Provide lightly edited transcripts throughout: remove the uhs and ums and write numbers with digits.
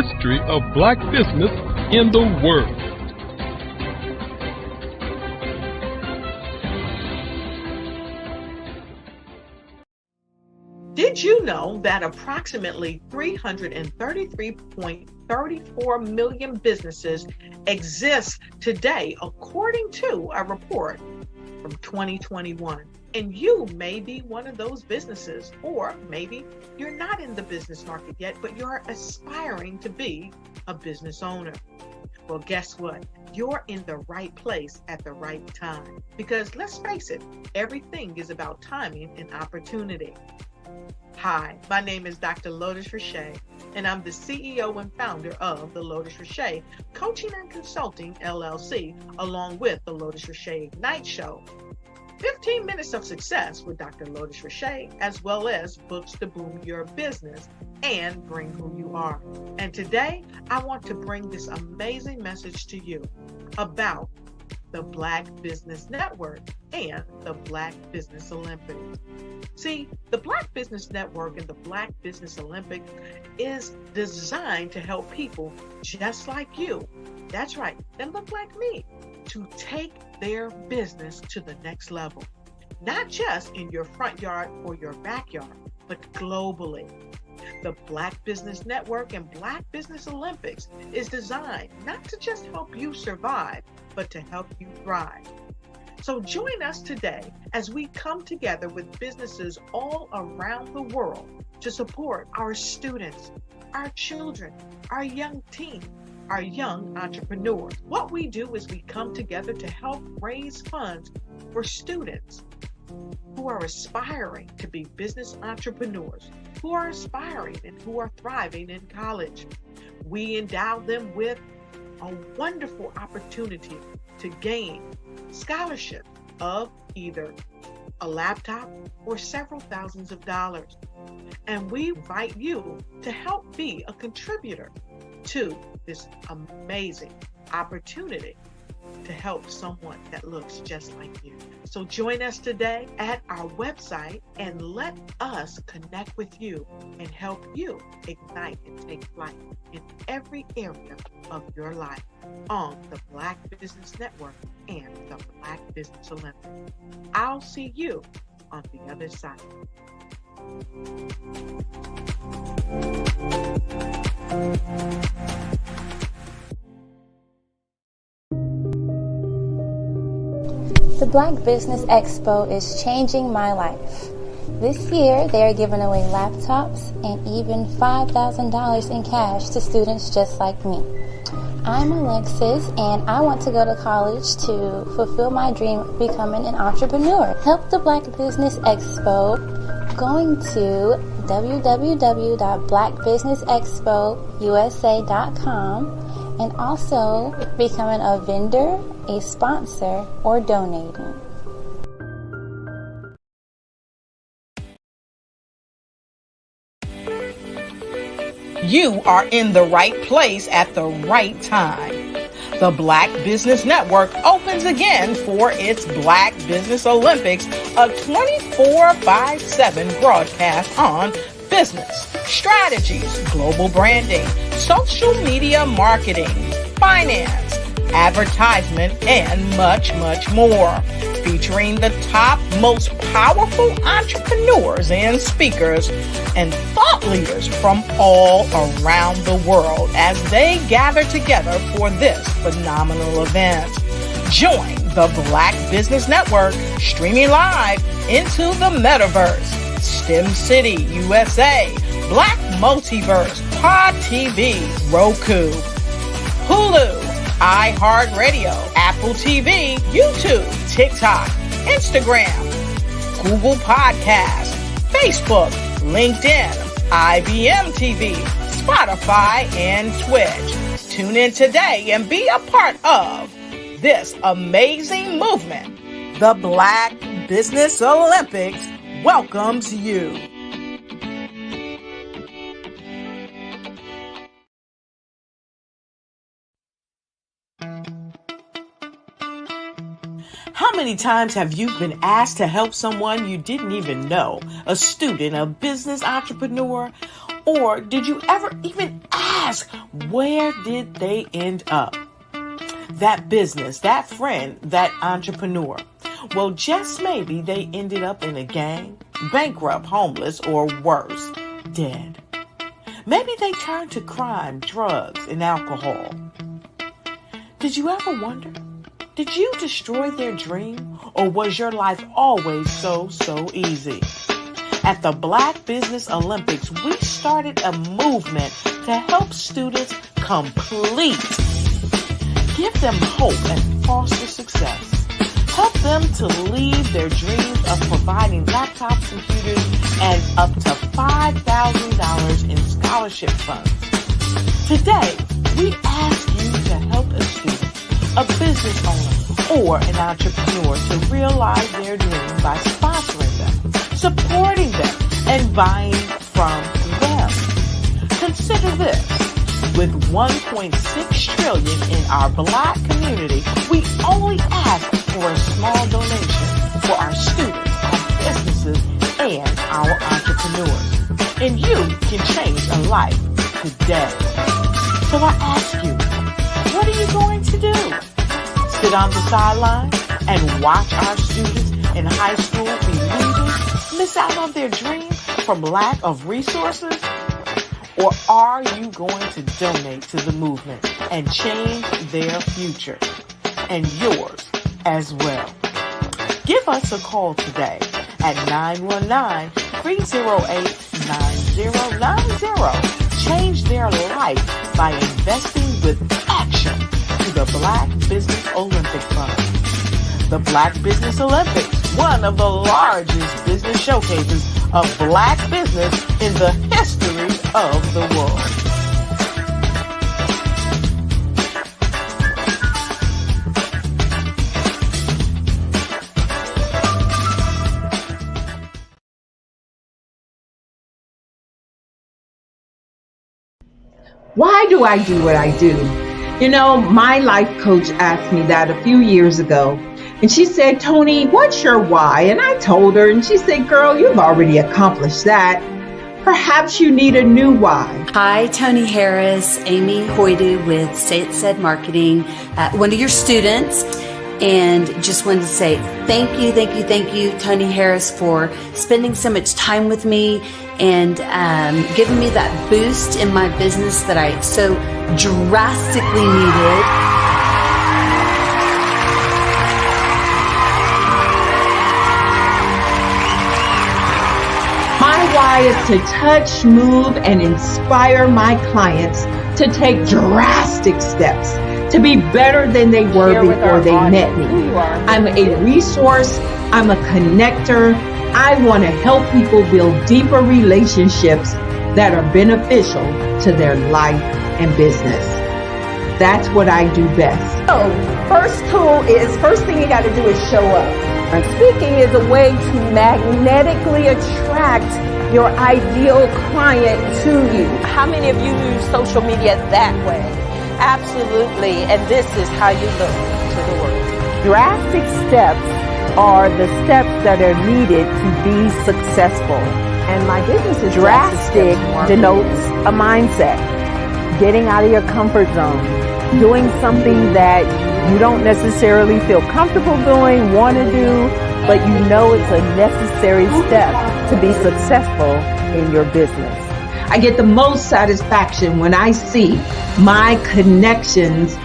history of Black business in the world. Did you know that approximately 333.34 million businesses exist today, according to a report from 2021? And you may be one of those businesses, or maybe you're not in the business market yet, but you're aspiring to be a business owner. Well, guess what? You're in the right place at the right time. Because let's face it, everything is about timing and opportunity. Hi, my name is Dr. Lotus Richey, and I'm the CEO and founder of the Lotus Richey Coaching and Consulting LLC, along with the Lotus Richey Ignite Show. 15 minutes of success with Dr. Lotus Richey, as well as books to boom your business and bring who you are. And today, I want to bring this amazing message to you about the Black Business Network and the Black Business Olympics. See, the Black Business Network and the Black Business Olympics is designed to help people just like you, that's right, that look like me, to take their business to the next level. Not just in your front yard or your backyard, but globally. The Black Business Network and Black Business Olympics is designed not to just help you survive, but to help you thrive. So join us today as we come together with businesses all around the world to support our students, our children, our young teens, our young entrepreneurs. What we do is we come together to help raise funds for students who are aspiring to be business entrepreneurs, who are aspiring and who are thriving in college. We endow them with a wonderful opportunity to gain scholarship of either a laptop or several thousands of dollars. And we invite you to help be a contributor to this amazing opportunity to help someone that looks just like you. So join us today at our website and let us connect with you and help you ignite and take flight in every area of your life on the Black Business Network and the Black Business Olympics. I'll see you on the other side. The Black Business Expo is changing my life. This year, they are giving away laptops and even $5,000 in cash to students just like me. I'm Alexis, and I want to go to college to fulfill my dream of becoming an entrepreneur. Help the Black Business Expo going to www.blackbusinessexpousa.com and also becoming a vendor, a sponsor, or donating. You are in the right place at the right time. The Black Business Network opens again for its Black Business Olympics, a 24/7 broadcast on business, strategies, global branding, social media marketing, finance, advertisement, and much, much more. Featuring the top, most powerful entrepreneurs and speakers and thought leaders from all around the world as they gather together for this phenomenal event. Join the Black Business Network streaming live into the metaverse, STEM City, USA, Black Multiverse, Pod TV, Roku, Hulu, iHeartRadio, Apple TV, YouTube, TikTok, Instagram, Google Podcasts, Facebook, LinkedIn, IBM TV, Spotify, and Twitch. Tune in today and be a part of this amazing movement. The Black Business Olympics welcomes you. How many times have you been asked to help someone you didn't even know, a student, a business entrepreneur? Or did you ever even ask ask, where did they end up? That business, that friend, that entrepreneur. Well, just maybe they ended up in a gang, bankrupt, homeless, or worse, dead. Maybe they turned to crime, drugs, and alcohol. Did you ever wonder? Did you destroy their dream, or was your life always so easy? At the Black Business Olympics, we started a movement to help students complete. Give them hope and foster success. Help them to leave their dreams of providing laptops, computers, and up to $5,000 in scholarship funds. Today, we ask you to help a student, a business owner, or an entrepreneur to realize their dreams by sponsoring them, supporting them, and buying from them. Consider this. With $1.6 trillion in our Black community, we only ask for a small donation for our students, our businesses, and our entrepreneurs. And you can change a life today. So I ask you, what are you going to do? Sit on the sideline and watch our students in high school be leaving, miss out on their dream from lack of resources? Or are you going to donate to the movement and change their future and yours as well? Give us a call today at 919-308-9090. Change their life by investing with action to the Black Business Olympic Fund. The Black Business Olympics, one of the largest business showcases of Black business in the history of the world. Why do I do what I do? You know, my life coach asked me that a few years ago. And she said, Tony, what's your why? And I told her, and she said, girl, you've already accomplished that. Perhaps you need a new why. Hi, Tony Harris, Amy Hoydu with Say It Said Marketing, one of your students. And just wanted to say thank you, Tony Harris, for spending so much time with me and giving me that boost in my business that I so drastically needed. My why is to touch, move, and inspire my clients to take drastic steps to be better than they were before they met me. I'm a resource. I'm a connector. I want to help people build deeper relationships that are beneficial to their life and business. That's what I do best. So, first thing you got to do is show up. And speaking is a way to magnetically attract your ideal client to you. How many of you use social media that way? Absolutely. And this is how you look to the world. Drastic steps are the steps that are needed to be successful. And my business is drastic denotes a mindset. Getting out of your comfort zone. Doing something that you don't necessarily feel comfortable doing, want to do, but you know it's a necessary step to be successful in your business. I get the most satisfaction when I see my connections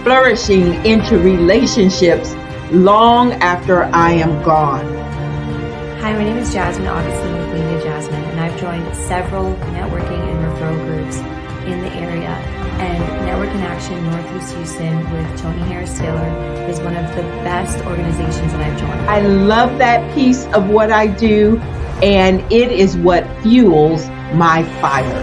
flourishing into relationships long after I am gone. Hi, my name is Jasmine Augustine with Media Jasmine, and I've joined several networking and referral groups in the area. And Network in Action Northeast Houston with Tony Harris Taylor is one of the best organizations that I've joined. I love that piece of what I do, and it is what fuels my fire.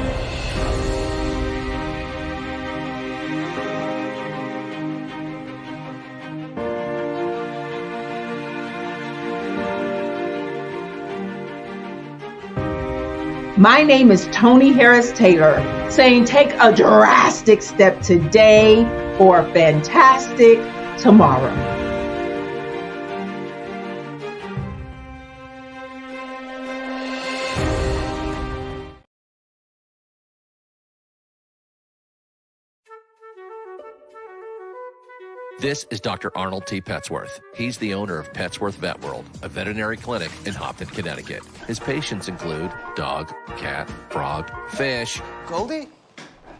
My name is Tony Harris Taylor, saying take a drastic step today for a fantastic tomorrow. This is Dr. Arnold T. Petsworth. He's the owner of Petsworth Vet World, a veterinary clinic in Hopton, Connecticut. His patients include dog, cat, frog, fish, Goldie,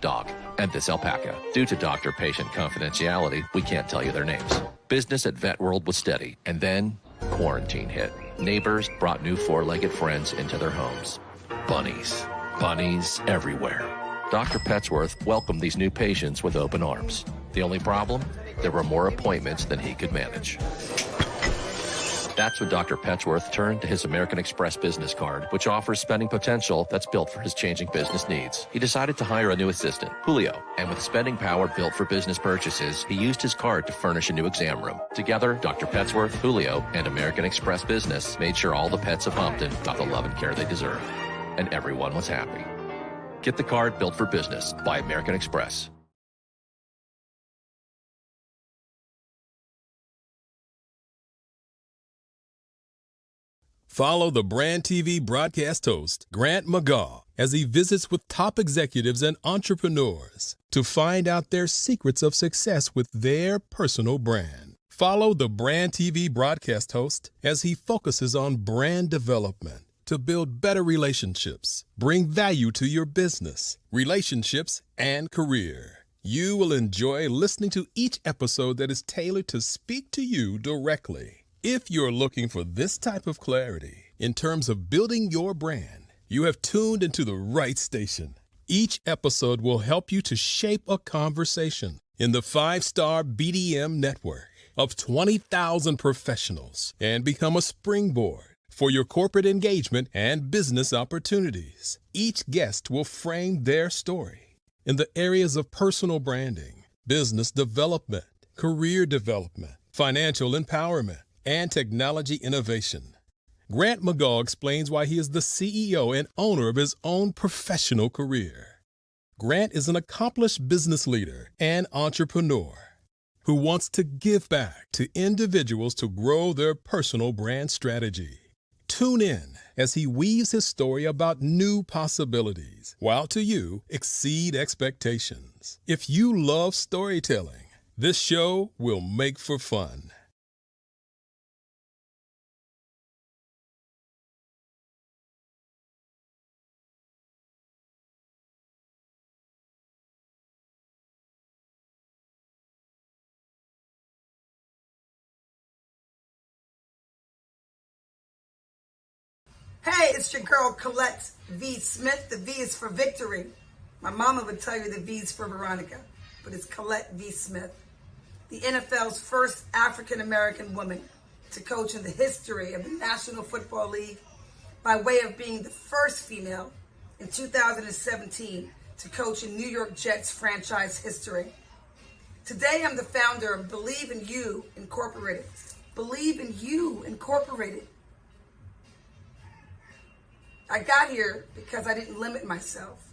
dog, and this alpaca. Due to doctor-patient confidentiality, we can't tell you their names. Business at Vet World was steady, and then quarantine hit. Neighbors brought new four-legged friends into their homes. Bunnies. Bunnies everywhere. Dr. Petsworth welcomed these new patients with open arms. The only problem? There were more appointments than he could manage. That's when Dr. Petsworth turned to his American Express business card, which offers spending potential that's built for his changing business needs. He decided to hire a new assistant, Julio, and with spending power built for business purchases, he used his card to furnish a new exam room. Together, Dr. Petsworth, Julio, and American Express Business made sure all the pets of Hopton got the love and care they deserved. And everyone was happy. Get the card built for business by American Express. Follow the Brand TV broadcast host, Grant McGaw, as he visits with top executives and entrepreneurs to find out their secrets of success with their personal brand. Follow the Brand TV broadcast host as he focuses on brand development to build better relationships, bring value to your business, relationships, and career. You will enjoy listening to each episode that is tailored to speak to you directly. If you're looking for this type of clarity in terms of building your brand, you have tuned into the right station. Each episode will help you to shape a conversation in the 5-star BDM network of 20,000 professionals and become a springboard for your corporate engagement and business opportunities. Each guest will frame their story in the areas of personal branding, business development, career development, financial empowerment, and technology innovation. Grant McGaw explains why he is the CEO and owner of his own professional career. Grant is an accomplished business leader and entrepreneur who wants to give back to individuals to grow their personal brand strategy. Tune in as he weaves his story about new possibilities, while to you exceed expectations. If you love storytelling, this show will make for fun. Hey, it's your girl Colette V. Smith. The V is for victory. My mama would tell you the V is for Veronica, but it's Colette V. Smith. The NFL's first African-American woman to coach in the history of the National Football League by way of being the first female in 2017 to coach in New York Jets franchise history. Today, I'm the founder of Believe in You Incorporated. Believe in You Incorporated. I got here because I didn't limit myself.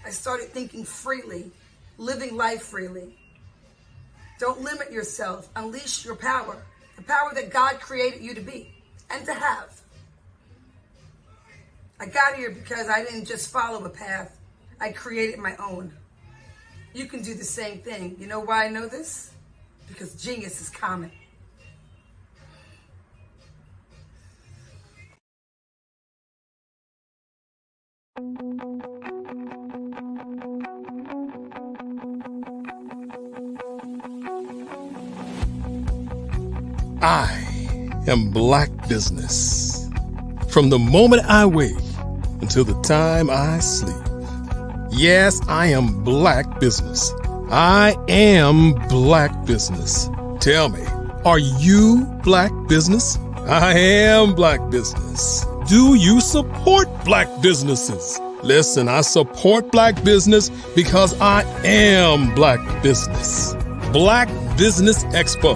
I started thinking freely, living life freely. Don't limit yourself. Unleash your power, the power that God created you to be and to have. I got here because I didn't just follow a path. I created my own. You can do the same thing. You know why I know this? Because genius is common. I am Black business. From the moment I wake until the time I sleep. Yes, I am Black business. I am Black business. Tell me, are you Black business? I am Black business. Do you support Black businesses? Listen, I support Black business because I am Black business. Black Business Expo,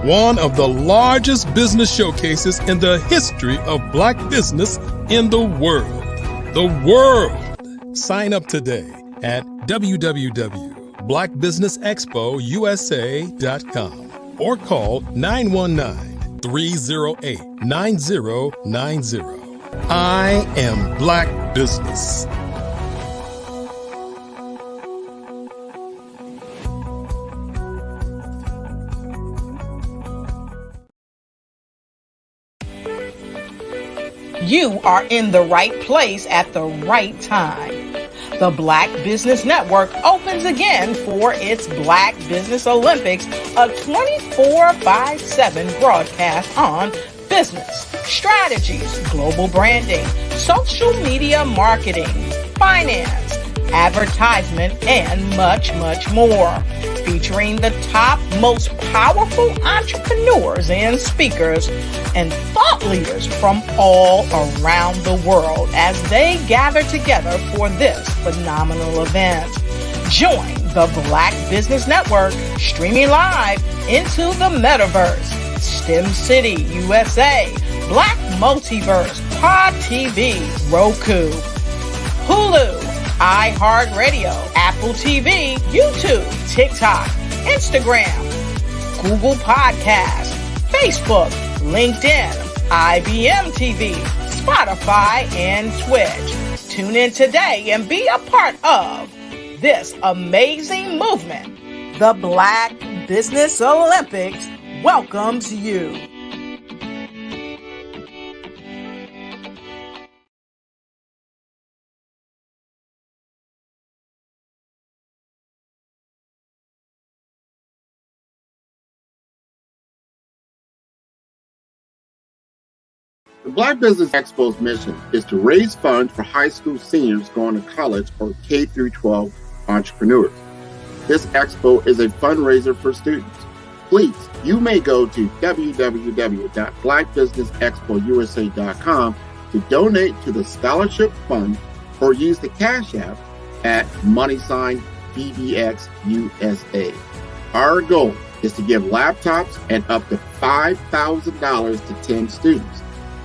one of the largest business showcases in the history of Black business in the world. The world! Sign up today at www.blackbusinessexpousa.com or call 919-308-9090. I am Black business. You are in the right place at the right time. The Black Business Network opens again for its Black Business Olympics, a 24/7 broadcast on business, strategies, global branding, social media marketing, finance, advertisement, and much, much more. Featuring the top, most powerful entrepreneurs and speakers and thought leaders from all around the world as they gather together for this phenomenal event. Join the Black Business Network streaming live into the metaverse, STEM City, USA, Black Multiverse, Pod TV, Roku, Hulu, iHeartRadio, Apple TV, YouTube, TikTok, Instagram, Google Podcasts, Facebook, LinkedIn, IBM TV, Spotify, and Twitch. Tune in today and be a part of this amazing movement. The Black Business Olympics welcomes you. The Black Business Expo's mission is to raise funds for high school seniors going to college or K-12 entrepreneurs. This expo is a fundraiser for students. Please, you may go to www.blackbusinessexpousa.com to donate to the scholarship fund or use the Cash App at $BBXUSA. Our goal is to give laptops and up to $5,000 to 10 students.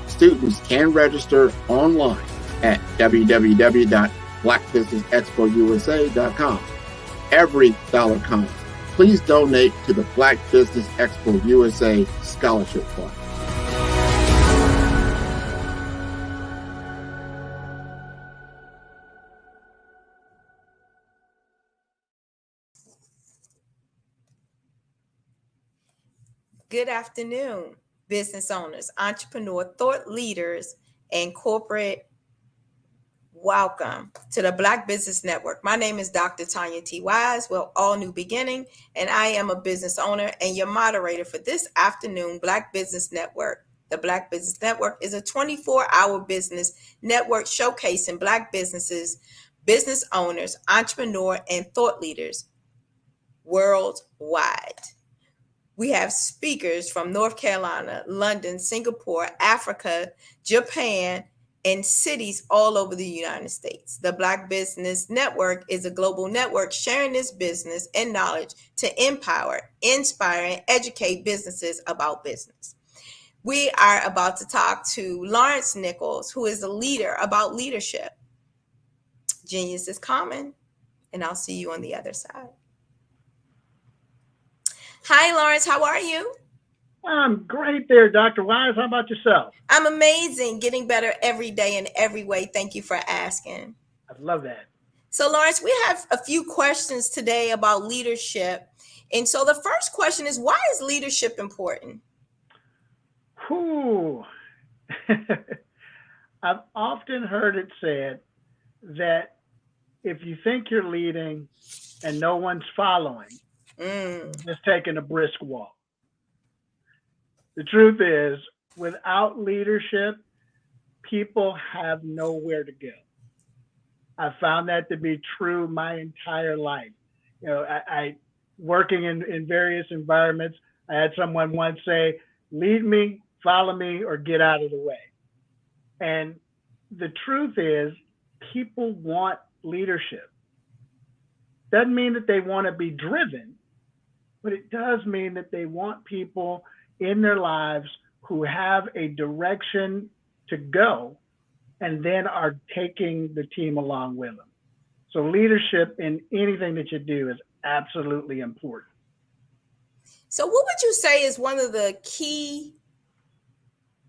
Students can register online at www.blackbusinessexpousa.com. Every dollar counts. Please donate to the Black Business Expo USA Scholarship Fund. Good afternoon, business owners, entrepreneur, thought leaders, and corporate. Welcome to the Black Business Network. My name is Dr. Tanya T. Wise. Well, all new beginning, and I am a business owner and your moderator for this afternoon Black Business Network. The Black Business Network is a 24-hour business network showcasing Black businesses, business owners, entrepreneur, and thought leaders worldwide. We have speakers from North Carolina, London, Singapore, Africa, Japan, and cities all over the United States. The Black Business Network is a global network sharing this business and knowledge to empower, inspire, and educate businesses about business. We are about to talk to Lawrence Nichols, who is a leader about leadership. Genius is common, and I'll see you on the other side. Hi, Lawrence. How are you? I'm great there, Dr. Wise. How about yourself? I'm amazing, getting better every day in every way. Thank you for asking. I love that. So, Lawrence, we have a few questions today about leadership. And so the first question is, why is leadership important? Whew. I've often heard it said that if you think you're leading and no one's following, just taking a brisk walk. The truth is, without leadership, people have nowhere to go. I found that to be true my entire life. You know, I working in various environments, I had someone once say, lead me, follow me, or get out of the way. And the truth is, people want leadership. Doesn't mean that they want to be driven, but it does mean that they want people in their lives who have a direction to go and then are taking the team along with them. So leadership in anything that you do is absolutely important. So what would you say is one of the key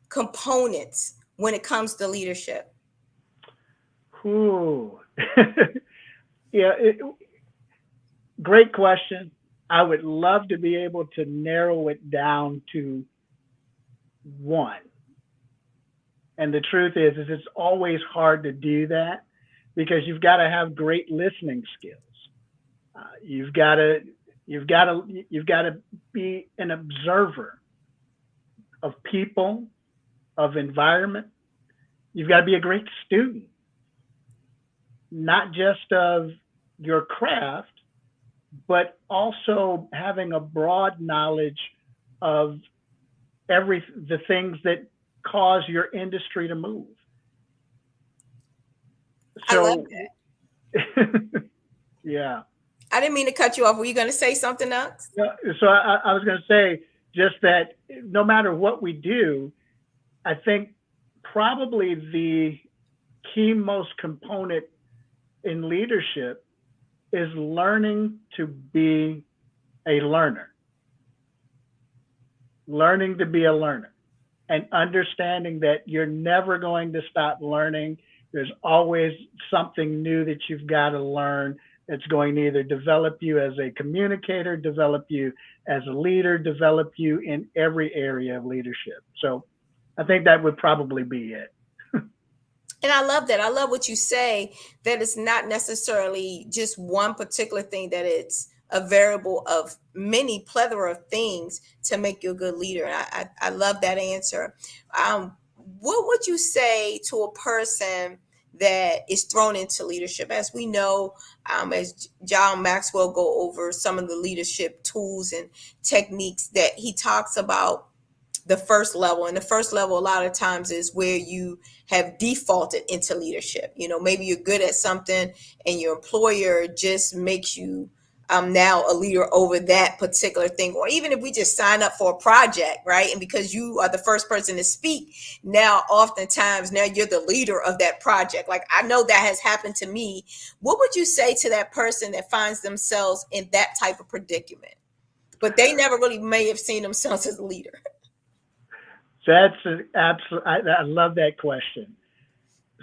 components when it comes to leadership? Ooh. Yeah, great question. I would love to be able to narrow it down to one. And the truth is it's always hard to do that because you've got to have great listening skills. You've got to be an observer of people, of environment. You've got to be a great student, not just of your craft, but also having a broad knowledge of the things that cause your industry to move. So, I love that. Yeah. I didn't mean to cut you off. Were you going to say something else? So I was going to say just that no matter what we do, I think probably the key most component in leadership is learning to be a learner. Learning to be a learner and understanding that you're never going to stop learning. There's always something new that you've got to learn that's going to either develop you as a communicator, develop you as a leader, develop you in every area of leadership. So I think that would probably be it. And I love that. I love what you say, that it's not necessarily just one particular thing, that it's a variable of many plethora of things to make you a good leader. And I love that answer. What would you say to a person that is thrown into leadership? As we know, as John Maxwell go over some of the leadership tools and techniques, that he talks about the first level. And the first level a lot of times is where you have defaulted into leadership. You know, maybe you're good at something and your employer just makes you now a leader over that particular thing. Or even if we just sign up for a project, right? And because you are the first person to speak, now oftentimes now you're the leader of that project. Like, I know that has happened to me. What would you say to that person that finds themselves in that type of predicament, but they never really may have seen themselves as a leader? That's an absolute, I love that question.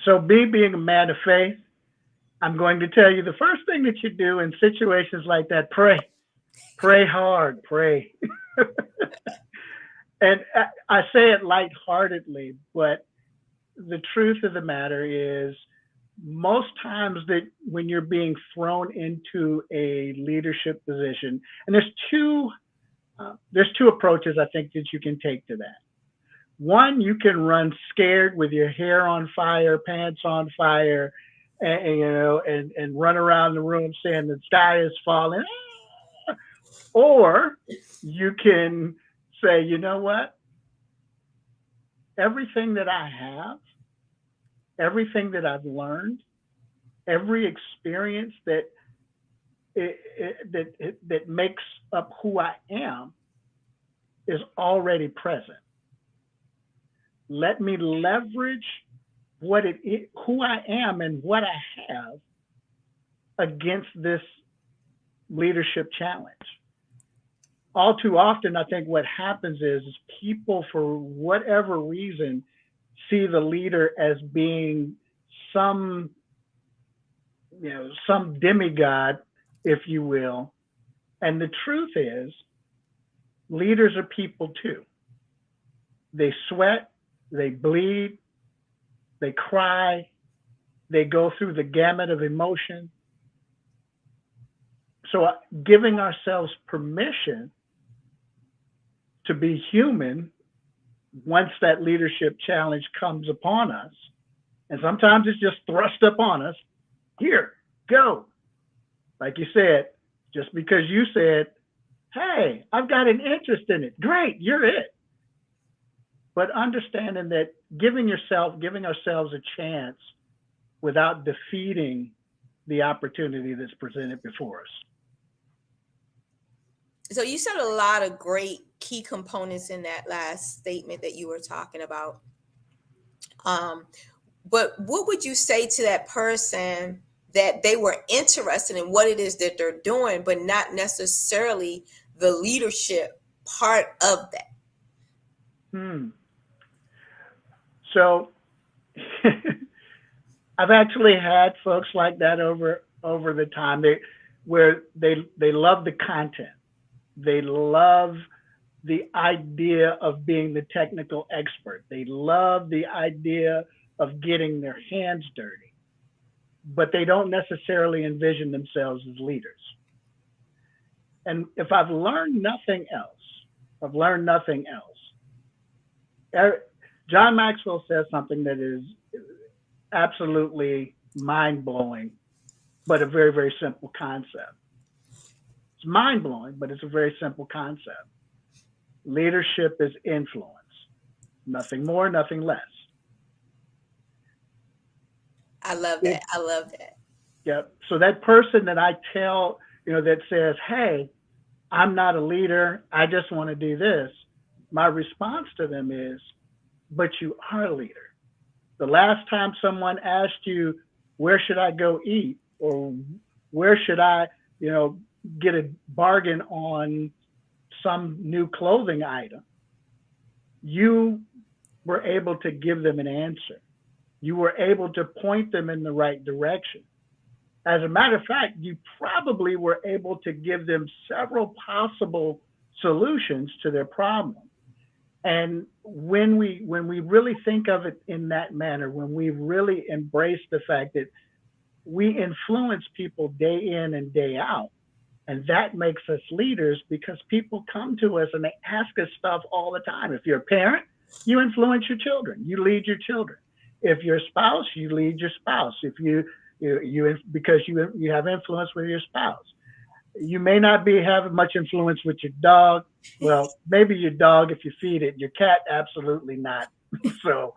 So me being a man of faith, I'm going to tell you the first thing that you do in situations like that, pray hard, pray. And I say it lightheartedly, but the truth of the matter is most times that when you're being thrown into a leadership position, and there's two approaches I think that you can take to that. One, you can run scared with your hair on fire, pants on fire, and run around the room saying the sky is falling. Or you can say, you know what? Everything that I have, everything that I've learned, every experience that makes up who I am is already present. Let me leverage what it is, who I am and what I have against this leadership challenge. All too often, I think what happens is people, for whatever reason, see the leader as being some demigod, if you will. And the truth is, leaders are people too. They sweat, they bleed, they cry, they go through the gamut of emotion. So giving ourselves permission to be human once that leadership challenge comes upon us, and sometimes it's just thrust upon us, here, go. Like you said, just because you said, hey, I've got an interest in it, great, you're it. But understanding that giving ourselves a chance without defeating the opportunity that's presented before us. So you said a lot of great key components in that last statement that you were talking about. But what would you say to that person that they were interested in what it is that they're doing, but not necessarily the leadership part of that? So I've actually had folks like that over the time where they love the content. They love the idea of being the technical expert. They love the idea of getting their hands dirty, but they don't necessarily envision themselves as leaders. And if I've learned nothing else, John Maxwell says something that is absolutely mind-blowing, but a very, very simple concept. It's mind-blowing, but it's a very simple concept. Leadership is influence. Nothing more, nothing less. I love that. I love that. Yep. So that person that I tell, that says, hey, I'm not a leader, I just want to do this, my response to them is, but you are a leader. The last time someone asked you, where should I go eat? Or where should I, get a bargain on some new clothing item, you were able to give them an answer. You were able to point them in the right direction. As a matter of fact, you probably were able to give them several possible solutions to their problem. And when we really think of it in that manner, when we really embrace the fact that we influence people day in and day out, and that makes us leaders because people come to us and they ask us stuff all the time. If you're a parent, you influence your children, you lead your children. If you're a spouse, you lead your spouse. If because you have influence with your spouse. You may not be having much influence with your dog. Well, maybe your dog if you feed it. Your cat, absolutely not. So,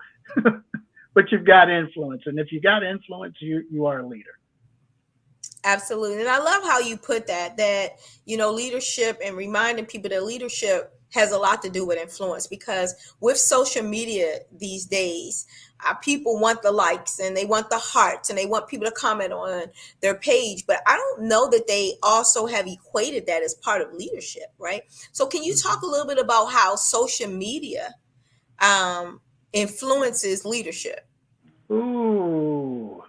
but you've got influence, and if you got influence, you are a leader. Absolutely. And I love how you put that leadership, and reminding people that leadership has a lot to do with influence, because with social media these days, people want the likes and they want the hearts and they want people to comment on their page. But I don't know that they also have equated that as part of leadership, right? So can you talk a little bit about how social media influences leadership? Ooh.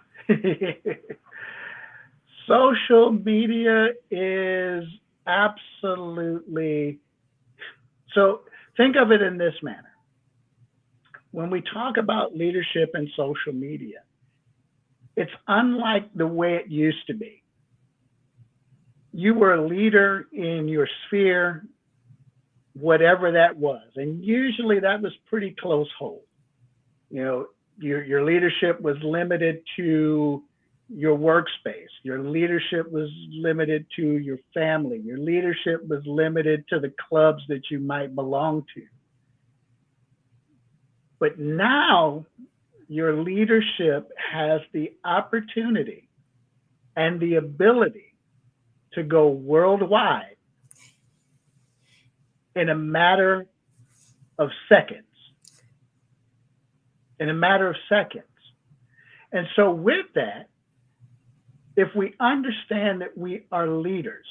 Social media is absolutely, so think of it in this manner. When we talk about leadership and social media, it's unlike the way it used to be. You were a leader in your sphere, whatever that was, and usually that was pretty close hold. Your leadership was limited to your workspace. Your leadership was limited to your family. Your leadership was limited to the clubs that you might belong to. But now your leadership has the opportunity and the ability to go worldwide in a matter of seconds. And so with that, if we understand that we are leaders,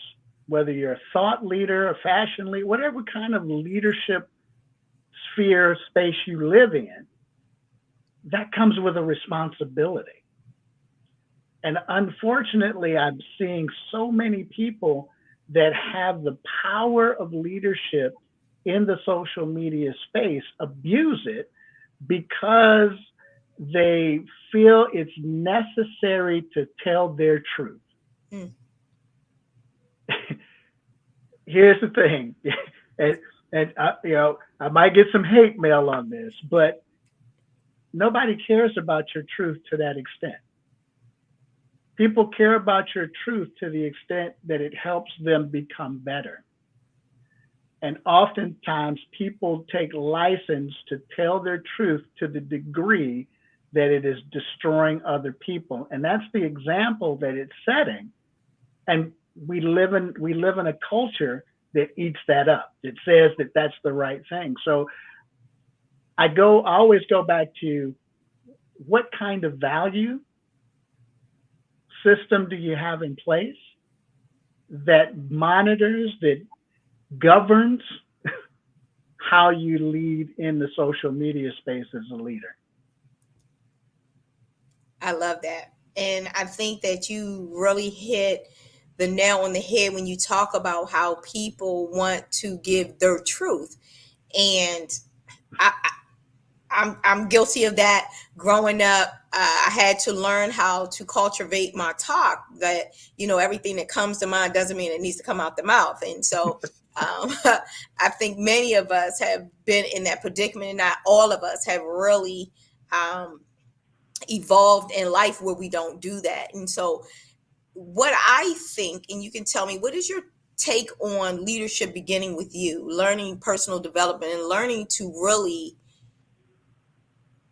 whether you're a thought leader, a fashion leader, whatever kind of leadership sphere, space you live in, that comes with a responsibility. And unfortunately, I'm seeing so many people that have the power of leadership in the social media space abuse it because they feel it's necessary to tell their truth. Here's the thing, and I might get some hate mail on this, but nobody cares about your truth to that extent. People care about your truth to the extent that it helps them become better. And oftentimes people take license to tell their truth to the degree that it is destroying other people. And that's the example that it's setting. And we live in a culture that eats that up. It says that that's the right thing. So I always go back to what kind of value system do you have in place that monitors, that governs how you lead in the social media space as a leader. I love that. And I think that you really hit the nail on the head when you talk about how people want to give their truth. And I'm guilty of that. Growing up, I had to learn how to cultivate my talk, that, you know, everything that comes to mind doesn't mean it needs to come out the mouth. And so I think many of us have been in that predicament, and not all of us have really evolved in life where we don't do that. And so what I think, and you can tell me, what is your take on leadership beginning with you, learning personal development and learning to really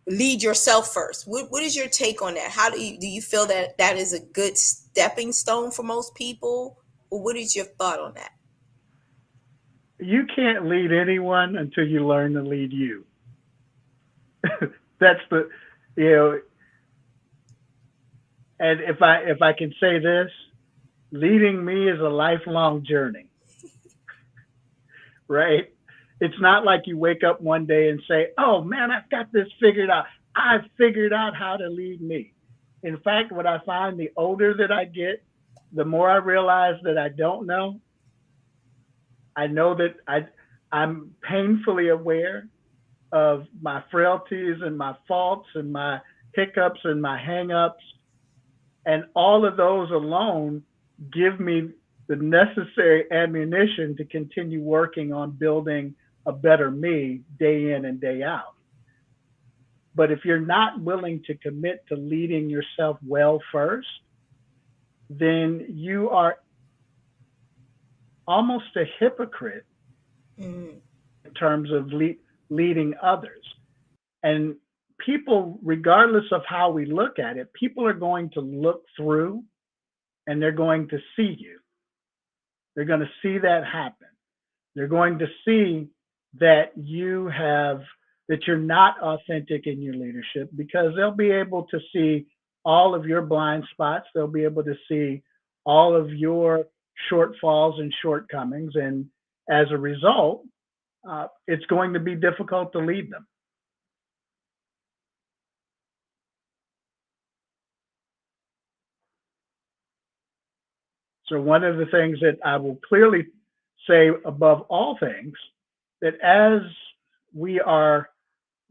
lead yourself first? What is your take on that? How do you feel that that is a good stepping stone for most people? Or what is your thought on that? You can't lead anyone until you learn to lead you. That's the, you know, and if I can say this, leading me is a lifelong journey, right? It's not like you wake up one day and say, oh man, I've got this figured out. I've figured out how to lead me. In fact, what I find, the older that I get, the more I realize that I don't know. I know that I'm painfully aware of my frailties and my faults and my hiccups and my hangups. And all of those alone give me the necessary ammunition to continue working on building a better me day in and day out. But if you're not willing to commit to leading yourself well first, then you are almost a hypocrite in terms of leading others. And people, regardless of how we look at it, people are going to look through and they're going to see you. They're going to see that happen. They're going to see that that you're not authentic in your leadership, because they'll be able to see all of your blind spots. They'll be able to see all of your shortfalls and shortcomings. And as a result, it's going to be difficult to lead them. So one of the things that I will clearly say above all things, that as we are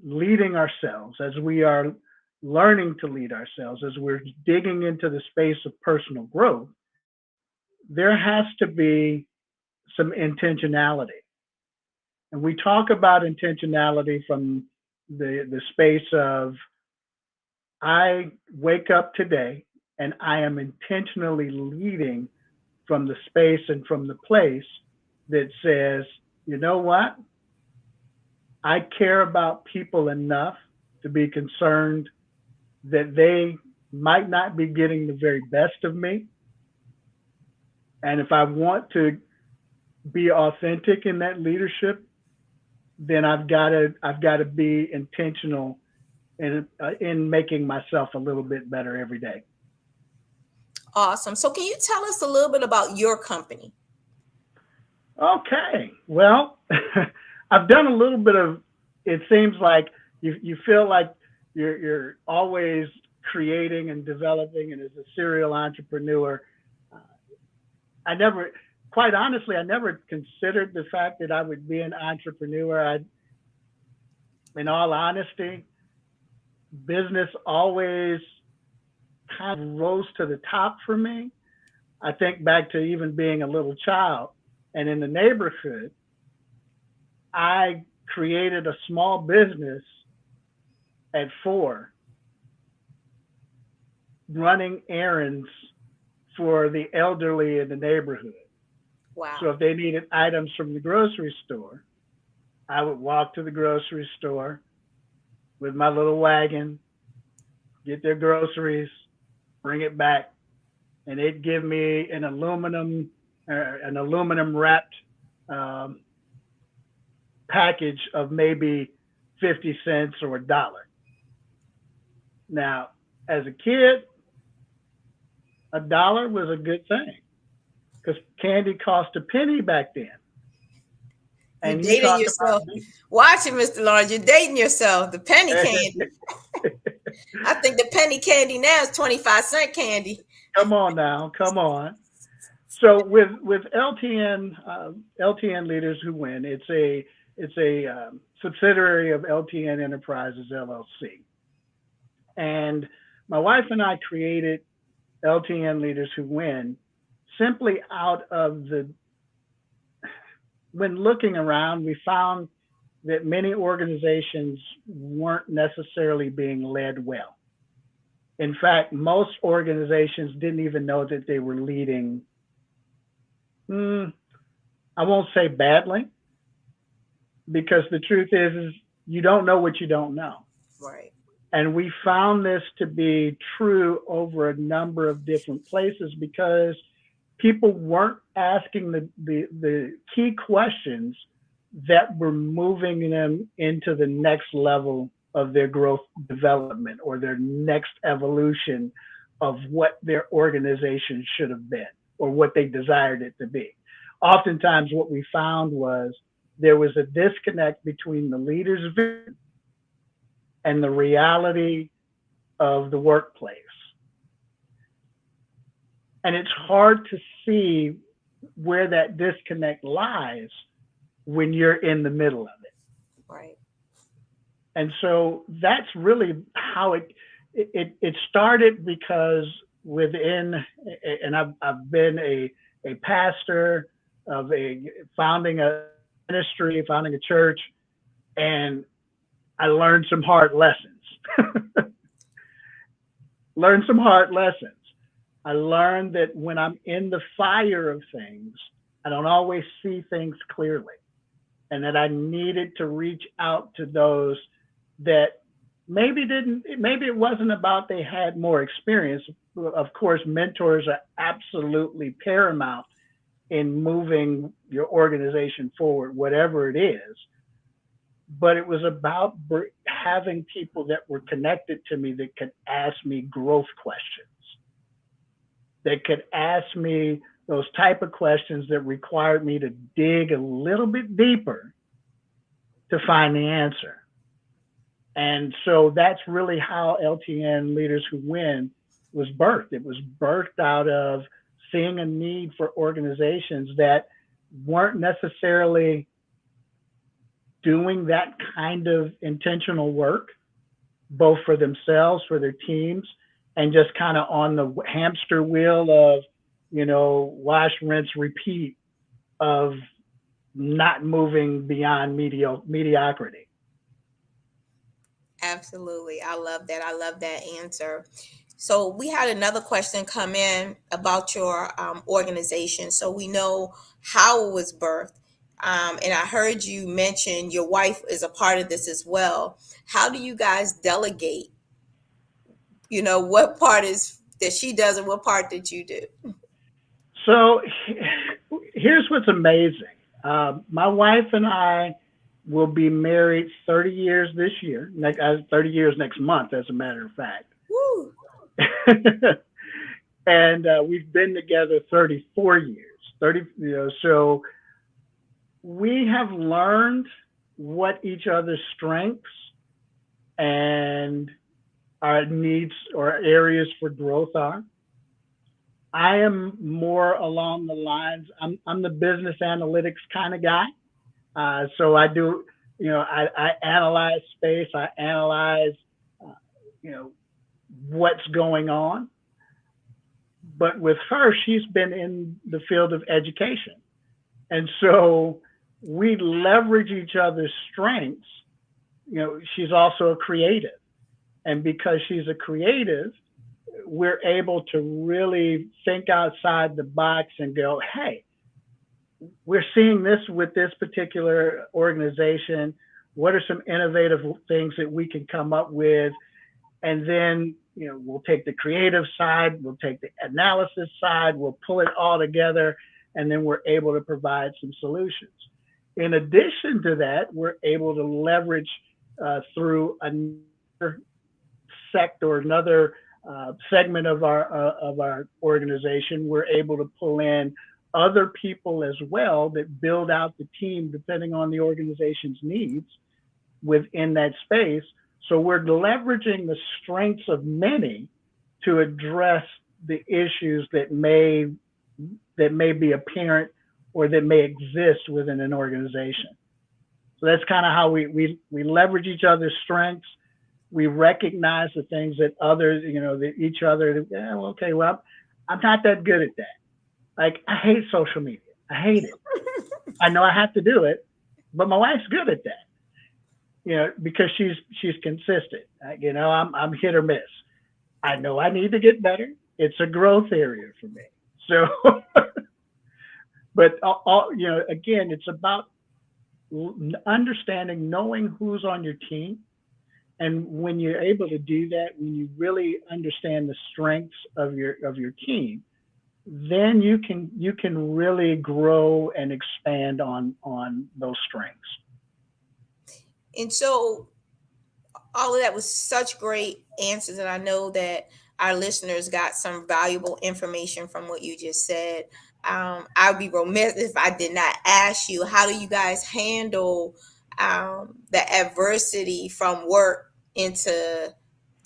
leading ourselves, as we are learning to lead ourselves, as we're digging into the space of personal growth, there has to be some intentionality. And we talk about intentionality from the space of, I wake up today and I am intentionally leading from the space and from the place that says, you know what? I care about people enough to be concerned that they might not be getting the very best of me. And if I want to be authentic in that leadership, then I've got to be intentional in making myself a little bit better every day. Awesome. So can you tell us a little bit about your company? Okay. Well, I've done a little bit of, it seems like you feel like you're always creating and developing, and as a serial entrepreneur, quite honestly, I never considered the fact that I would be an entrepreneur. In all honesty, business always kind of rose to the top for me. I think back to even being a little child, and in the neighborhood, I created a small business at 4, running errands for the elderly in the neighborhood. Wow. So if they needed items from the grocery store, I would walk to the grocery store with my little wagon, get their groceries, bring it back, and it'd give me an aluminum wrapped package of maybe 50 cents or $1. Now, as a kid, $1 was a good thing, because candy cost a penny back then. And you're dating yourself. Watch it, Mr. Lawrence. You're dating yourself. The penny candy. I think the penny candy now is 25-cent candy. Come on now. Come on. So with LTN Leaders Who Win, it's a subsidiary of LTN Enterprises LLC, and my wife and I created LTN Leaders Who Win simply out of when looking around, we found that many organizations weren't necessarily being led well. In fact, most organizations didn't even know that they were leading, I won't say badly, because the truth is you don't know what you don't know. Right. And we found this to be true over a number of different places because people weren't asking the key questions that were moving them into the next level of their growth development or their next evolution of what their organization should have been or what they desired it to be. Oftentimes what we found was there was a disconnect between the leader's vision and the reality of the workplace. And it's hard to see where that disconnect lies when you're in the middle of it. Right. And so that's really how it started, because within, and I've been a pastor of founding a ministry, founding a church, and I learned some hard lessons. I learned that when I'm in the fire of things, I don't always see things clearly, and that I needed to reach out to those that maybe it wasn't about they had more experience. Of course, mentors are absolutely paramount in moving your organization forward, whatever it is. But it was about having people that were connected to me that could ask me growth questions, that could ask me those type of questions that required me to dig a little bit deeper to find the answer. And so that's really how LTN Leaders Who Win was birthed. It was birthed out of seeing a need for organizations that weren't necessarily doing that kind of intentional work, both for themselves, for their teams, and just kind of on the hamster wheel of, wash, rinse, repeat of not moving beyond mediocrity. Absolutely. I love that. I love that answer. So we had another question come in about your organization. So we know how it was birthed. And I heard you mention your wife is a part of this as well. How do you guys delegate? What part is that she does and what part did you do? So here's what's amazing. My wife and I will be married 30 years this year, 30 years next month, as a matter of fact. Woo. And we've been together 34 years. So we have learned what each other's strengths and our needs or areas for growth are. I am more along the lines, I'm the business analytics kind of guy. So I do, I analyze space, I analyze, what's going on. But with her, she's been in the field of education. And so we leverage each other's strengths. She's also a creative. And because she's a creative, we're able to really think outside the box and go, hey, we're seeing this with this particular organization. What are some innovative things that we can come up with? And then, we'll take the creative side, we'll take the analysis side, we'll pull it all together, and then we're able to provide some solutions. In addition to that, we're able to leverage through another sector, another segment of our organization, we're able to pull in other people as well that build out the team depending on the organization's needs within that space. So we're leveraging the strengths of many to address the issues that may that may be apparent or that may exist within an organization. So that's kind of how we leverage each other's strengths. We recognize the things that others, that each other, okay, well, I'm not that good at that. Like, I hate social media. I hate it. I know I have to do it, but my wife's good at that, because she's consistent. I'm hit or miss. I know I need to get better. It's a growth area for me. So, but again, it's about understanding, knowing who's on your team. And when you're able to do that, when you really understand the strengths of your team, then you can really grow and expand on those strengths. And so all of that was such great answers, and I know that our listeners got some valuable information from what you just said. I'd be remiss if I did not ask you, how do you guys handle the adversity from work into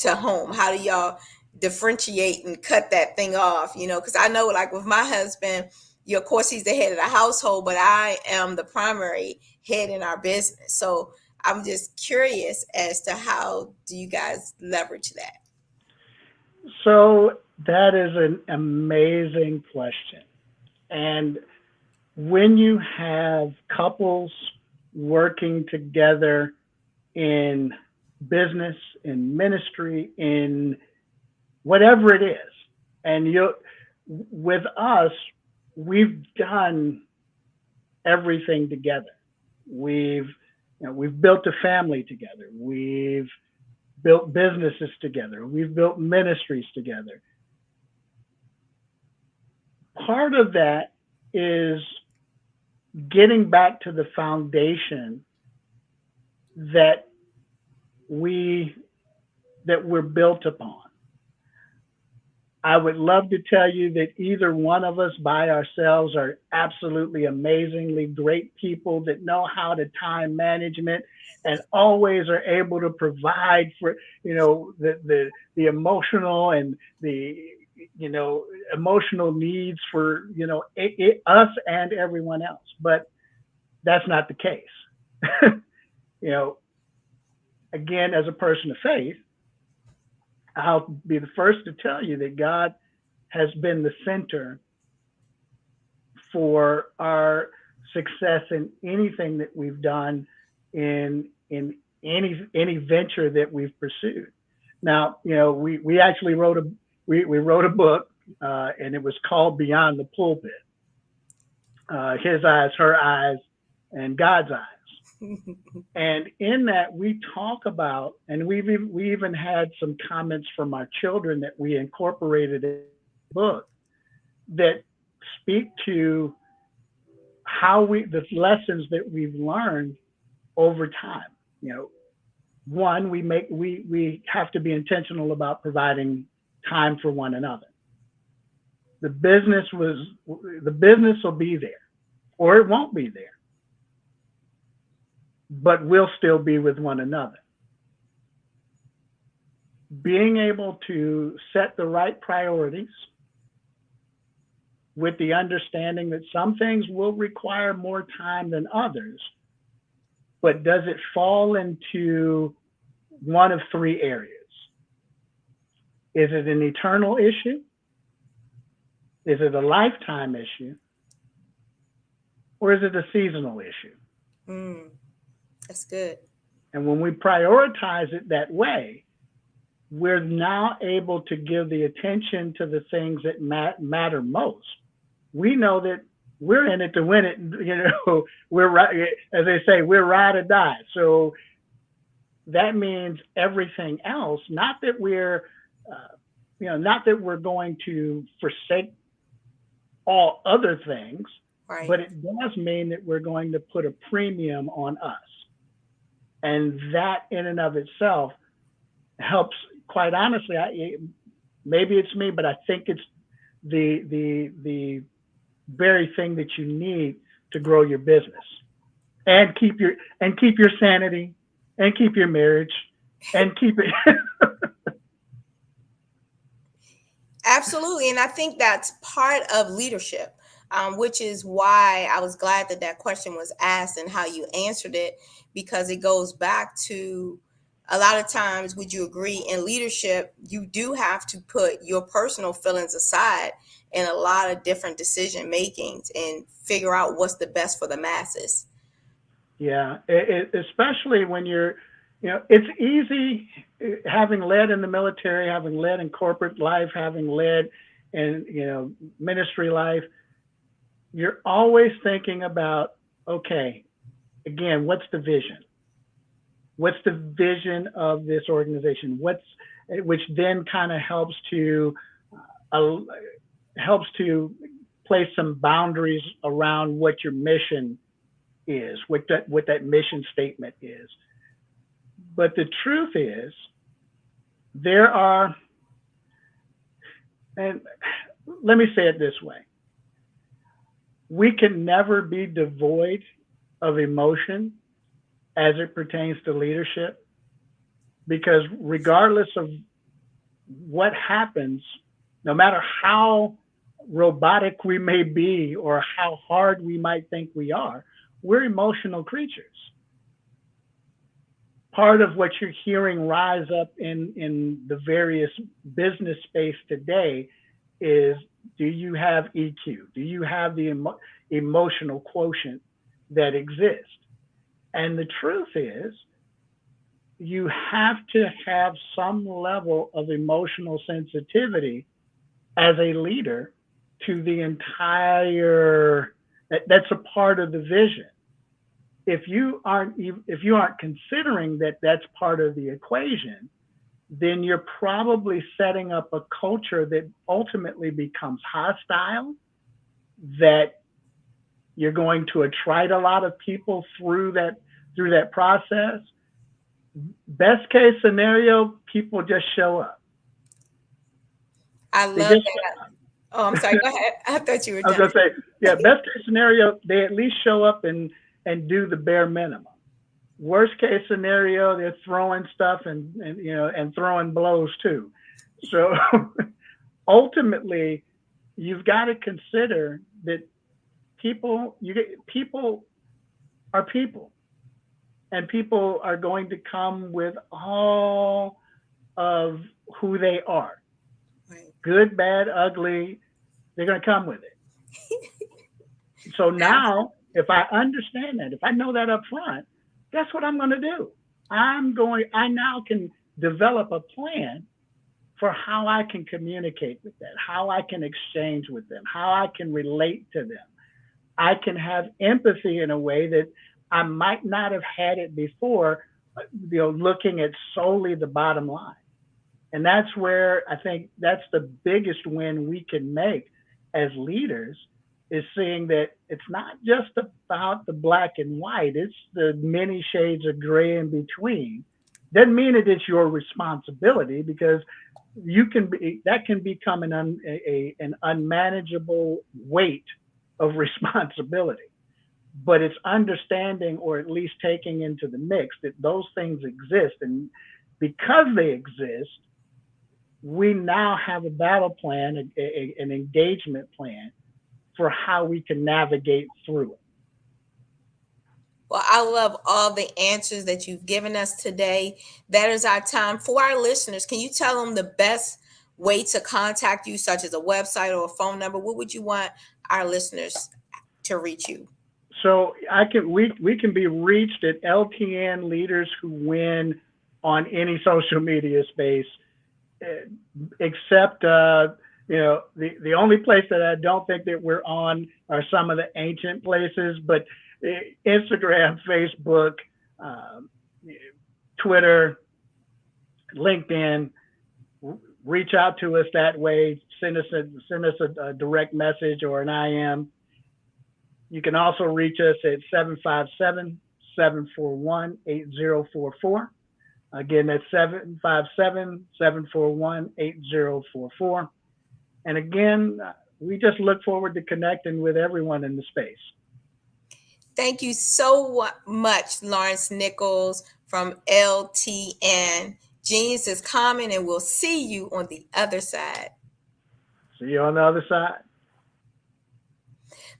home? How do y'all differentiate and cut that thing off? Because I know, like with my husband, of course he's the head of the household, but I am the primary head in our business. So I'm just curious as to how do you guys leverage that? So that is an amazing question. And when you have couples working together in business, in ministry, in whatever it is, and with us, we've done everything together. We've built a family together. We've built businesses together. We've built ministries together. Part of that is getting back to the foundation that we're built upon. I would love to tell you that either one of us by ourselves are absolutely amazingly great people that know how to time management and always are able to provide for, the emotional and the, emotional needs for, us and everyone else. But that's not the case. Again, as a person of faith, I'll be the first to tell you that God has been the center for our success in anything that we've done, in any venture that we've pursued. Now, we actually wrote a book, and it was called Beyond the Pulpit. His eyes, her eyes, and God's eyes. And in that we talk about, and we even had some comments from our children that we incorporated in the book that speak to how the lessons that we've learned over time. One, we have to be intentional about providing time for one another. The business will be there, or it won't be there, but we'll still be with one another. Being able to set the right priorities with the understanding that some things will require more time than others, but does it fall into one of three areas? Is it an eternal issue? Is it a lifetime issue? Or is it a seasonal issue? That's good. And when we prioritize it that way, we're now able to give the attention to the things that matter most. We know that we're in it to win it. We're right, as they say, we're ride or die. So that means everything else. Not that we're, not that we're going to forsake all other things, right, but it does mean that we're going to put a premium on us. And that in and of itself helps, quite honestly, maybe it's me, but I think it's the very thing that you need to grow your business and keep your sanity and keep your marriage and keep it. Absolutely. And I think that's part of leadership, which is why I was glad that that question was asked and how you answered it, because it goes back to a lot of times, would you agree, in leadership, you do have to put your personal feelings aside in a lot of different decision makings and figure out what's the best for the masses. Yeah, especially when you're, it's easy having led in the military, having led in corporate life, having led in, ministry life. You're always thinking about, okay, again, what's the vision? What's the vision of this organization? Which then kind of helps to place some boundaries around what your mission is, what that mission statement is. But the truth is, there are, and let me say it this way, we can never be devoid of emotion as it pertains to leadership, because regardless of what happens, no matter how robotic we may be or how hard we might think we are, we're emotional creatures. Part of what you're hearing rise up in the various business space today is, do you have EQ? Do you have the emotional quotient that exists? And the truth is, you have to have some level of emotional sensitivity as a leader to the entire, that's a part of the vision. If you aren't considering that that's part of the equation, then you're probably setting up a culture that ultimately becomes hostile, that you're going to attract a lot of people through that process. Best case scenario, people just show up. I love that. Oh, I'm sorry. Go ahead. I thought you were done. I was going to say, yeah, best case scenario, they at least show up and do the bare minimum. Worst case scenario, they're throwing stuff and throwing blows too. So ultimately, you've got to consider that people are people, and people are going to come with all of who they are. Right. Good, bad, ugly, they're going to come with it. So now, if I understand that, if I know that up front, guess what I'm going to do? I now can develop a plan for how I can communicate with them, how I can exchange with them, how I can relate to them. I can have empathy in a way that I might not have had it before, looking at solely the bottom line. And that's where I think that's the biggest win we can make as leaders, is seeing that it's not just about the black and white, it's the many shades of gray in between. Doesn't mean that it's your responsibility, because that can become an unmanageable weight of responsibility. But it's understanding, or at least taking into the mix, that those things exist. And because they exist, we now have a battle plan, an engagement plan for how we can navigate through it. Well, I love all the answers that you've given us today. That is our time. For our listeners, can you tell them the best way to contact you, such as a website or a phone number? What would you want our listeners to reach you? So we can be reached at LTN Leaders Who Win on any social media space, except the only place that I don't think that we're on are some of the ancient places, but Instagram, Facebook, Twitter, LinkedIn. Reach out to us that way. Send us a direct message or an IM. You can also reach us at 757-741-8044. Again, that's 757-741-8044. And again, we just look forward to connecting with everyone in the space. Thank you so much, Lawrence Nichols from LTN. Genius is common, and we'll see you on the other side. See you on the other side.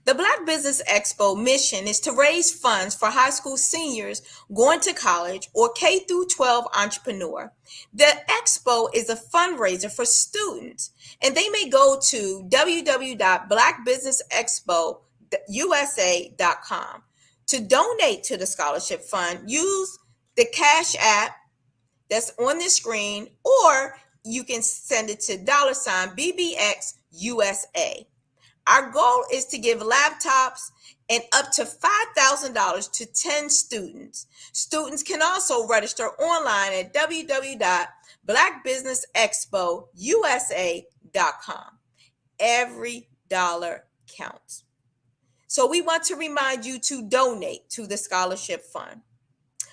The Black Business Expo mission is to raise funds for high school seniors going to college or K through 12 entrepreneur. The expo is a fundraiser for students, and they may go to www.blackbusinessexpousa.com. To donate to the scholarship fund, use the Cash App that's on the screen, or you can send it to $BBXUSA. Our goal is to give laptops and up to $5,000 to 10 students. Students can also register online at www.blackbusinessexpousa.com. Every dollar counts. So we want to remind you to donate to the scholarship fund.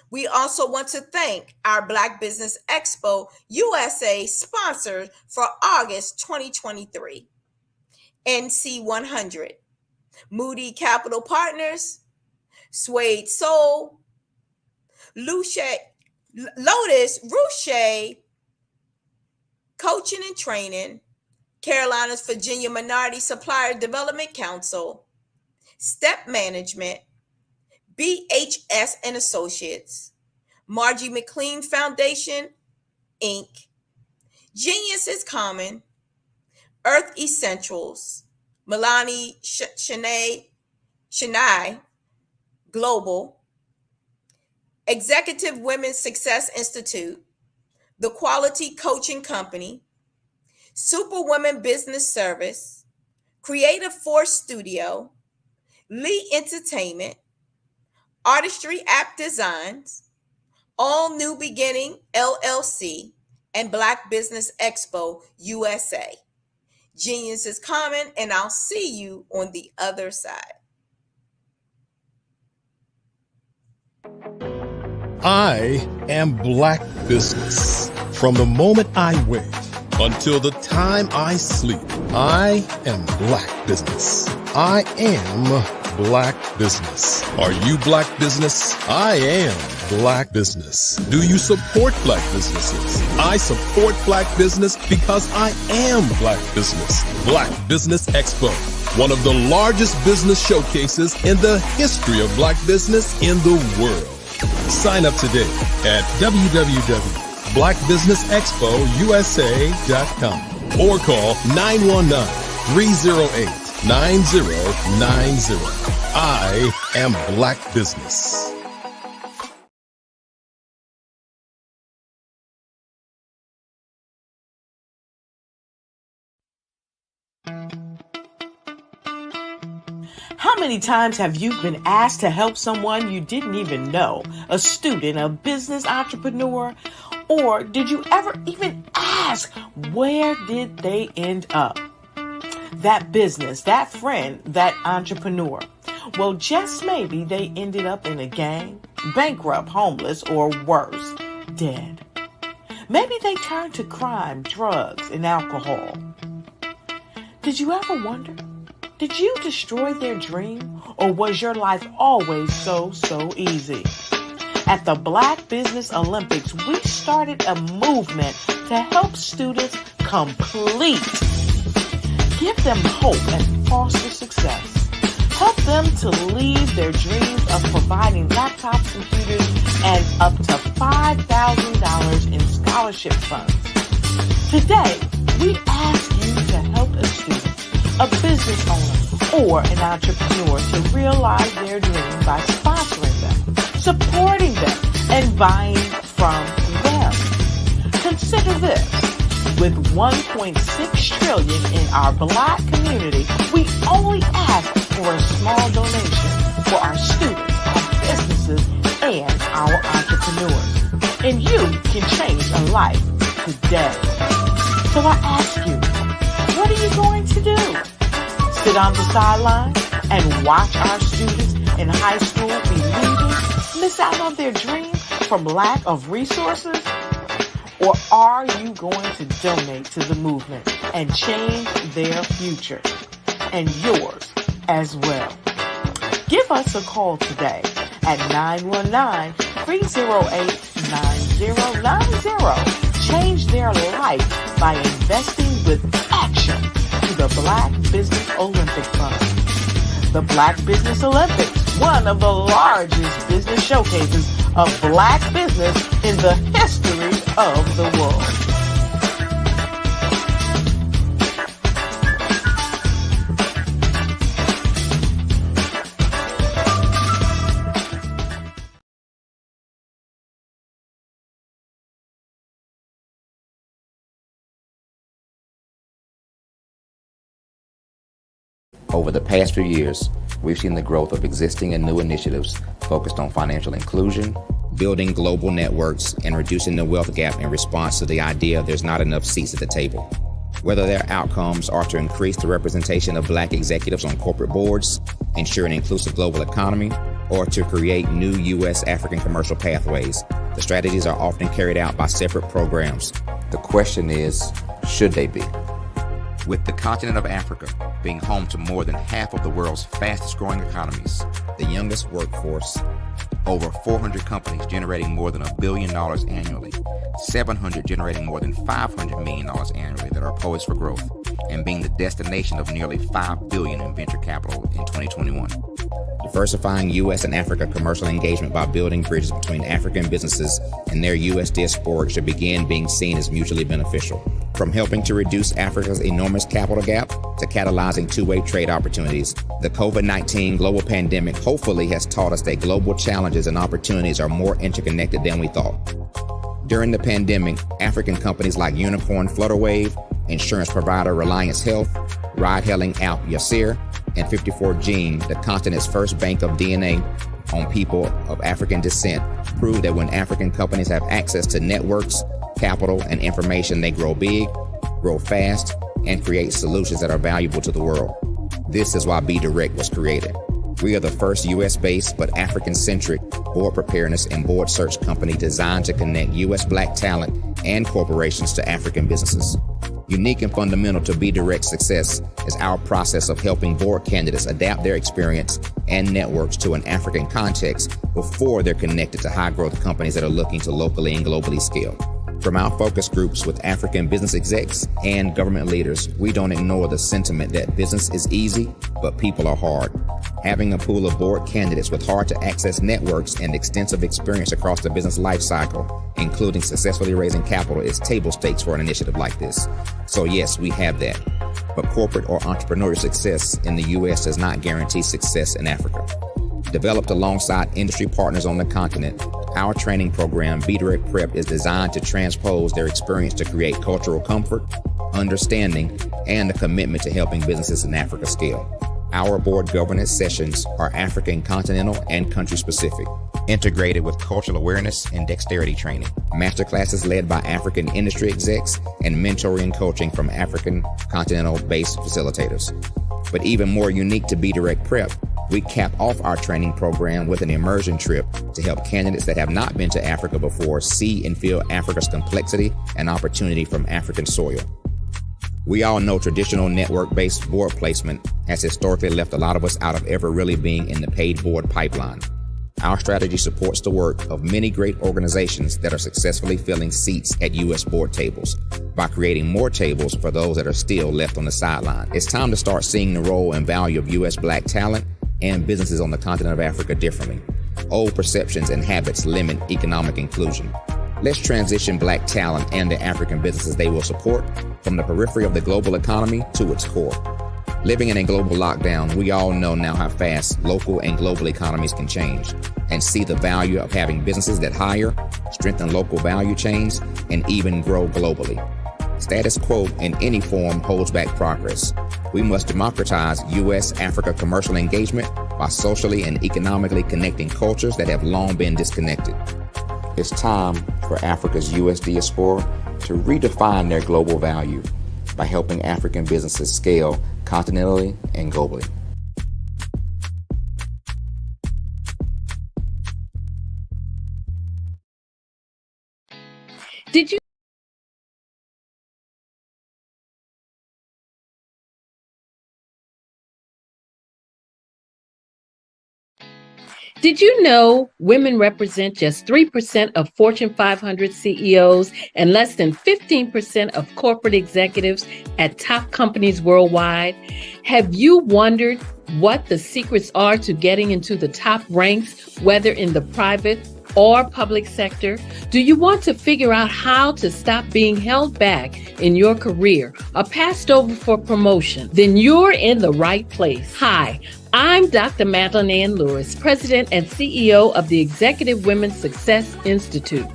We also want to thank our Black Business Expo USA sponsors for August 2023. NC 100, Moody Capital Partners, Suede Soul, Lotus, Ruche, Coaching and Training, Carolina's Virginia Minority Supplier Development Council, Step Management, BHS and Associates, Margie McLean Foundation, Inc., Genius is Common, Earth Essentials, Milani Chennai Global, Executive Women's Success Institute, The Quality Coaching Company, Superwoman Business Service, Creative Force Studio, Lee Entertainment, Artistry App Designs, All New Beginning LLC, and Black Business Expo USA. Genius is common, and I'll see you on the other side. I am Black Business. From the moment I wake until the time I sleep, I am Black Business. I am Black Business. Are you Black Business? I am Black Business. Do you support Black businesses? I support Black business because I am Black Business. Black Business Expo, one of the largest business showcases in the history of Black business in the world. Sign up today at www.blackbusinessexpousa.com or call 919-308-9090. I am Black Business. How many times have you been asked to help someone you didn't even know, a student, a business entrepreneur, or did you ever even ask, where did they end up? That business, that friend, that entrepreneur. Well, just maybe they ended up in a gang, bankrupt, homeless, or worse, dead. Maybe they turned to crime, drugs, and alcohol. Did you ever wonder? Did you destroy their dream, or was your life always so easy? At the Black Business Olympics, we started a movement to help students complete. Give them hope and foster success. Help them to leave their dreams of providing laptops, computers, and up to $5,000 in scholarship funds. Today, we ask you to help a student, a business owner, or an entrepreneur to realize their dream by sponsoring them, supporting them, and buying from them. Consider this. With $1.6 trillion in our Black community, we only ask for a small donation for our students, our businesses, and our entrepreneurs. And you can change a life today. So I ask you, what are you going to do? Sit on the sideline and watch our students in high school be leaders, miss out on their dream from lack of resources? Or are you going to donate to the movement and change their future and yours as well? Give us a call today at 919-308-9090. Change their life by investing with action to the Black Business Olympic Fund. The Black Business Olympics, one of the largest business showcases of Black business in the history of the world. Over the past few years, we've seen the growth of existing and new initiatives focused on financial inclusion, building global networks, and reducing the wealth gap in response to the idea there's not enough seats at the table. Whether their outcomes are to increase the representation of Black executives on corporate boards, ensure an inclusive global economy, or to create new U.S. African commercial pathways, the strategies are often carried out by separate programs. The question is, should they be? With the continent of Africa being home to more than half of the world's fastest growing economies, the youngest workforce, over 400 companies generating more than $1 billion annually, 700 generating more than $500 million annually that are poised for growth, and being the destination of nearly $5 billion in venture capital in 2021. Diversifying U.S. and Africa commercial engagement by building bridges between African businesses and their U.S. diaspora should begin being seen as mutually beneficial. From helping to reduce Africa's enormous capital gap to catalyzing two-way trade opportunities, the COVID-19 global pandemic hopefully has taught us that global challenges and opportunities are more interconnected than we thought. During the pandemic, African companies like Unicorn Flutterwave, insurance provider Reliance Health, ride-hailing app Yasir, and 54Gene, the continent's first bank of DNA on people of African descent, prove that when African companies have access to networks, capital, and information, they grow big, grow fast, and create solutions that are valuable to the world. This is why Be Direct was created. We are the first U.S.-based but African-centric board preparedness and board search company designed to connect U.S. Black talent and corporations to African businesses. Unique and fundamental to Be Direct's success is our process of helping board candidates adapt their experience and networks to an African context before they're connected to high-growth companies that are looking to locally and globally scale. From our focus groups with African business execs and government leaders, we don't ignore the sentiment that business is easy, but people are hard. Having a pool of board candidates with hard-to-access networks and extensive experience across the business life cycle, including successfully raising capital, is table stakes for an initiative like this. So yes, we have that. But corporate or entrepreneurial success in the U.S. does not guarantee success in Africa. Developed alongside industry partners on the continent, our training program, Be Direct Prep, is designed to transpose their experience to create cultural comfort, understanding, and a commitment to helping businesses in Africa scale. Our board governance sessions are African continental and country specific, integrated with cultural awareness and dexterity training, masterclasses led by African industry execs, and mentoring and coaching from African continental-based facilitators. But even more unique to Be Direct Prep, we cap off our training program with an immersion trip to help candidates that have not been to Africa before see and feel Africa's complexity and opportunity from African soil. We all know traditional network-based board placement has historically left a lot of us out of ever really being in the paid board pipeline. Our strategy supports the work of many great organizations that are successfully filling seats at U.S. board tables by creating more tables for those that are still left on the sideline. It's time to start seeing the role and value of U.S. Black talent and businesses on the continent of Africa differently. Old perceptions and habits limit economic inclusion. Let's transition Black talent and the African businesses they will support from the periphery of the global economy to its core. Living in a global lockdown, we all know now how fast local and global economies can change, and see the value of having businesses that hire, strengthen local value chains, and even grow globally. Status quo in any form holds back progress. We must democratize U.S.-Africa commercial engagement by socially and economically connecting cultures that have long been disconnected. It's time for Africa's U.S. diaspora to redefine their global value by helping African businesses scale continentally and globally. Did you Did you know women represent just 3% of Fortune 500 CEOs and less than 15% of corporate executives at top companies worldwide? Have you wondered what the secrets are to getting into the top ranks, whether in the private or public sector? Do you want to figure out how to stop being held back in your career or passed over for promotion? Then you're in the right place. Hi, I'm Dr. Madeline Ann Lewis, President and CEO of the Executive Women's Success Institute.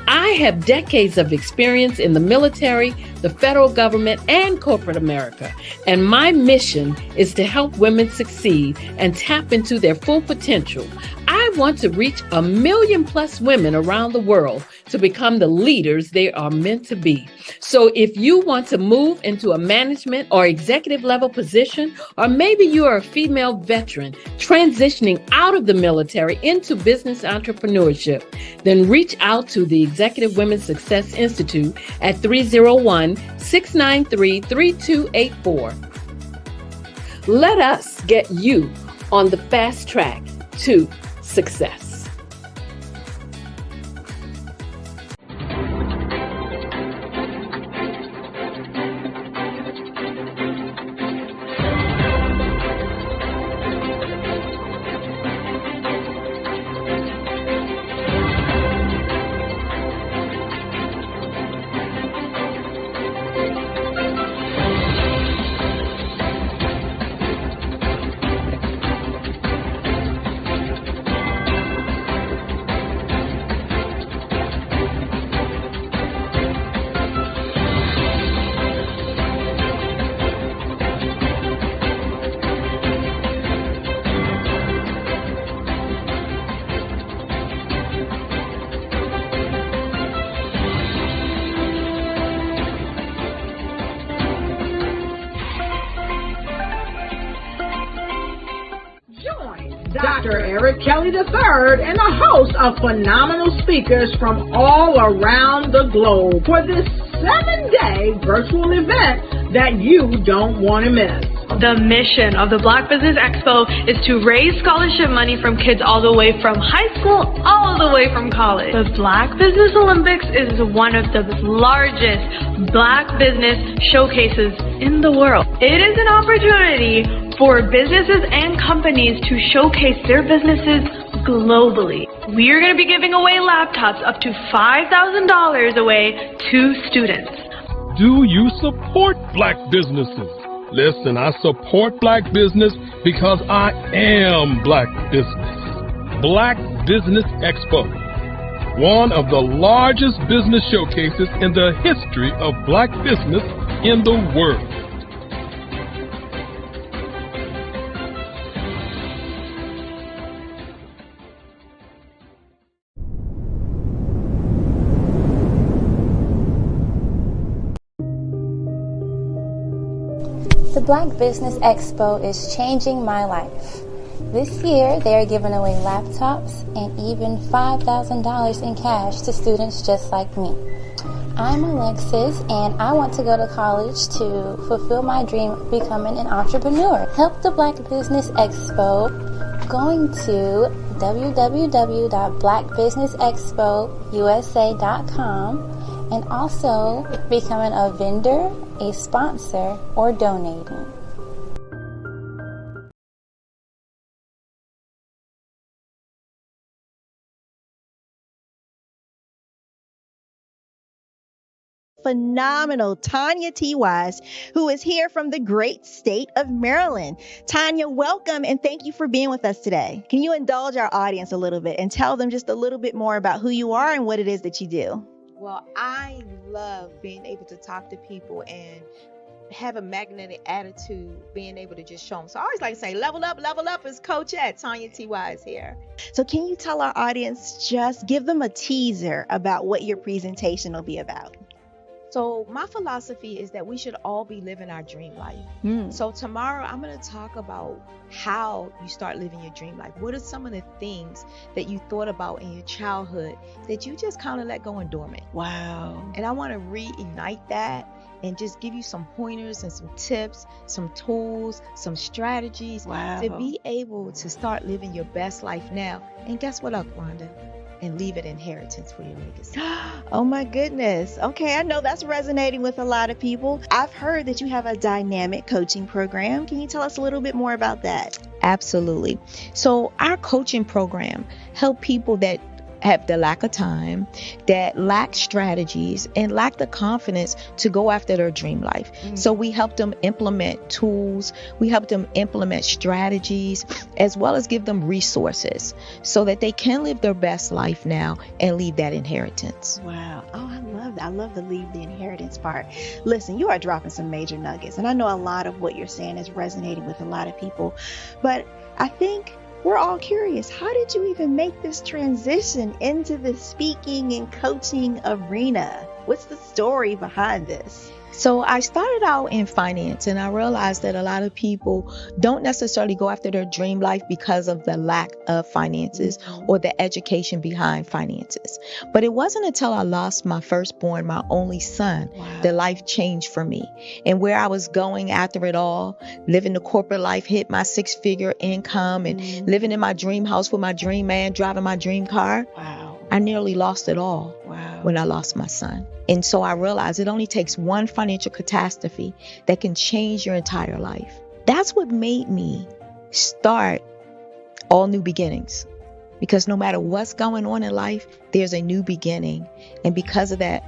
I have decades of experience in the military, the federal government, and corporate America, and my mission is to help women succeed and tap into their full potential. I want to reach 1 million plus women around the world to become the leaders they are meant to be. So if you want to move into a management or executive level position, or maybe you are a female veteran transitioning out of the military into business entrepreneurship, then reach out to the Executive Women's Success Institute at 301-693-3284. Let us get you on the fast track to success. Dr. Eric Kelly III and a host of phenomenal speakers from all around the globe for this 7-day virtual event that you don't want to miss. The mission of the Black Business Expo is to raise scholarship money from kids all the way from high school all the way from college. The Black Business Olympics is one of the largest Black business showcases in the world. It is an opportunity for businesses and companies to showcase their businesses globally. We are going to be giving away laptops up to $5,000 away to students. Do you support Black businesses? Listen, I support Black business because I am Black business. Black Business Expo, one of the largest business showcases in the history of Black business in the world. The Black Business Expo is changing my life. This year, they are giving away laptops and even $5,000 in cash to students just like me. I'm Alexis, and I want to go to college to fulfill my dream of becoming an entrepreneur. Help the Black Business Expo going to www.blackbusinessexpousa.com and also becoming a vendor, a sponsor, or donating. Phenomenal Tanya T. Wise, who is here from the great state of Maryland. Tanya, welcome and thank you for being with us today. Can you indulge our audience a little bit and tell them just a little bit more about who you are and what it is that you do? Well, I love being able to talk to people and have a magnetic attitude, being able to just show them. So I always like to say, level up is Coach at Tanya T. Wise here. So can you tell our audience, just give them a teaser about what your presentation will be about? So my philosophy is that we should all be living our dream life. So tomorrow I'm going to talk about how you start living your dream life. What are some of the things that you thought about in your childhood that you just kind of let go and dormant? Wow. And I want to reignite that and just give you some pointers and some tips, some tools, some strategies to be able to start living your best life now. And guess what, Rhonda? And leave an inheritance for your legacy. Oh my goodness. Okay, I know that's resonating with a lot of people. I've heard that you have a dynamic coaching program. Can you tell us a little bit more about that? Absolutely. So our coaching program help people that have the lack of time, that lack strategies, and lack the confidence to go after their dream life. So we help them implement tools, we help them implement strategies, as well as give them resources so that they can live their best life now and leave that inheritance. Wow. Oh, I love that. I love the leave the inheritance part. Listen, you are dropping some major nuggets, and I know a lot of what you're saying is resonating with a lot of people, but I think we're all curious. How did you even make this transition into the speaking and coaching arena? What's the story behind this? So I started out in finance, and I realized that a lot of people don't necessarily go after their dream life because of the lack of finances or the education behind finances. But it wasn't until I lost my firstborn, my only son, that life changed for me. And where I was going after it all, living the corporate life, hit my 6-figure income and living in my dream house with my dream man, driving my dream car. I nearly lost it all when I lost my son. And so I realized it only takes one financial catastrophe that can change your entire life. That's what made me start All New Beginnings. Because no matter what's going on in life, there's a new beginning. And because of that,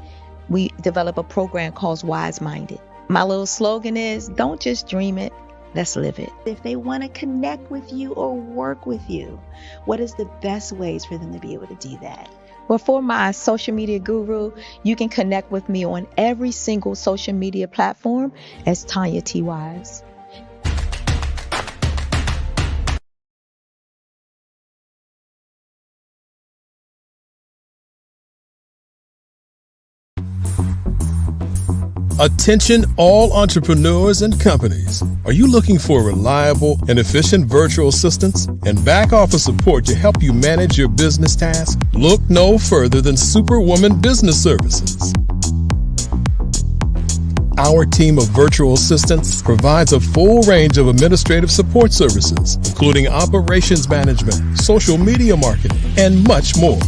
we develop a program called Wise Minded. My little slogan is, don't just dream it, let's live it. If they want to connect with you or work with you, what is the best ways for them to be able to do that? Well, for my social media guru, you can connect with me on every single social media platform as Tanya T. Wise. Attention all entrepreneurs and companies. Are you looking for reliable and efficient virtual assistants and back office support to help you manage your business tasks? Look no further than Superwoman Business Services. Our team of virtual assistants provides a full range of administrative support services, including operations management, social media marketing, and much more.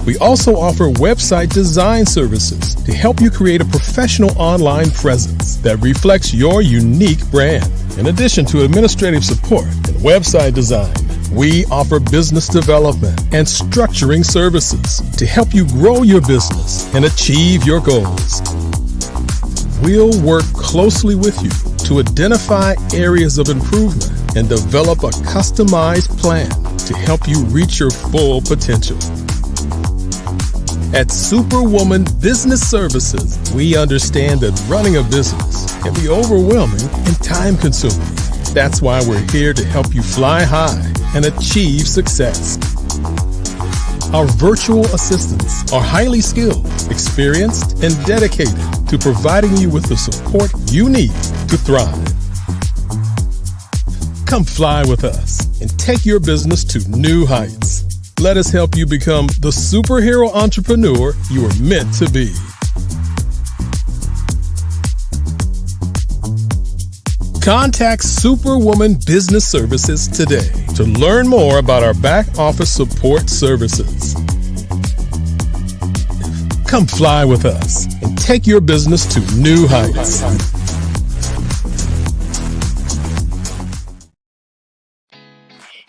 We also offer website design services to help you create a professional online presence that reflects your unique brand. In addition to administrative support and website design, we offer business development and structuring services to help you grow your business and achieve your goals. We'll work closely with you to identify areas of improvement and develop a customized plan to help you reach your full potential. At Superwoman Business Services, we understand that running a business can be overwhelming and time-consuming. That's why we're here to help you fly high and achieve success. Our virtual assistants are highly skilled, experienced, and dedicated to providing you with the support you need to thrive. Come fly with us and take your business to new heights. Let us help you become the superhero entrepreneur you are meant to be. Contact Superwoman Business Services today to learn more about our back office support services. Come fly with us and take your business to new heights.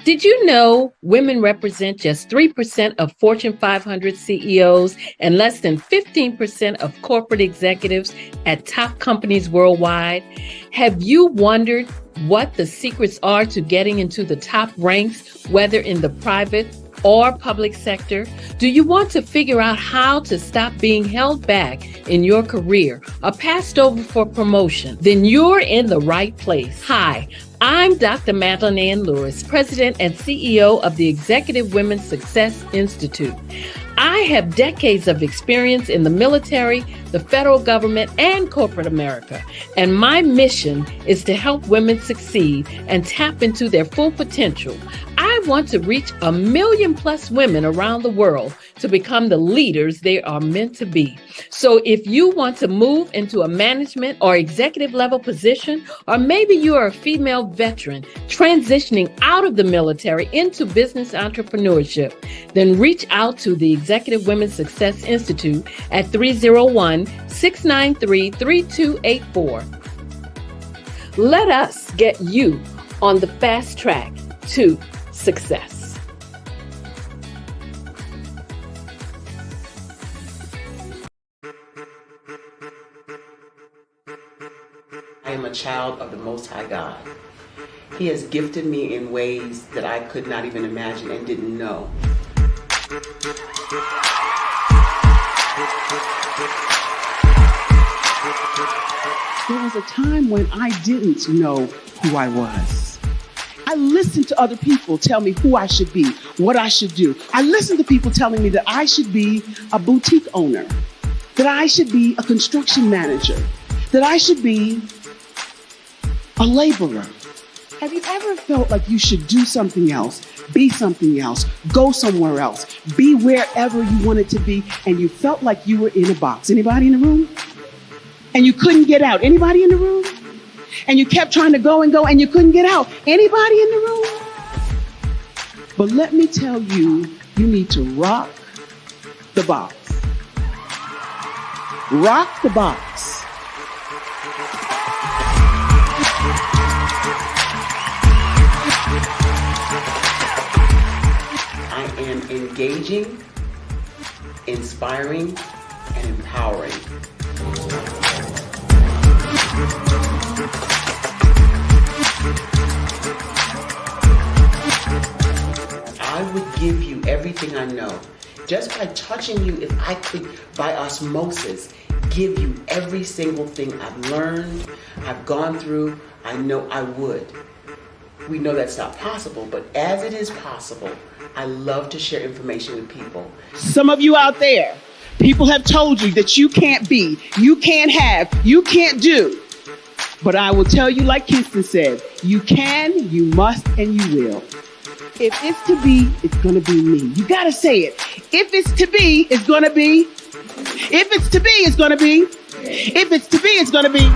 Did you know women represent just 3% of Fortune 500 CEOs and less than 15% of corporate executives at top companies worldwide? Have you wondered what the secrets are to getting into the top ranks, whether in the private or public sector? Do you want to figure out how to stop being held back in your career or passed over for promotion? Then you're in the right place. Hi, I'm Dr. Madeline Ann Lewis, President and CEO of the Executive Women's Success Institute. I have decades of experience in the military, the federal government, and corporate America, and my mission is to help women succeed and tap into their full potential. I want to reach 1 million plus women around the world to become the leaders they are meant to be. So if you want to move into a management or executive level position, or maybe you are a female veteran transitioning out of the military into business entrepreneurship, then reach out to the Executive Women's Success Institute at 301-693-3284. Let us get you on the fast track to success. I am a child of the Most High God. He has gifted me in ways that I could not even imagine and didn't know. There was a time when I didn't know who I was. I listened to other people tell me who I should be, what I should do. I listened to people telling me that I should be a boutique owner, that I should be a construction manager, that I should be a laborer. Have you ever felt like you should do something else, be something else, go somewhere else, be wherever you wanted to be, and you felt like you were in a box? Anybody in the room? And you couldn't get out? Anybody in the room? And you kept trying to go and go and you couldn't get out? Anybody in the room? But let me tell you, you need to rock the box. Rock the box. I am engaging, inspiring, and empowering. I would give you everything I know. Just by touching you, if I could, by osmosis, give you every single thing I've learned, I've gone through, I know I would. We know that's not possible, but as it is possible, I love to share information with people. Some of you out there, people have told you that you can't be, you can't have, you can't do. But I will tell you, like Kingston said, you can, you must, and you will. If it's to be, it's going to be me. You got to say it. If it's to be, it's going to be. If it's to be, it's going to be. If it's to be, it's going to be.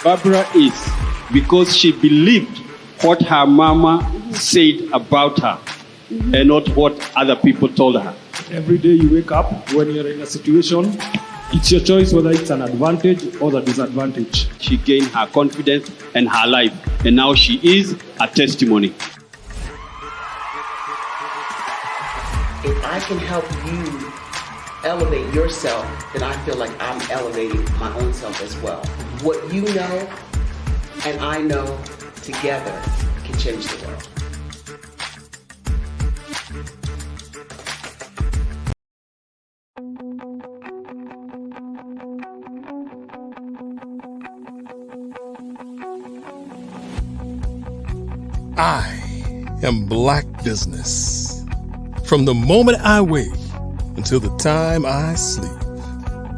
Barbara is because she believed what her mama said about her and not what other people told her. Every day you wake up, when you're in a situation, it's your choice whether it's an advantage or the disadvantage. She gained her confidence and her life, and now she is a testimony. If I can help you elevate yourself, then I feel like I'm elevating my own self as well. What you know and I know together can change the world. I am Black business. From the moment I wake until the time I sleep.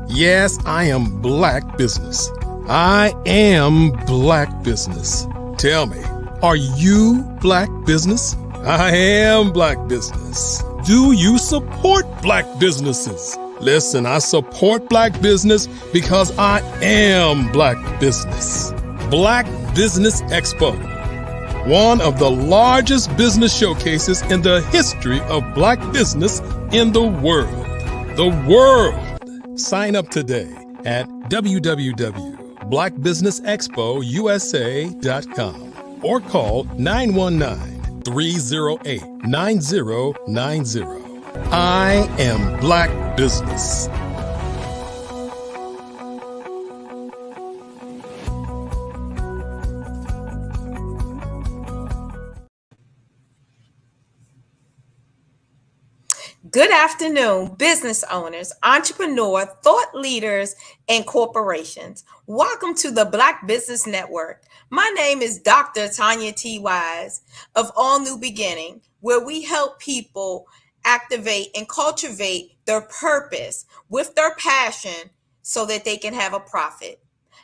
Yes, I am Black business. I am Black business. Tell me, are you Black business? I am Black business. Do you support Black businesses? Listen, I support Black business because I am Black business. Black Business Expo, one of the largest business showcases in the history of Black business in the world. The world! Sign up today at www.blackbusinessexpousa.com or call 919-308-9090. I am Black business. Good afternoon, business owners, entrepreneur, thought leaders, and corporations. Welcome to the Black Business Network. My name is Dr. Tanya T. Wise of All New Beginning, where we help people activate, and cultivate their purpose with their passion so that they can have a profit.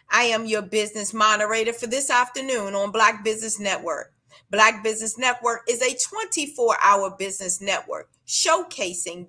I am your business moderator for this afternoon on Black Business Network. Black Business Network is a 24-hour business network showcasing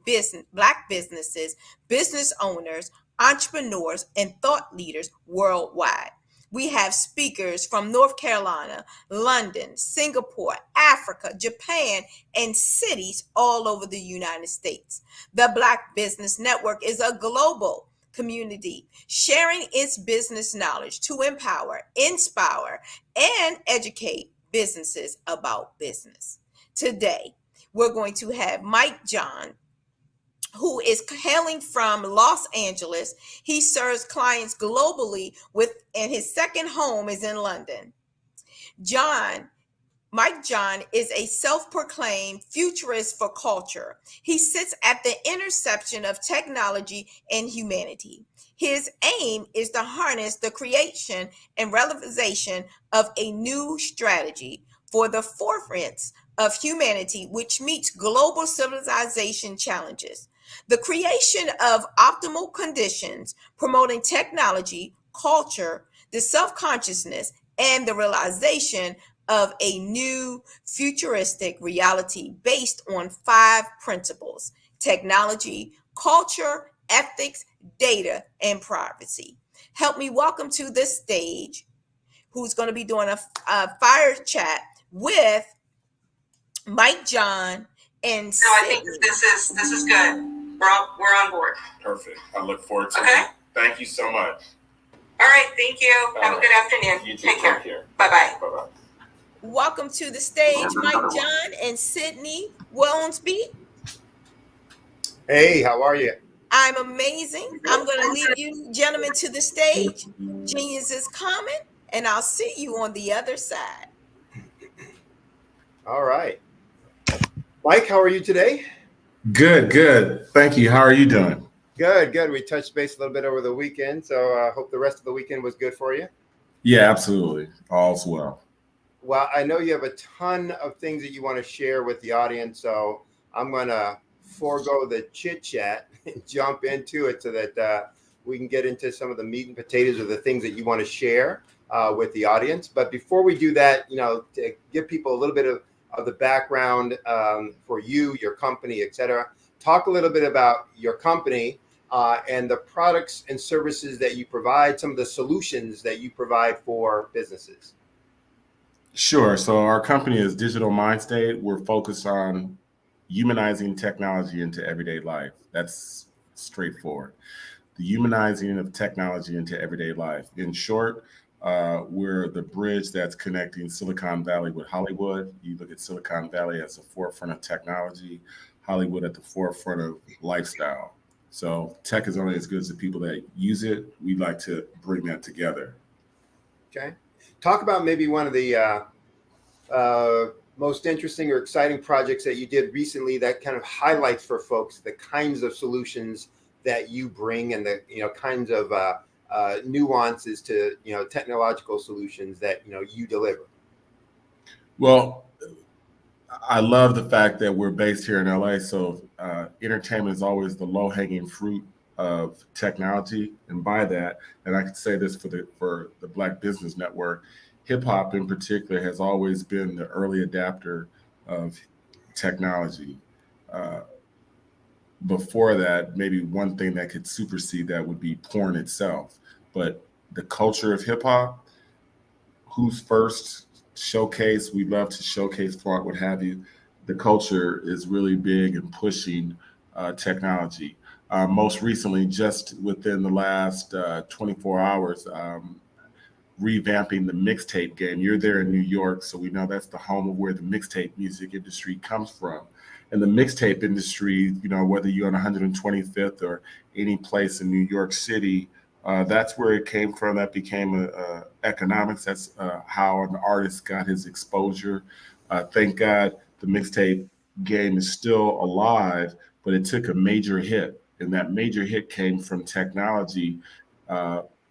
Black businesses, business owners, entrepreneurs, and thought leaders worldwide. We have speakers from North Carolina, London, Singapore, Africa, Japan, and cities all over the United States. The Black Business Network is a global community sharing its business knowledge to empower, inspire, and educate businesses about business. Today, we're going to have Mike John, who is hailing from Los Angeles. He serves clients globally and his second home is in London. Mike John is a self-proclaimed futurist for culture. He sits at the intersection of technology and humanity. His aim is to harness the creation and realization of a new strategy for the forefront of humanity, which meets global civilization challenges. The creation of optimal conditions, promoting technology, culture, the self-consciousness, and the realization of a new futuristic reality based on 5 principles: technology, culture, ethics, data, and privacy. Help me welcome to the stage who's going to be doing a fire chat with Mike John and No, I think this is good. We're on board. Perfect. I look forward to it. Thank you so much. All right. Thank you. Have a good afternoon. You too. Take care. Bye-bye. Bye-bye. Welcome to the stage, Mike John and Sydney Wellensby. Hey, how are you? I'm amazing. I'm going to lead you gentlemen to the stage. Genius is coming, and I'll see you on the other side. All right. Mike, how are you today? Good. Thank you. How are you doing? Good. We touched base a little bit over the weekend, so I hope the rest of the weekend was good for you. Yeah, absolutely. All's well. Well, I know you have a ton of things that you want to share with the audience, so I'm going to forego the chit-chat and jump into it so that we can get into some of the meat and potatoes of the things that you want to share with the audience. But before we do that, to give people a little bit of the background for you, your company, et cetera, talk a little bit about your company and the products and services that you provide, some of the solutions that you provide for businesses. Sure. So our company is Digital Mind State. We're focused on humanizing technology into everyday life. That's straightforward. The humanizing of technology into everyday life. In short, we're the bridge that's connecting Silicon Valley with Hollywood. You look at Silicon Valley as the forefront of technology, Hollywood at the forefront of lifestyle. So tech is only as good as the people that use it. We like to bring that together. Okay. Talk about maybe one of the most interesting or exciting projects that you did recently that kind of highlights for folks the kinds of solutions that you bring and the kinds of nuances to technological solutions that you deliver. Well, I love the fact that we're based here in LA, so entertainment is always the low-hanging fruit of technology, and by that, and I can say this for the Black Business Network, hip hop in particular has always been the early adapter of technology. Before that, maybe one thing that could supersede that would be porn itself, but the culture of hip hop, who's first showcase, we love to showcase art, what have you. The culture is really big in pushing technology. Most recently, just within the last 24 hours, revamping the mixtape game. You're there in New York, so we know that's the home of where the mixtape music industry comes from. And the mixtape industry, whether you're on 125th or any place in New York City, that's where it came from. That became economics. That's how an artist got his exposure. Thank God the mixtape game is still alive, but it took a major hit. And that major hit came from technology.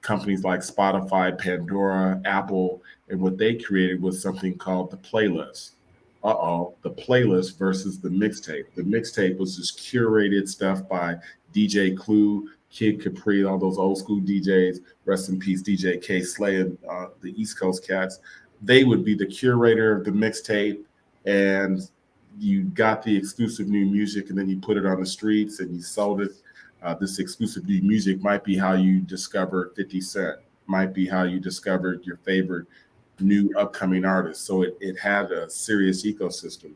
Companies like Spotify, Pandora, Apple, and what they created was something called the playlist. the playlist versus the mixtape. The mixtape was just curated stuff by DJ Clue, Kid Capri, all those old school DJs. Rest in peace, DJ K Slay and the East Coast cats. They would be the curator of the mixtape, and you got the exclusive new music, and then you put it on the streets and you sold it. This exclusive new music might be how you discovered 50 Cent, might be how you discovered your favorite new upcoming artists. So it had a serious ecosystem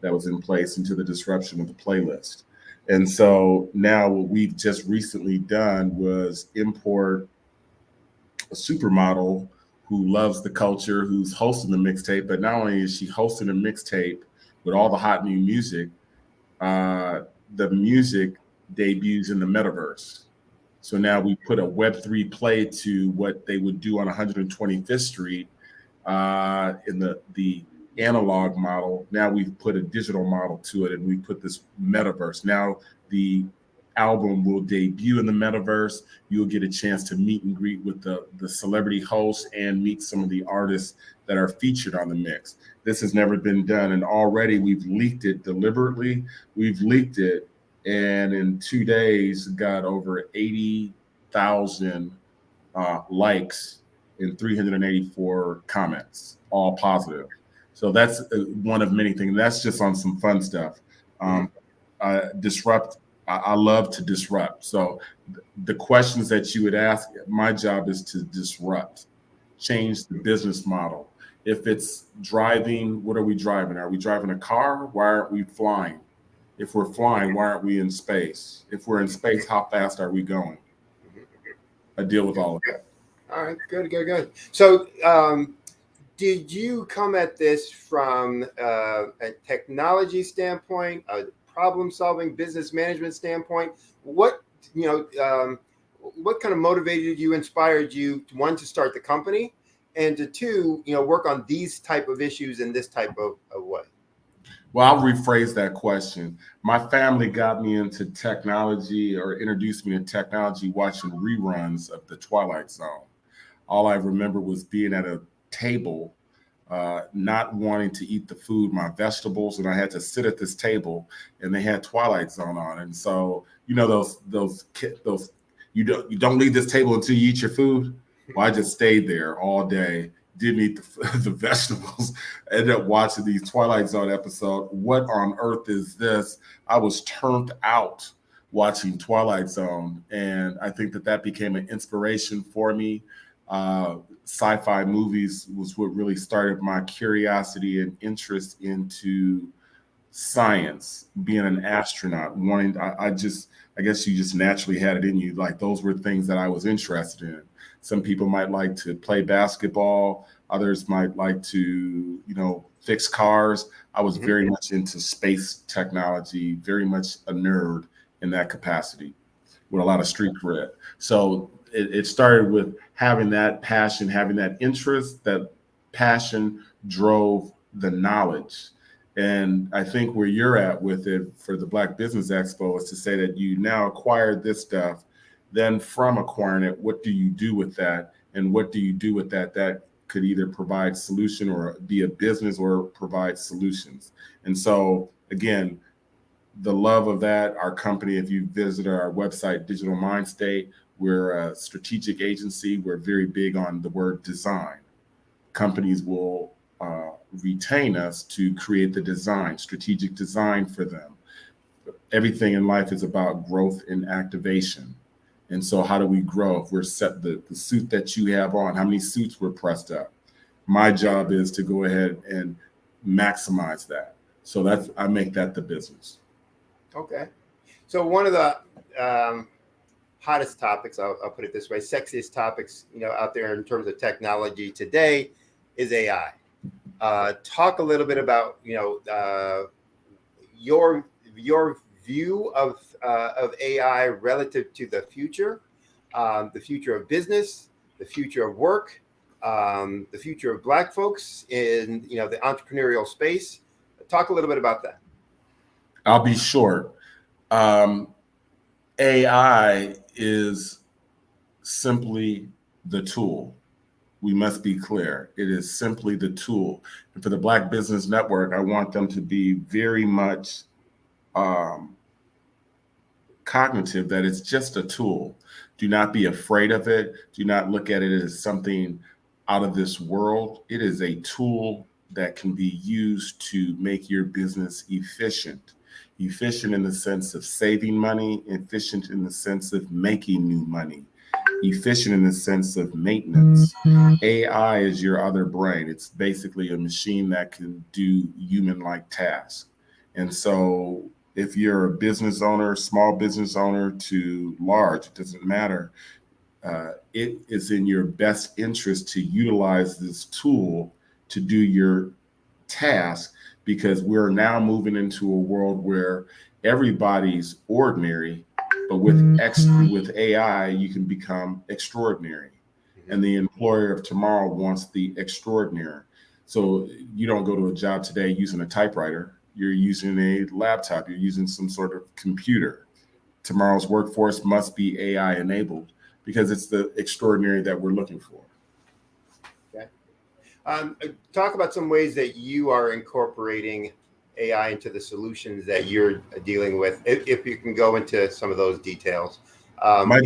that was in place into the disruption of the playlist. And so now what we've just recently done was import a supermodel who loves the culture, who's hosting the mixtape. But not only is she hosting a mixtape with all the hot new music, the music debuts in the metaverse. So now we put a Web3 play to what they would do on 125th Street in the analog model. Now we've put a digital model to it, and we put this metaverse. Now the album will debut in the metaverse. You'll get a chance to meet and greet with the celebrity hosts and meet some of the artists that are featured on the mix. This has never been done, and already we've leaked it deliberately. We've leaked it, and in 2 days got over 80,000 likes and 384 comments, all positive. So that's one of many things. That's just on some fun stuff. Disrupt. I love to disrupt. So the questions that you would ask, my job is to disrupt, change the business model. If it's driving, what are we driving? Are we driving a car? Why aren't we flying? If we're flying, why aren't we in space? If we're in space, how fast are we going? I deal with all of that. All right, good. So did you come at this from a technology standpoint, a problem-solving business management standpoint? What kind of motivated you, inspired you, one, to start the company, and to two, work on these type of issues in this type of way? Well, I'll rephrase that question. My family got me into technology, or introduced me to technology, watching reruns of The Twilight Zone. All I remember was being at a table, not wanting to eat the food, my vegetables, and I had to sit at this table, and they had Twilight Zone on. And so, those you don't leave this table until you eat your food. Well, I just stayed there all day, didn't eat the vegetables, ended up watching these Twilight Zone episodes. What on earth is this? I was turned out watching Twilight Zone, and I think that became an inspiration for me. Sci-fi movies was what really started my curiosity and interest into science, being an astronaut, I guess you just naturally had it in you. Like, those were things that I was interested in. Some people might like to play basketball. Others might like to, fix cars. I was very much into space technology, very much a nerd in that capacity with a lot of street cred. So it started with having that passion, having that interest. That passion drove the knowledge. And I think where you're at with it for the Black Business Expo is to say that you now acquired this stuff. Then from acquiring it, what do you do with that? And what do you do with that could either provide solution or be a business or provide solutions? And so, again, the love of that, our company, if you visit our website, Digital Mind State, we're a strategic agency. We're very big on the word design. Companies will retain us to create the design, strategic design for them. Everything in life is about growth and activation. And so how do we grow? If we're set the suit that you have on, how many suits were pressed up? My job is to go ahead and maximize that. So I make that the business. Okay. So one of the hottest topics, I'll put it this way, sexiest topics, out there in terms of technology today is AI. Talk a little bit about, your view of AI relative to the future of business, the future of work, the future of Black folks in, the entrepreneurial space. Talk a little bit about that. I'll be short. AI is simply the tool. We must be clear. It is simply the tool. And for the Black Business Network, I want them to be very much cognitive that it's just a tool. Do not be afraid of it. Do not look at it as something out of this world. It is a tool that can be used to make your business efficient. Efficient in the sense of saving money, efficient in the sense of making new money, efficient in the sense of maintenance. AI is your other brain. It's basically a machine that can do human-like tasks. And so if you're a business owner, small business owner to large, it doesn't matter. It is in your best interest to utilize this tool to do your task, because we're now moving into a world where everybody's ordinary, but with AI, you can become extraordinary. And the employer of tomorrow wants the extraordinary. So you don't go to a job today using a typewriter. You're using a laptop. You're using some sort of computer. Tomorrow's workforce must be AI enabled, because it's the extraordinary that we're looking for. Okay. Talk about some ways that you are incorporating AI into the solutions that you're dealing with, if you can go into some of those details. My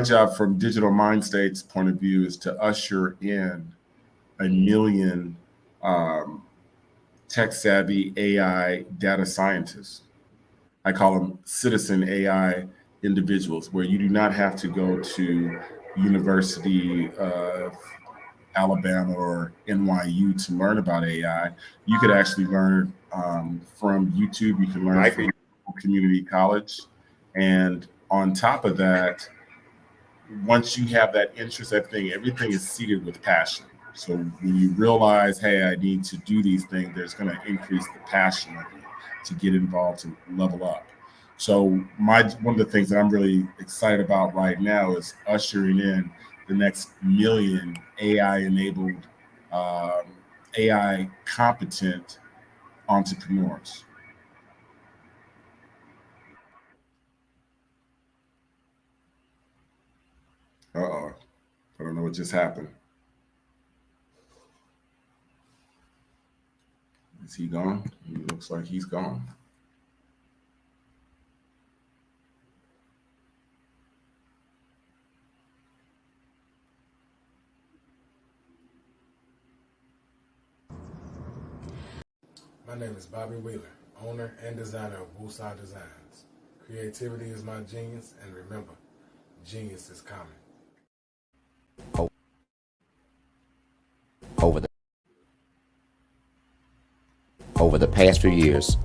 job from Digital Mind State's point of view is to usher in 1 million tech-savvy AI data scientists. I call them citizen AI individuals, where you do not have to go to University of Alabama or NYU to learn about AI. You could actually learn from YouTube. You can learn from community college. And on top of that, once you have that interest, everything is seeded with passion. So when you realize, hey, I need to do these things, there's going to increase the passion of you to get involved and level up. So one of the things that I'm really excited about right now is ushering in the next 1 million AI-enabled, AI-competent entrepreneurs. Uh-oh, I don't know what just happened. Is he gone? He looks like he's gone. My name is Bobby Wheeler, owner and designer of Woosah Designs. Creativity is my genius, and remember, genius is common. Over the past few years,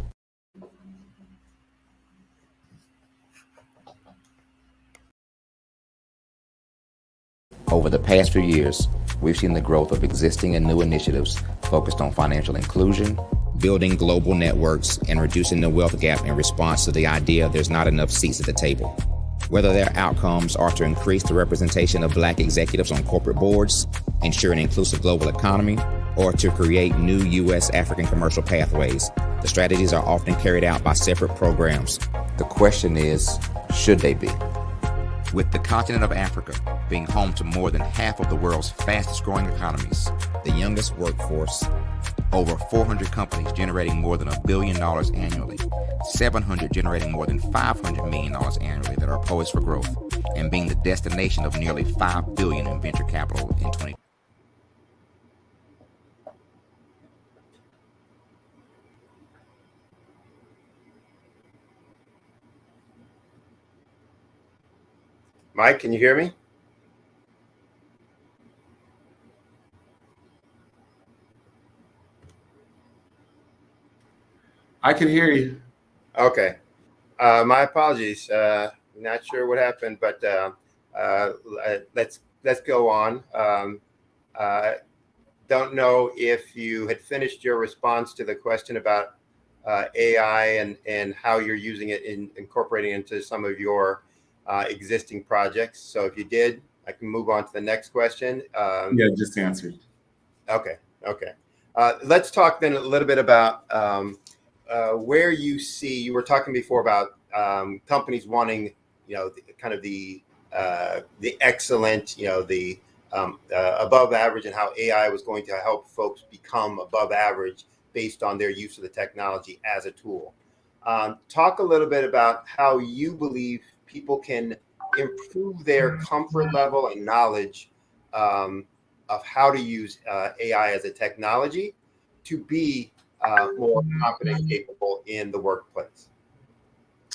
we've seen the growth of existing and new initiatives focused on financial inclusion, building global networks, and reducing the wealth gap in response to the idea there's not enough seats at the table. Whether their outcomes are to increase the representation of Black executives on corporate boards, ensure an inclusive global economy, or to create new U.S. African commercial pathways, the strategies are often carried out by separate programs. The question is, should they be? With the continent of Africa being home to more than half of the world's fastest growing economies, the youngest workforce, over 400 companies generating more than $1 billion annually, 700 generating more than $500 million annually that are poised for growth, and being the destination of nearly $5 billion in venture capital in 2020. Mike, can you hear me? I can hear you. Okay. My apologies. Not sure what happened, but let's go on. Don't know if you had finished your response to the question about AI and how you're using it in incorporating into some of your existing projects. So if you did, I can move on to the next question. Yeah, just answered. Okay. Let's talk then a little bit about where you were talking before about companies wanting, kind of the the excellent, the above average, and how AI was going to help folks become above average based on their use of the technology as a tool. Talk a little bit about how you believe people can improve their comfort level and knowledge of how to use AI as a technology to be more confident and capable in the workplace.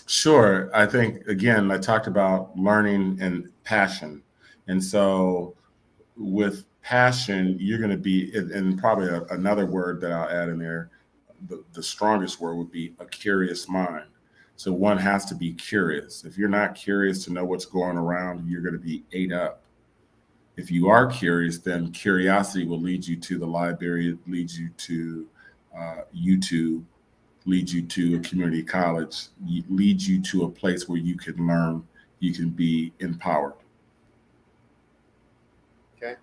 Sure. I think, again, I talked about learning and passion. And so with passion, you're going to be, and probably another word that I'll add in there, the strongest word would be a curious mind. So one has to be curious. If you're not curious to know what's going around, you're going to be ate up. If you are curious, then curiosity will lead you to the library, lead you to YouTube, lead you to a community college, lead you to a place where you can learn, you can be empowered. Okay.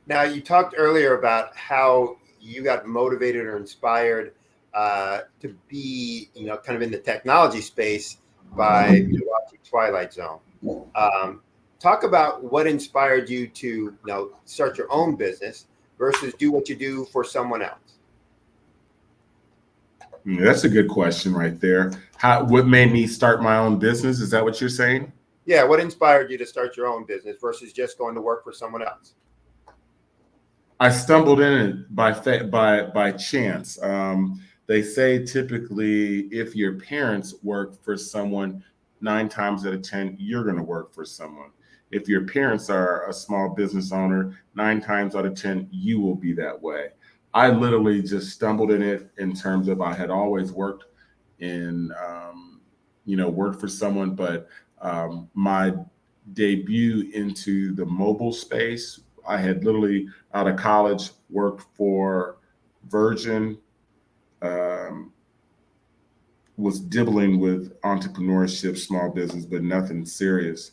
Now, you talked earlier about how you got motivated or inspired to be, kind of in the technology space by watching Twilight Zone. Talk about what inspired you to start your own business versus do what you do for someone else. That's a good question right there. What made me start my own business? Is that what you're saying? Yeah. What inspired you to start your own business versus just going to work for someone else? I stumbled in it by chance. They say typically if your parents work for someone, 9 times out of 10, you're going to work for someone. If your parents are a small business owner, 9 times out of 10, you will be that way. I literally just stumbled in it in terms of I had always worked worked for someone, but my debut into the mobile space, I had literally out of college worked for Virgin, was dibbling with entrepreneurship, small business, but nothing serious.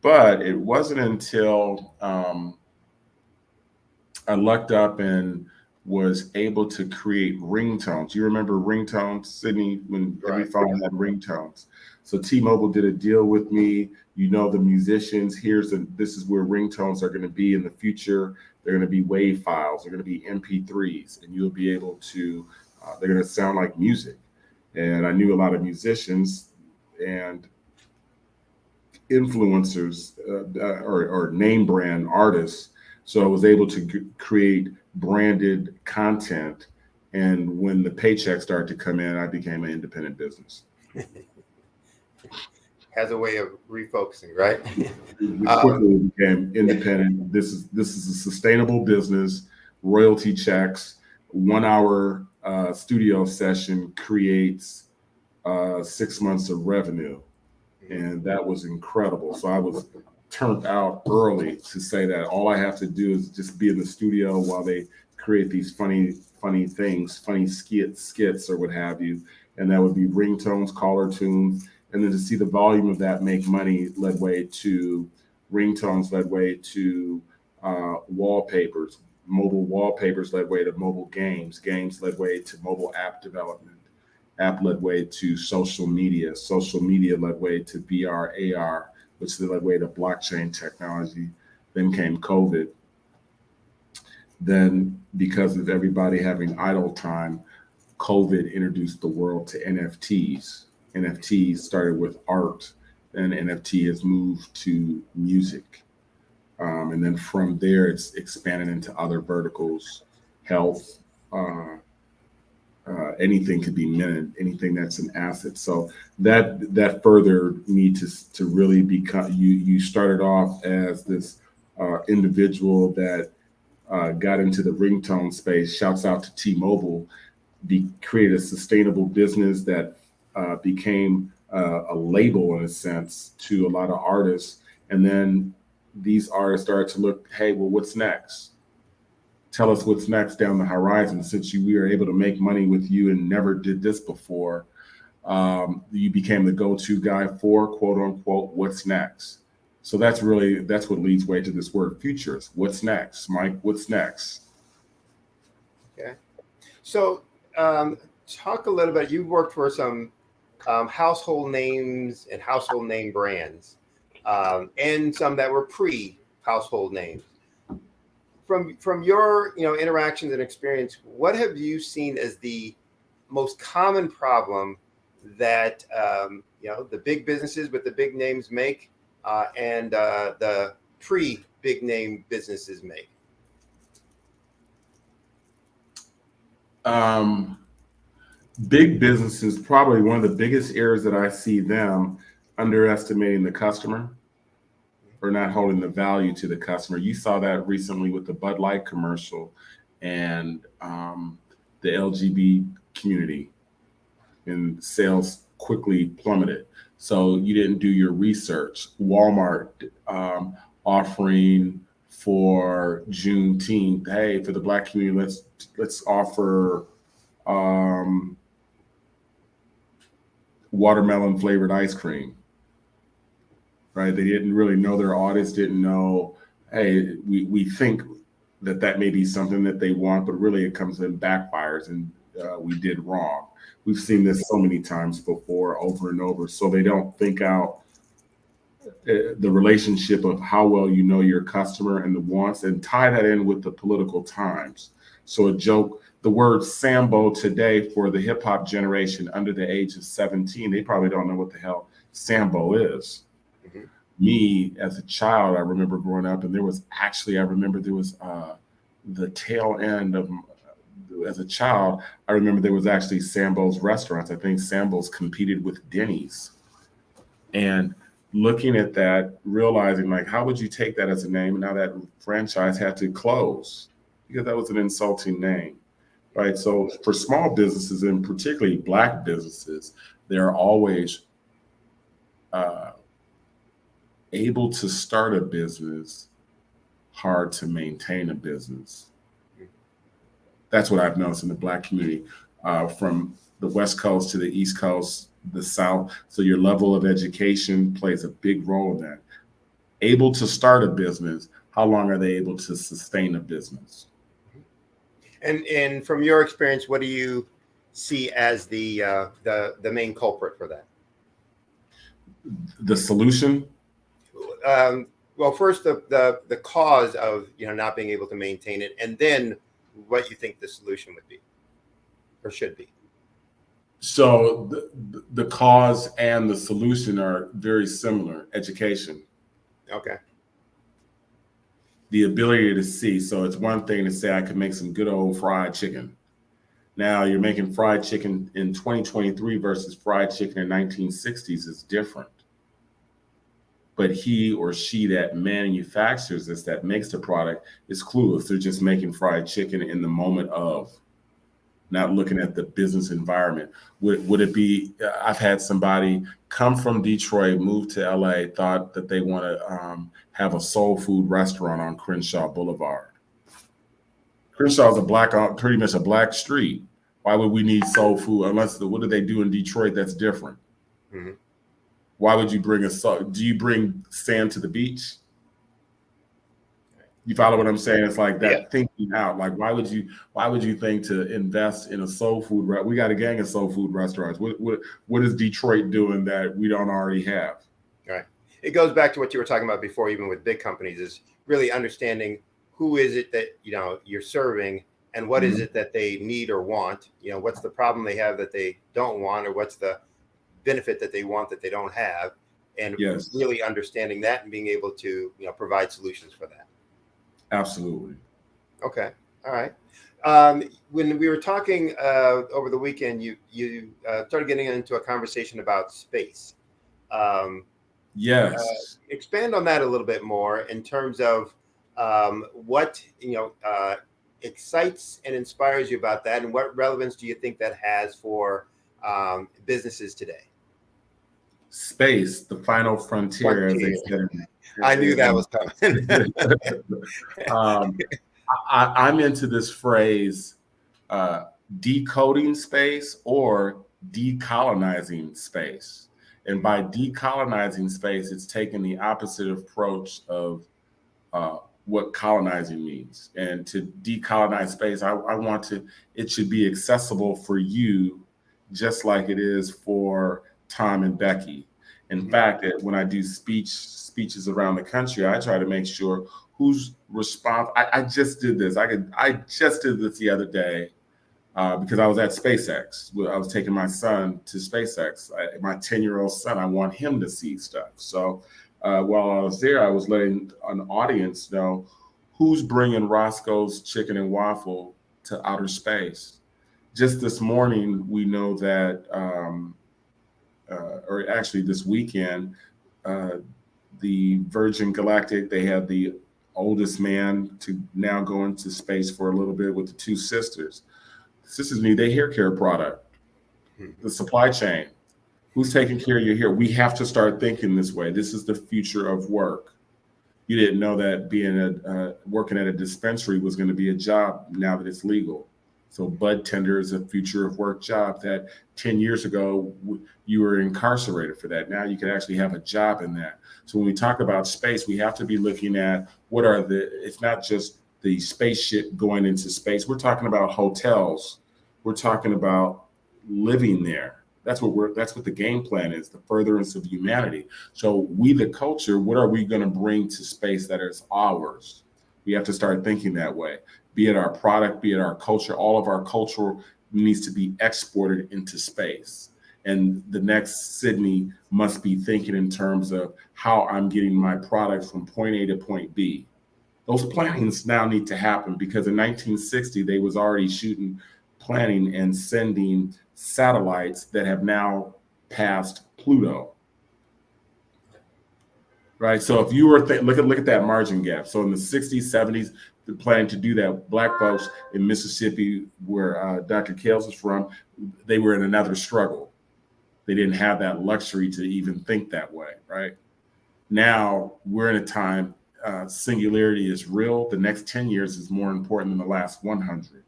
But it wasn't until I lucked up and was able to create ringtones. You remember ringtones, Sydney, when every phone had ringtones. So T-Mobile did a deal with me. The musicians, this is where ringtones are going to be in the future. They're going to be WAV files. They're going to be MP3s, and you'll be able to, they're going to sound like music. And I knew a lot of musicians and influencers or name brand artists. So I was able to create branded content. And when the paycheck started to come in, I became an independent business. Has a way of refocusing, right? Quickly became independent. This is a sustainable business. Royalty checks, 1 hour studio session creates 6 months of revenue, and that was incredible. So I was turned out early to say that all I have to do is just be in the studio while they create these funny things, funny skits or what have you, and that would be ringtones, caller tunes. And then to see the volume of that make money led way to ringtones, led way to wallpapers, mobile wallpapers led way to mobile games, games led way to mobile app development, app led way to social media led way to VR, AR, which led way to blockchain technology. Then came COVID. Then because of everybody having idle time, COVID introduced the world to NFTs. NFTs started with art, and NFT has moved to music. And then from there, it's expanded into other verticals, health, anything could be minted, anything that's an asset. So that furthered me to really become, you started off as this individual that got into the ringtone space. Shouts out to T-Mobile, created a sustainable business that became a label in a sense to a lot of artists. And then these artists started to look, hey, well, what's next? Tell us what's next down the horizon. Since we were able to make money with you and never did this before, you became the go-to guy for quote unquote, what's next? So that's what leads way to this word futures. What's next, Mike? What's next? Okay. So talk a little bit, you've worked for some household names and household name brands. and some that were pre-household names. From your interactions and experience, what have you seen as the most common problem that the big businesses with the big names make and the pre-big name businesses make? Big businesses, probably one of the biggest errors that I see them underestimating the customer or not holding the value to the customer. You saw that recently with the Bud Light commercial and the LGBT community, and sales quickly plummeted. So you didn't do your research. Walmart offering for Juneteenth, hey, for the Black community, let's offer watermelon flavored ice cream. Right? They didn't really know their audience, didn't know, hey, we think that may be something that they want, but really it comes in backfires, and we did wrong. We've seen this so many times before, over and over. So they don't think out the relationship of how well you know your customer and the wants, and tie that in with the political times. So a joke, the word Sambo today for the hip hop generation under the age of 17, they probably don't know what the hell Sambo is. Mm-hmm. Me as a child, I remember growing up, and there was the tail end of, as a child, I remember there was actually Sambo's restaurants. I think Sambo's competed with Denny's. And looking at that, realizing like, how would you take that as a name? And now that franchise had to close because that was an insulting name, right? So for small businesses, and particularly Black businesses, they're always able to start a business, hard to maintain a business. That's what I've noticed in the Black community, from the West Coast to the East Coast, the South. So your level of education plays a big role in that. Able to start a business, how long are they able to sustain a business? And from your experience, what do you see as the main culprit for that? The solution? Well, first the cause of not being able to maintain it, and then what you think the solution would be or should be. So the cause and the solution are very similar. Education. Okay. The ability to see. So it's one thing to say I can make some good old fried chicken. Now you're making fried chicken in 2023 versus fried chicken in 1960s is different. But he or she that manufactures this, that makes the product, is clueless. They're just making fried chicken in the moment of, not looking at the business environment. Would it be, I've had somebody come from Detroit, move to LA, thought that they want to have a soul food restaurant on Crenshaw Boulevard. Crenshaw is pretty much a Black street. Why would we need soul food? What do they do in Detroit that's different? Mm-hmm. Why would you bring do you bring sand to the beach? You follow what I'm saying? It's like that thinking out. Like, why would you think to invest in a soul food? We got a gang of soul food restaurants. What is Detroit doing that we don't already have? Right. It goes back to what you were talking about before, even with big companies, is really understanding who is it that you're serving, and what is it that they need or want. What's the problem they have that they don't want, or what's the benefit that they want that they don't have, and really understanding that and being able to provide solutions for that. Absolutely. Okay. All right. When we were talking over the weekend, you started getting into a conversation about space. Yes. Expand on that a little bit more in terms of what excites and inspires you about that, and what relevance do you think that has for businesses today? Space, the final frontier, as they said. I knew that was coming. I'm into this phrase, decoding space or decolonizing space. And by decolonizing space, it's taking the opposite approach of what colonizing means. And to decolonize space, it should be accessible for you, just like it is for Tom and Becky. In fact, when I do speeches around the country, I try to make sure who's responsible. I just did this. I just did this the other day because I was at SpaceX. I was taking my son to SpaceX. My 10-year-old son, I want him to see stuff. So while I was there, I was letting an audience know who's bringing Roscoe's Chicken and Waffle to outer space. Just this morning, we know that, or actually this weekend, the Virgin Galactic, they had the oldest man to now go into space for a little bit with the two sisters. Sisters need their hair care product, the supply chain. Who's taking care of your hair? We have to start thinking this way. This is the future of work. You didn't know that being working at a dispensary was going to be a job now that it's legal. So bud tender is a future of work job that 10 years ago, you were incarcerated for that. Now you can actually have a job in that. So when we talk about space, we have to be looking at it's not just the spaceship going into space. We're talking about hotels. We're talking about living there. That's what the game plan is, the furtherance of humanity. So we, the culture, what are we going to bring to space that is ours? We have to start thinking that way. Be it our product, be it our culture, all of our culture needs to be exported into space. And the next Sydney must be thinking in terms of how I'm getting my product from point A to point B. Those plannings now need to happen because in 1960, they was already planning and sending satellites that have now passed Pluto. Right. So if you were look at that margin gap. So in the 60s, 70s, they're planning to do that. Black folks in Mississippi, where Dr. Kales is from, they were in another struggle. They didn't have that luxury to even think that way. Right. Now we're in a time singularity is real. The next 10 years is more important than the last 100.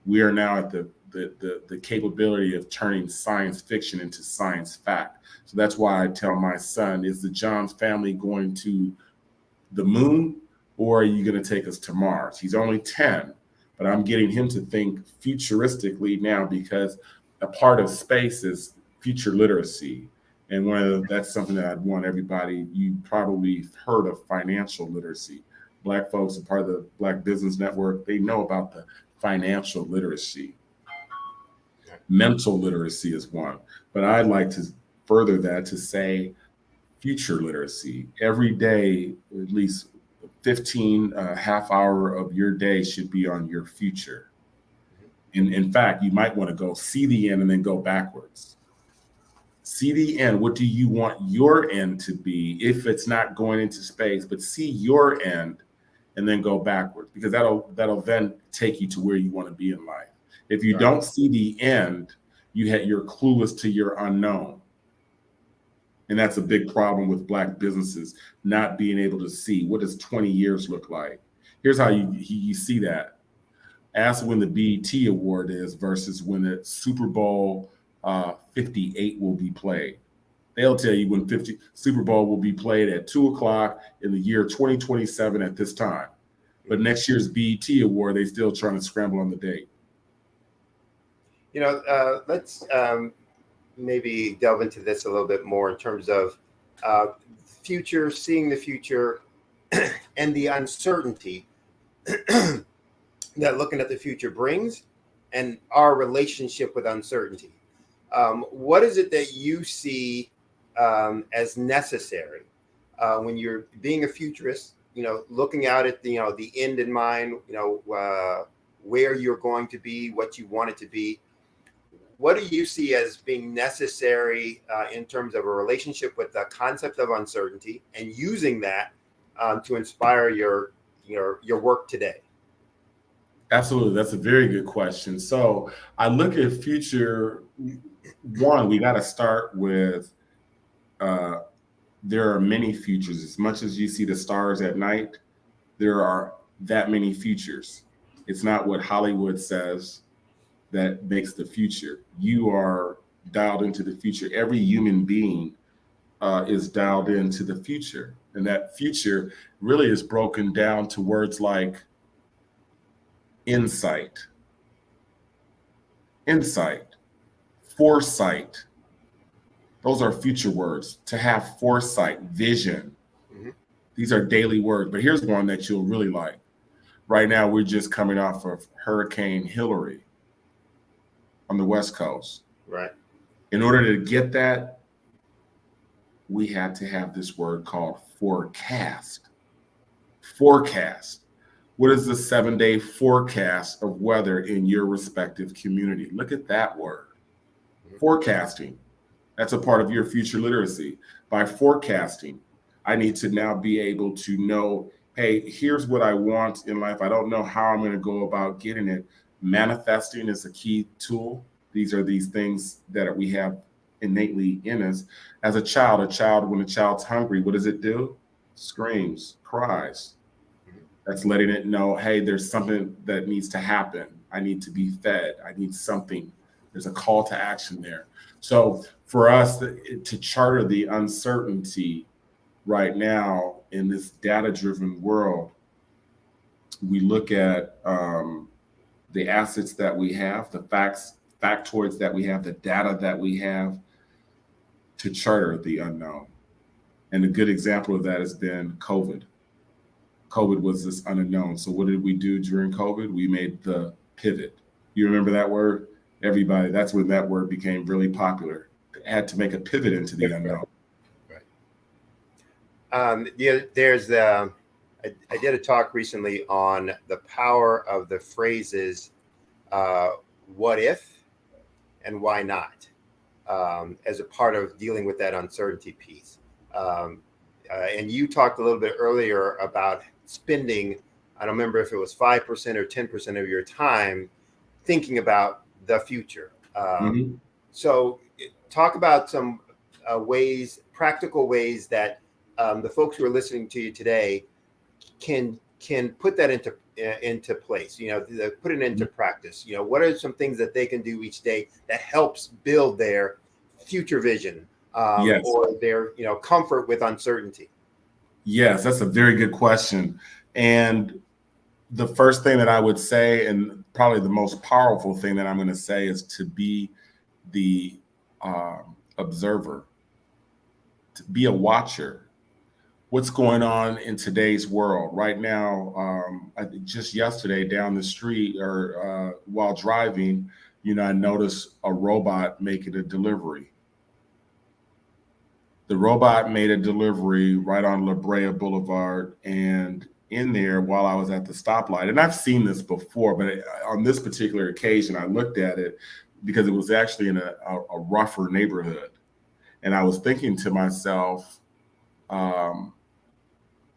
We are now at the capability of turning science fiction into science fact. So that's why I tell my son, is the Johns family going to the moon, or are you going to take us to Mars? He's only 10, but I'm getting him to think futuristically now because a part of space is future literacy. And that's something that I'd want everybody, you probably heard of financial literacy. Black folks are part of the Black Business Network. They know about the financial literacy. Mental literacy is one, but I'd like to further that to say future literacy. Every day, at least 15 half hour of your day should be on your future. In fact, you might want to go see the end and then go backwards. See the end. What do you want your end to be if it's not going into space, but see your end and then go backwards, because that'll then take you to where you want to be in life. If you don't see the end, you're clueless to your unknown. And that's a big problem with Black businesses, not being able to see what does 20 years look like. Here's how you see that. Ask when the BET award is versus when the Super Bowl 58 will be played. They'll tell you when Super Bowl will be played at 2:00 in the year 2027 at this time. But next year's BET award, they still trying to scramble on the date. Let's maybe delve into this a little bit more in terms of future, seeing the future, and the uncertainty that looking at the future brings, and our relationship with uncertainty. What is it that you see as necessary when you're being a futurist? Looking out at the end in mind. Where you're going to be, what you want it to be. What do you see as being necessary in terms of a relationship with the concept of uncertainty and using that to inspire your work today? Absolutely. That's a very good question. So I look at future. One, we got to start with there are many futures. As much as you see the stars at night, there are that many futures. It's not what Hollywood says that makes the future. You are dialed into the future. Every human being is dialed into the future. And that future really is broken down to words like insight, foresight, Those are future words. To have foresight, vision. These are daily words. But here's one that you'll really like. Right now, we're just coming off of Hurricane Hillary on the West Coast. Right. In order to get that, we had to have this word called forecast. Forecast. What is the 7-day forecast of weather in your respective community? Look at that word. Forecasting. That's a part of your future literacy. By forecasting, I need to now be able to know, hey, here's what I want in life. I don't know how I'm going to go about getting it. Manifesting is a key tool. These are these things that we have innately in us. As a child, when a child's hungry, what does it do? Screams, cries. That's letting it know, hey, there's something that needs to happen. I need to be fed. I need something. There's a call to action there. So for us to charter the uncertainty right now in this data-driven world, we look at the assets that we have, the factoids that we have, the data that we have to charter the unknown. And a good example of that has been COVID. COVID was this unknown. So what did we do during COVID? We made the pivot. You remember that word? Everybody, that's when that word became really popular. It had to make a pivot into the unknown. There's I did a talk recently on the power of the phrases what if and why not as a part of dealing with that uncertainty piece. And you talked a little bit earlier about spending, I don't remember if it was 5% or 10% of your time thinking about the future. So talk about some ways, practical ways that the folks who are listening to you today can put that into place, put it into practice. What are some things that they can do each day that helps build their future vision or their comfort with uncertainty? Yes, that's a very good question. And the first thing that I would say, and probably the most powerful thing that I'm going to say, is to be the observer, to be a watcher. What's going on in today's world right now? Just yesterday down the street or while driving, I noticed a robot making a delivery. The robot made a delivery right on La Brea Boulevard, and in there while I was at the stoplight, and I've seen this before, but on this particular occasion, I looked at it because it was actually in a rougher neighborhood. And I was thinking to myself,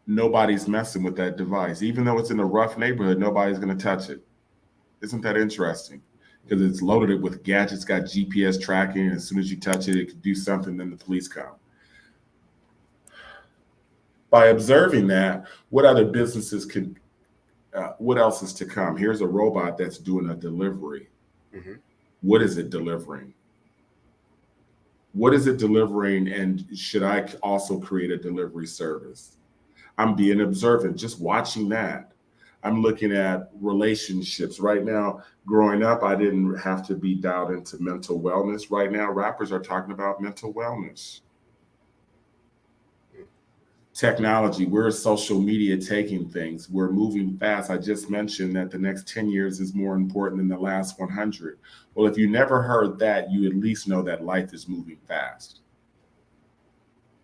nobody's messing with that device. Even though it's in a rough neighborhood, nobody's going to touch it. Isn't that interesting? Because it's loaded with gadgets, got GPS tracking. And as soon as you touch it, it could do something, then the police come. By observing that, what other businesses can, what else is to come? Here's a robot that's doing a delivery. What is it delivering? What is it delivering? And should I also create a delivery service? I'm being observant, just watching that. I'm looking at relationships. Right now, growing up, I didn't have to be dialed into mental wellness. Right now, rappers are talking about mental wellness. Technology, where is social media taking things? We're moving fast. I just mentioned that the next 10 years is more important than the last 100. Well, if you never heard that, you at least know that life is moving fast.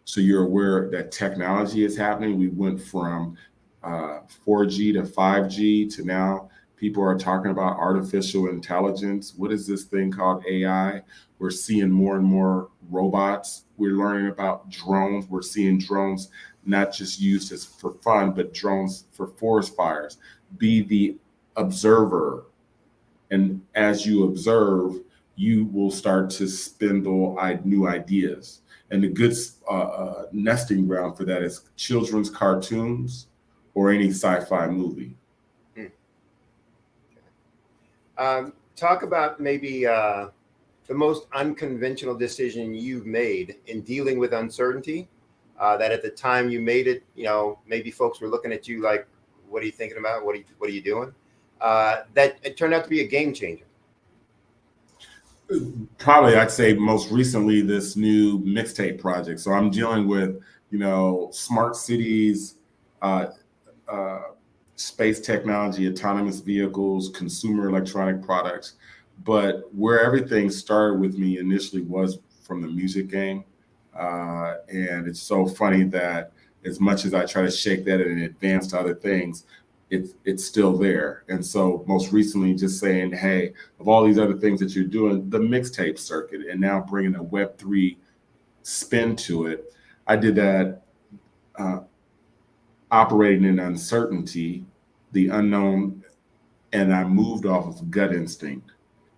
So you're aware that technology is happening. We went from 4G to 5G to now people are talking about artificial intelligence. What is this thing called AI? We're seeing more and more robots. We're learning about drones. We're seeing drones not just used as for fun, but drones for forest fires. Be the observer. And as you observe, you will start to spindle new ideas. And the good nesting ground for that is children's cartoons or any sci-fi movie. Talk about maybe the most unconventional decision you've made in dealing with uncertainty, that at the time you made it, maybe folks were looking at you like, what are you thinking about? What are you doing? That it turned out to be a game changer. Probably, I'd say most recently this new mixtape project. So I'm dealing with, smart cities, uh, uh, space technology, autonomous vehicles, consumer electronic products. But where everything started with me initially was from the music game. And it's so funny that as much as I try to shake that and advance to other things, it's still there. And so most recently just saying, hey, of all these other things that you're doing, the mixtape circuit, and now bringing a Web3 spin to it. I did that operating in uncertainty, the unknown, and I moved off of gut instinct.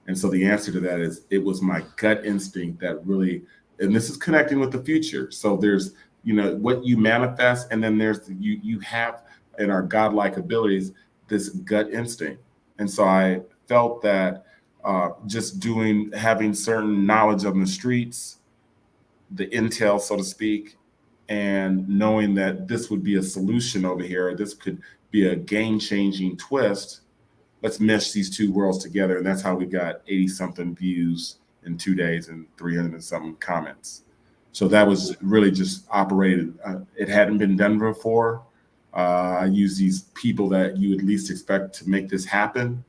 And so the answer to that is it was my gut instinct that really, and this is connecting with the future. So there's, what you manifest, and then there's you have in our godlike abilities this gut instinct. And so I felt that just having certain knowledge of the streets, the intel, so to speak, and knowing that this would be a solution over here, this could be a game-changing twist. Let's mesh these two worlds together, and that's how we got 80 something views in 2 days and 300 and something comments. So that was really just operated. It hadn't been done before. I use these people that you would least expect to make this happen.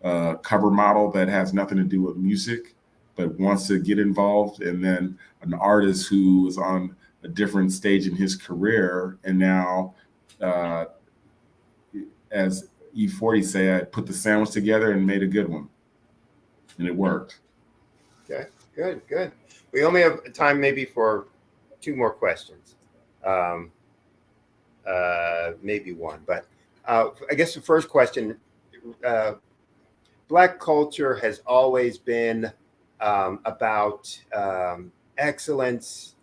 Cover model that has nothing to do with music, but wants to get involved, and then an artist who is on a different stage in his career, and now, as E40 say, I put the sandwich together and made a good one, and it worked. Okay, good. We only have time maybe for 2 more questions, maybe one, but I guess the first question, Black culture has always been about excellence,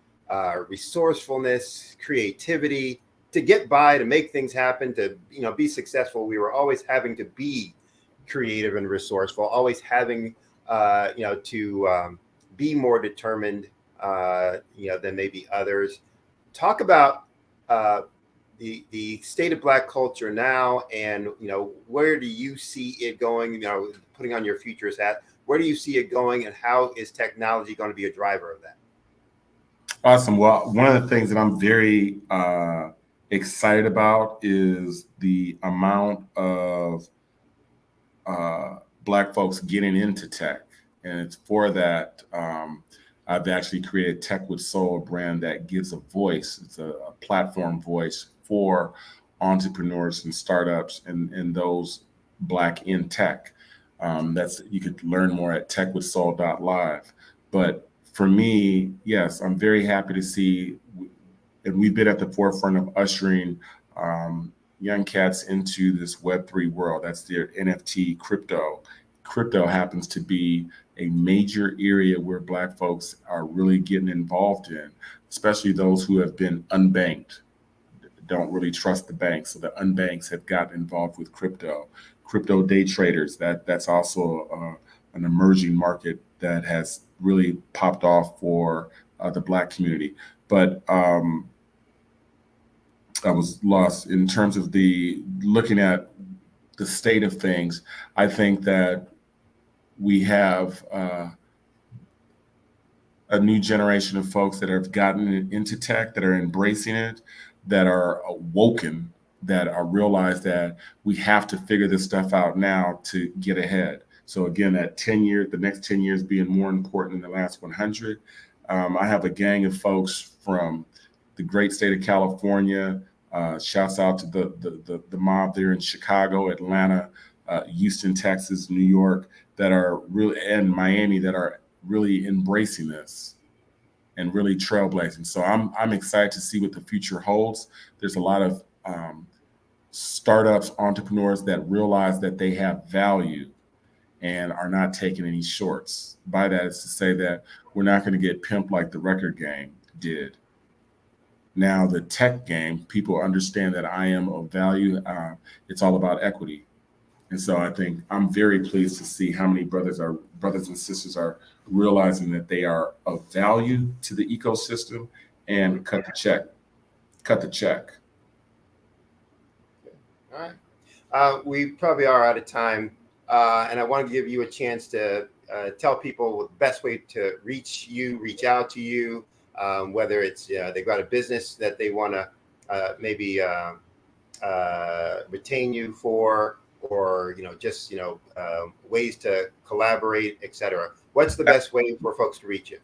resourcefulness, creativity. To get by, to make things happen, to be successful, we were always having to be creative and resourceful, always having to be more determined than maybe others. Talk about the state of Black culture now, and where do you see it going? Putting on your futurist hat, where do you see it going, and how is technology going to be a driver of that? Awesome. Well, one of the things that I'm very excited about is the amount of Black folks getting into tech, and it's for that. I've actually created Tech with Soul, a brand that gives a voice. It's a platform voice for entrepreneurs and startups and those Black in tech. You could learn more at techwithsoul.live. But for me, yes, I'm very happy to see, and we've been at the forefront of ushering young cats into this Web3 world. That's their NFT crypto. Crypto happens to be a major area where Black folks are really getting involved in, especially those who have been unbanked, don't really trust the banks. So the unbanks have gotten involved with crypto. Crypto day traders, that's also an emerging market that has really popped off for the Black community. But I was lost in terms of looking at the state of things. I think that we have a new generation of folks that have gotten into tech, that are embracing it, that are awoken, that are realized that we have to figure this stuff out now to get ahead. So again, that 10 years, the next 10 years being more important than the last 100. I have a gang of folks from the great state of California. Shouts out to the mob there in Chicago, Atlanta, Houston, Texas, New York, that are really, and Miami, that are really embracing this and really trailblazing. So I'm excited to see what the future holds. There's a lot of startups, entrepreneurs that realize that they have value and are not taking any shorts. By that is to say that we're not going to get pimped like the record game did. Now the tech game, people understand that I am of value. It's all about equity. And so I think I'm very pleased to see how many brothers and sisters are realizing that they are of value to the ecosystem and cut the check. All right. We probably are out of time. And I want to give you a chance to tell people the best way to reach out to you, whether it's they've got a business that they want to maybe retain you for, or just ways to collaborate, etc. What's the best way for folks to reach you?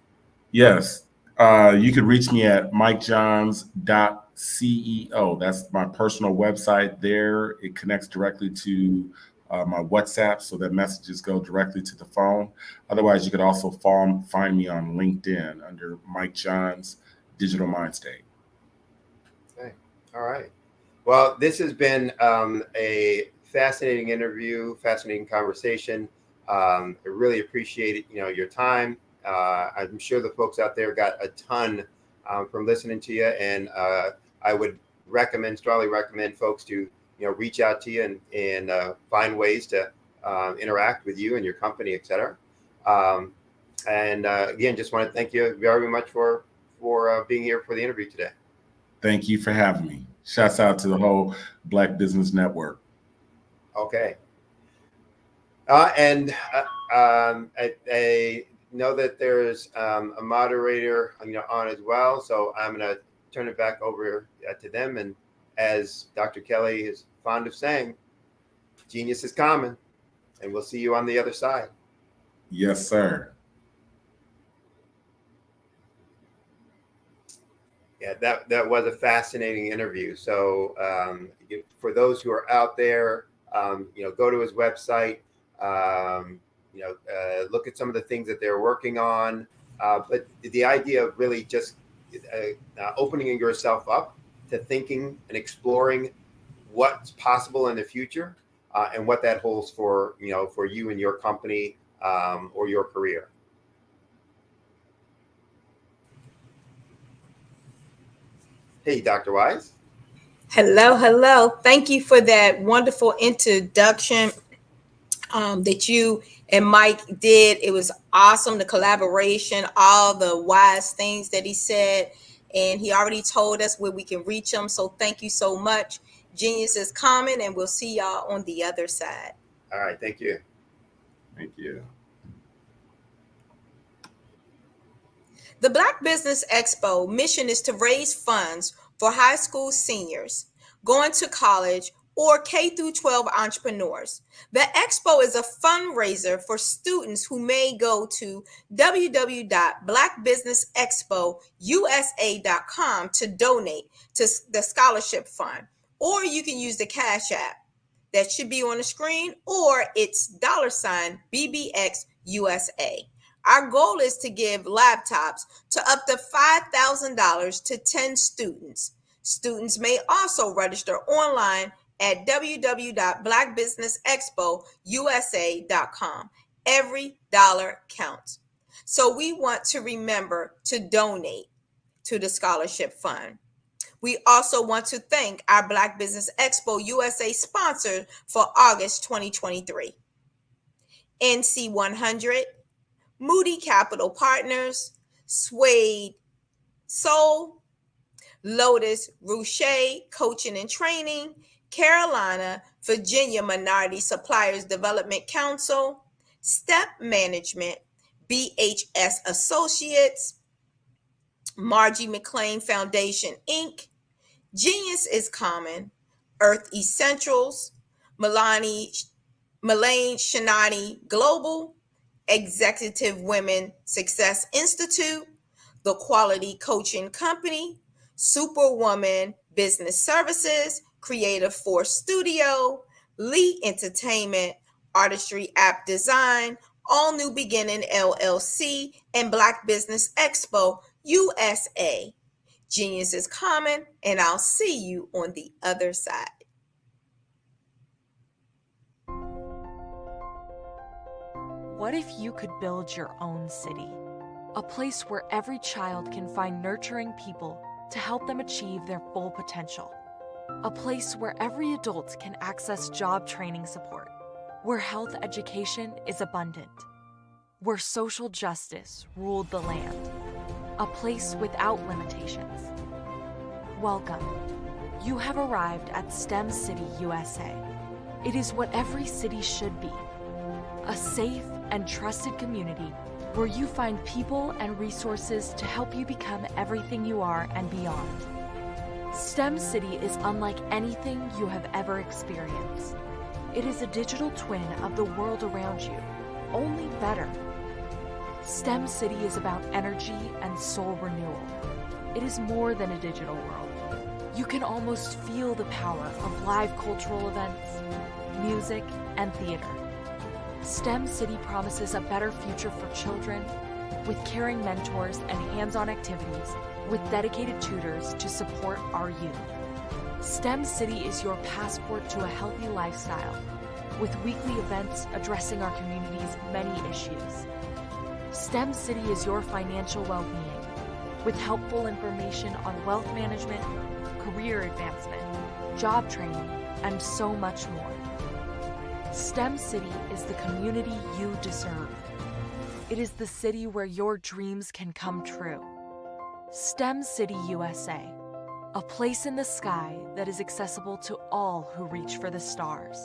Yes, you could reach me at mikejohns.ceo. That's my personal website. There, it connects directly to my WhatsApp, so that messages go directly to the phone. Otherwise, you could also find me on LinkedIn under Mike Johns Digital Mind State. Okay. All right. Well, this has been a fascinating interview, fascinating conversation. I really appreciate your time. I'm sure the folks out there got a ton from listening to you, and I would strongly recommend folks to reach out to you and find ways to interact with you and your company, et cetera. And again, just want to thank you very much for being here for the interview today. Thank you for having me. Shouts out to the whole Black Business Network. Okay. And I know that there's a moderator on as well, so I'm going to turn it back over to them. And as Dr. Kelly is fond of saying, genius is common, and we'll see you on the other side. Yes, sir. Yeah, that was a fascinating interview. So for those who are out there, go to his website, look at some of the things that they're working on. But the idea of really just opening yourself up to thinking and exploring what's possible in the future, and what that holds for you and your company, or your career. Hey, Dr. Wise. Hello. Thank you for that wonderful introduction that you and Mike did. It was awesome, the collaboration, all the wise things that he said. And he already told us where we can reach him. So thank you so much. Genius is common, and we'll see y'all on the other side. All right. Thank you. Thank you. The Black Business Expo mission is to raise funds for high school seniors going to college or K-12 entrepreneurs. The expo is a fundraiser for students who may go to www.blackbusinessexpousa.com to donate to the scholarship fund, or you can use the Cash App that should be on the screen, or it's $BBXUSA. Our goal is to give laptops to up to $5,000 to 10 students. Students may also register online at www.blackbusinessexpousa.com. Every dollar counts. So we want to remember to donate to the scholarship fund. We also want to thank our Black Business Expo USA sponsor for August 2023. NC 100, Moody Capital Partners, Suede Soul, Lotus Rouche Coaching and Training, Carolina, Virginia Minority Suppliers Development Council, Step Management, BHS Associates, Margie McLean Foundation, Inc., Genius is Common, Earth Essentials, Melanie Shinani Global, Executive Women Success Institute, The Quality Coaching Company, Superwoman Business Services, Creative Force Studio, Lee Entertainment, Artistry App Design, All New Beginning LLC, and Black Business Expo USA. Genius is common, and I'll see you on the other side. What if you could build your own city? A place where every child can find nurturing people to help them achieve their full potential. A place where every adult can access job training support. Where health education is abundant. Where social justice ruled the land. A place without limitations. Welcome. You have arrived at STEM City USA. It is what every city should be. a safe and trusted community where you find people and resources to help you become everything you are and beyond. STEM City is unlike anything you have ever experienced. It is a digital twin of the world around you, only better. STEM City is about energy and soul renewal. It is more than a digital world. You can almost feel the power of live cultural events, music, and theater. STEM City promises a better future for children with caring mentors and hands-on activities with dedicated tutors to support our youth. STEM City is your passport to a healthy lifestyle with weekly events addressing our community's many issues. STEM City is your financial well-being with helpful information on wealth management, career advancement, job training, and so much more. STEM City is the community you deserve. It is the city where your dreams can come true. STEM City USA, a place in the sky that is accessible to all who reach for the stars.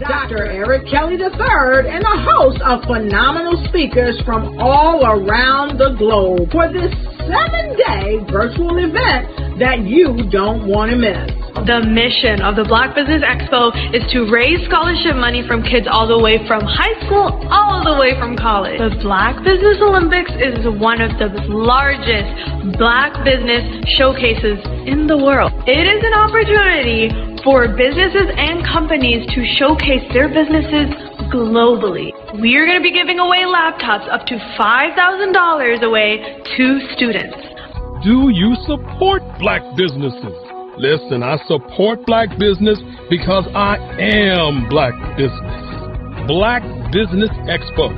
Dr. Eric Kelly III and a host of phenomenal speakers from all around the globe for this 7-day virtual event that you don't want to miss. The mission of the Black Business Expo is to raise scholarship money from kids all the way from high school all the way from college. The Black Business Olympics is one of the largest Black business showcases in the world. It is an opportunity for businesses and companies to showcase their businesses globally. We are going to be giving away laptops up to $5,000 away to students. Do you support Black businesses? Listen, I support Black business because I am Black business. Black Business Expo,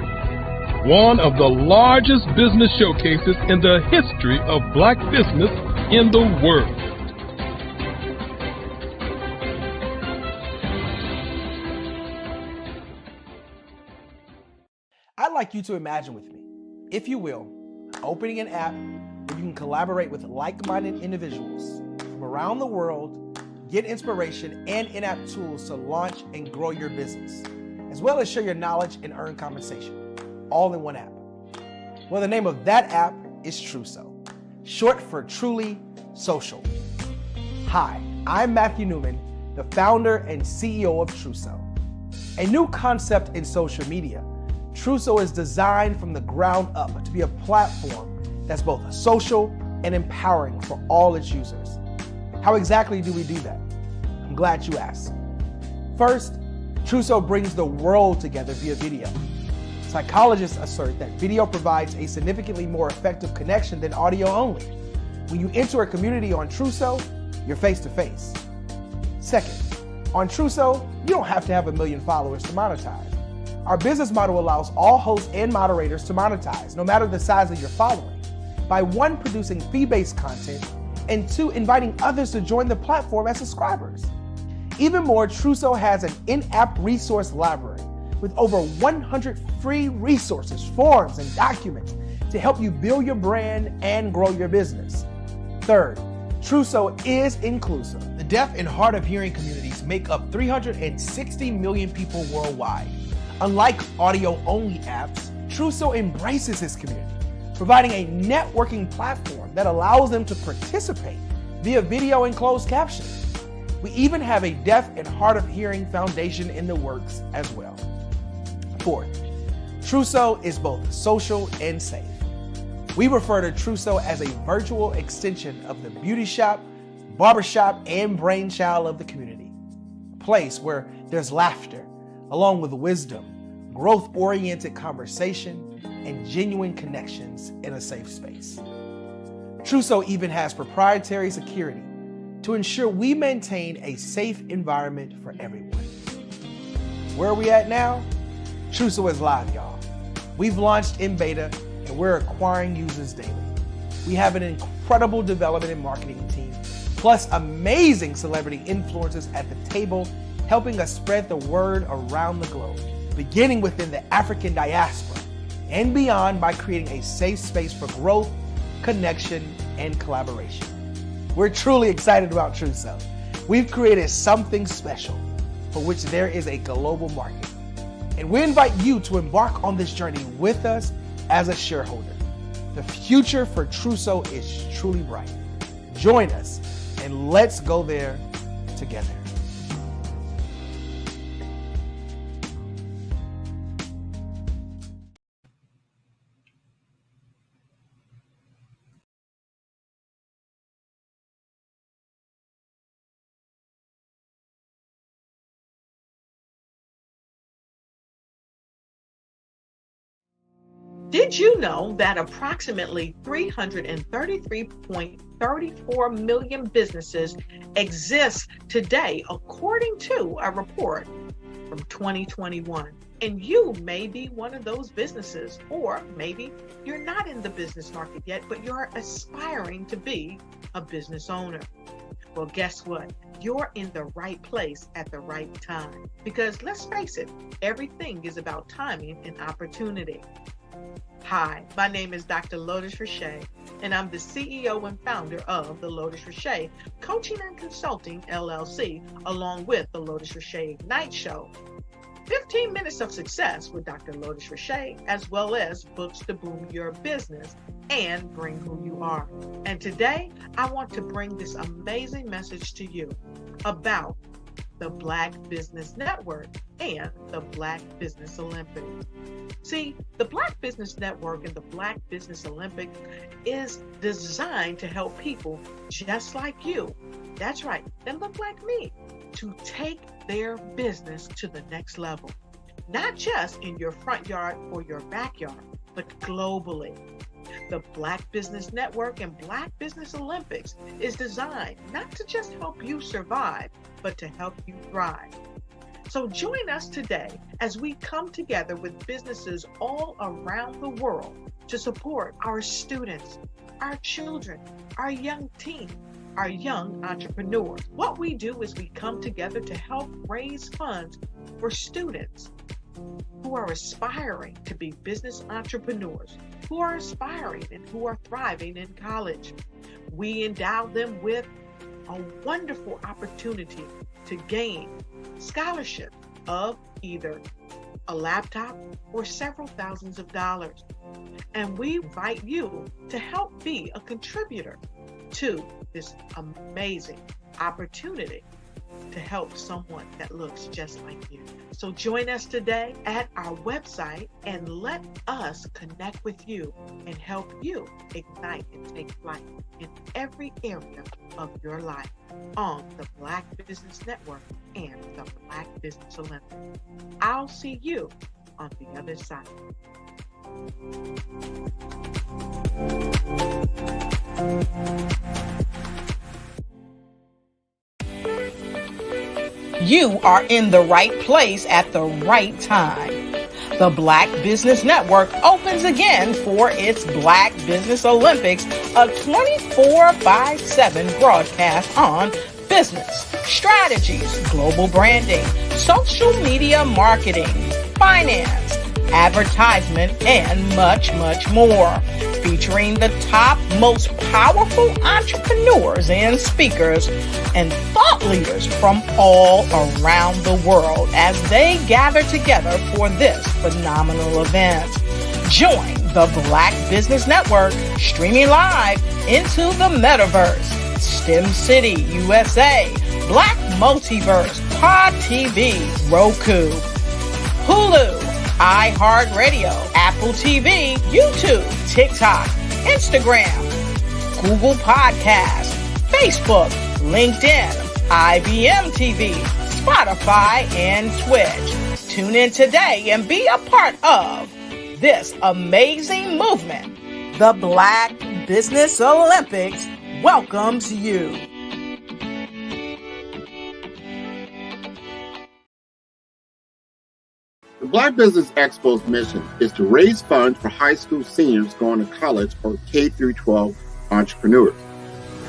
one of the largest business showcases in the history of Black business in the world. I'd like you to imagine with me, if you will, opening an app where you can collaborate with like-minded individuals from around the world, get inspiration and in-app tools to launch and grow your business, as well as share your knowledge and earn compensation, all in one app. Well, the name of that app is Truso, short for Truly Social. Hi, I'm Matthew Newman, the founder and CEO of Truso, a new concept in social media. Truso is designed from the ground up to be a platform that's both social and empowering for all its users. How exactly do we do that? I'm glad you asked. First, Truso brings the world together via video. Psychologists assert that video provides a significantly more effective connection than audio only. When you enter a community on Truso, you're face to face. Second, on Truso, you don't have to have 1 million followers to monetize. Our business model allows all hosts and moderators to monetize, no matter the size of your following, by 1, producing fee-based content, and 2, inviting others to join the platform as subscribers. Even more, Truso has an in-app resource library with over 100 free resources, forms, and documents to help you build your brand and grow your business. Third, Truso is inclusive. The deaf and hard of hearing communities make up 360 million people worldwide. Unlike audio-only apps, Truso embraces this community, providing a networking platform that allows them to participate via video and closed captions. We even have a deaf and hard of hearing foundation in the works as well. Fourth, Trousseau is both social and safe. We refer to Trousseau as a virtual extension of the beauty shop, barbershop, and brainchild of the community. A place where there's laughter, along with wisdom, growth-oriented conversation, and genuine connections in a safe space. Trousseau even has proprietary security to ensure we maintain a safe environment for everyone. Where are we at now? Trousseau is live, y'all. We've launched in beta and we're acquiring users daily. We have an incredible development and marketing team, plus amazing celebrity influencers at the table, helping us spread the word around the globe, beginning within the African diaspora and beyond by creating a safe space for growth, connection, and collaboration. We're truly excited about Trousseau. We've created something special for which there is a global market. And we invite you to embark on this journey with us as a shareholder. The future for Trousseau is truly bright. Join us and let's go there together. Did you know that approximately 333.34 million businesses exist today, according to a report from 2021? And you may be one of those businesses, or maybe you're not in the business market yet, but you're aspiring to be a business owner. Well, guess what? You're in the right place at the right time. Because let's face it, everything is about timing and opportunity. Hi, my name is Dr. Lotus Richey, and I'm the CEO and founder of the Lotus Richey Coaching and Consulting LLC, along with the Lotus Richey Ignite Show. 15 minutes of success with Dr. Lotus Richey, as well as books to boom your business and bring who you are. And today, I want to bring this amazing message to you about the Black Business Network and the Black Business Olympics. See, the Black Business Network and the Black Business Olympics is designed to help people just like you, that's right, that look like me, to take their business to the next level. Not just in your front yard or your backyard, but globally. The Black Business Network and Black Business Olympics is designed not to just help you survive, but to help you thrive. So join us today as we come together with businesses all around the world to support our students, our children, our young teens, our young entrepreneurs. What we do is we come together to help raise funds for students who are aspiring to be business entrepreneurs, who are aspiring and who are thriving in college. We endow them with a wonderful opportunity to gain scholarship of either a laptop or several thousands of dollars. And we invite you to help be a contributor to this amazing opportunity to help someone that looks just like you. So join us today at our website and let us connect with you and help you ignite and take flight in every area of your life on the Black Business Network and the Black Business Olympics. I'll see you on the other side. You are in the right place at the right time. The Black Business Network opens again for its Black Business Olympics, a 24/7 broadcast on business, strategies, global branding, social media marketing, finance, advertisement, and much, much more. Featuring the top, most powerful entrepreneurs and speakers and thought leaders from all around the world as they gather together for this phenomenal event. Join the Black Business Network streaming live into the metaverse, STEM City, USA, Black Multiverse, Pod TV, Roku, Hulu, iHeartRadio, Apple TV, YouTube, TikTok, Instagram, Google Podcasts, Facebook, LinkedIn, IBM TV, Spotify, and Twitch. Tune in today and be a part of this amazing movement. The Black Business Olympics welcomes you. The Black Business Expo's mission is to raise funds for high school seniors going to college or K-12 entrepreneurs.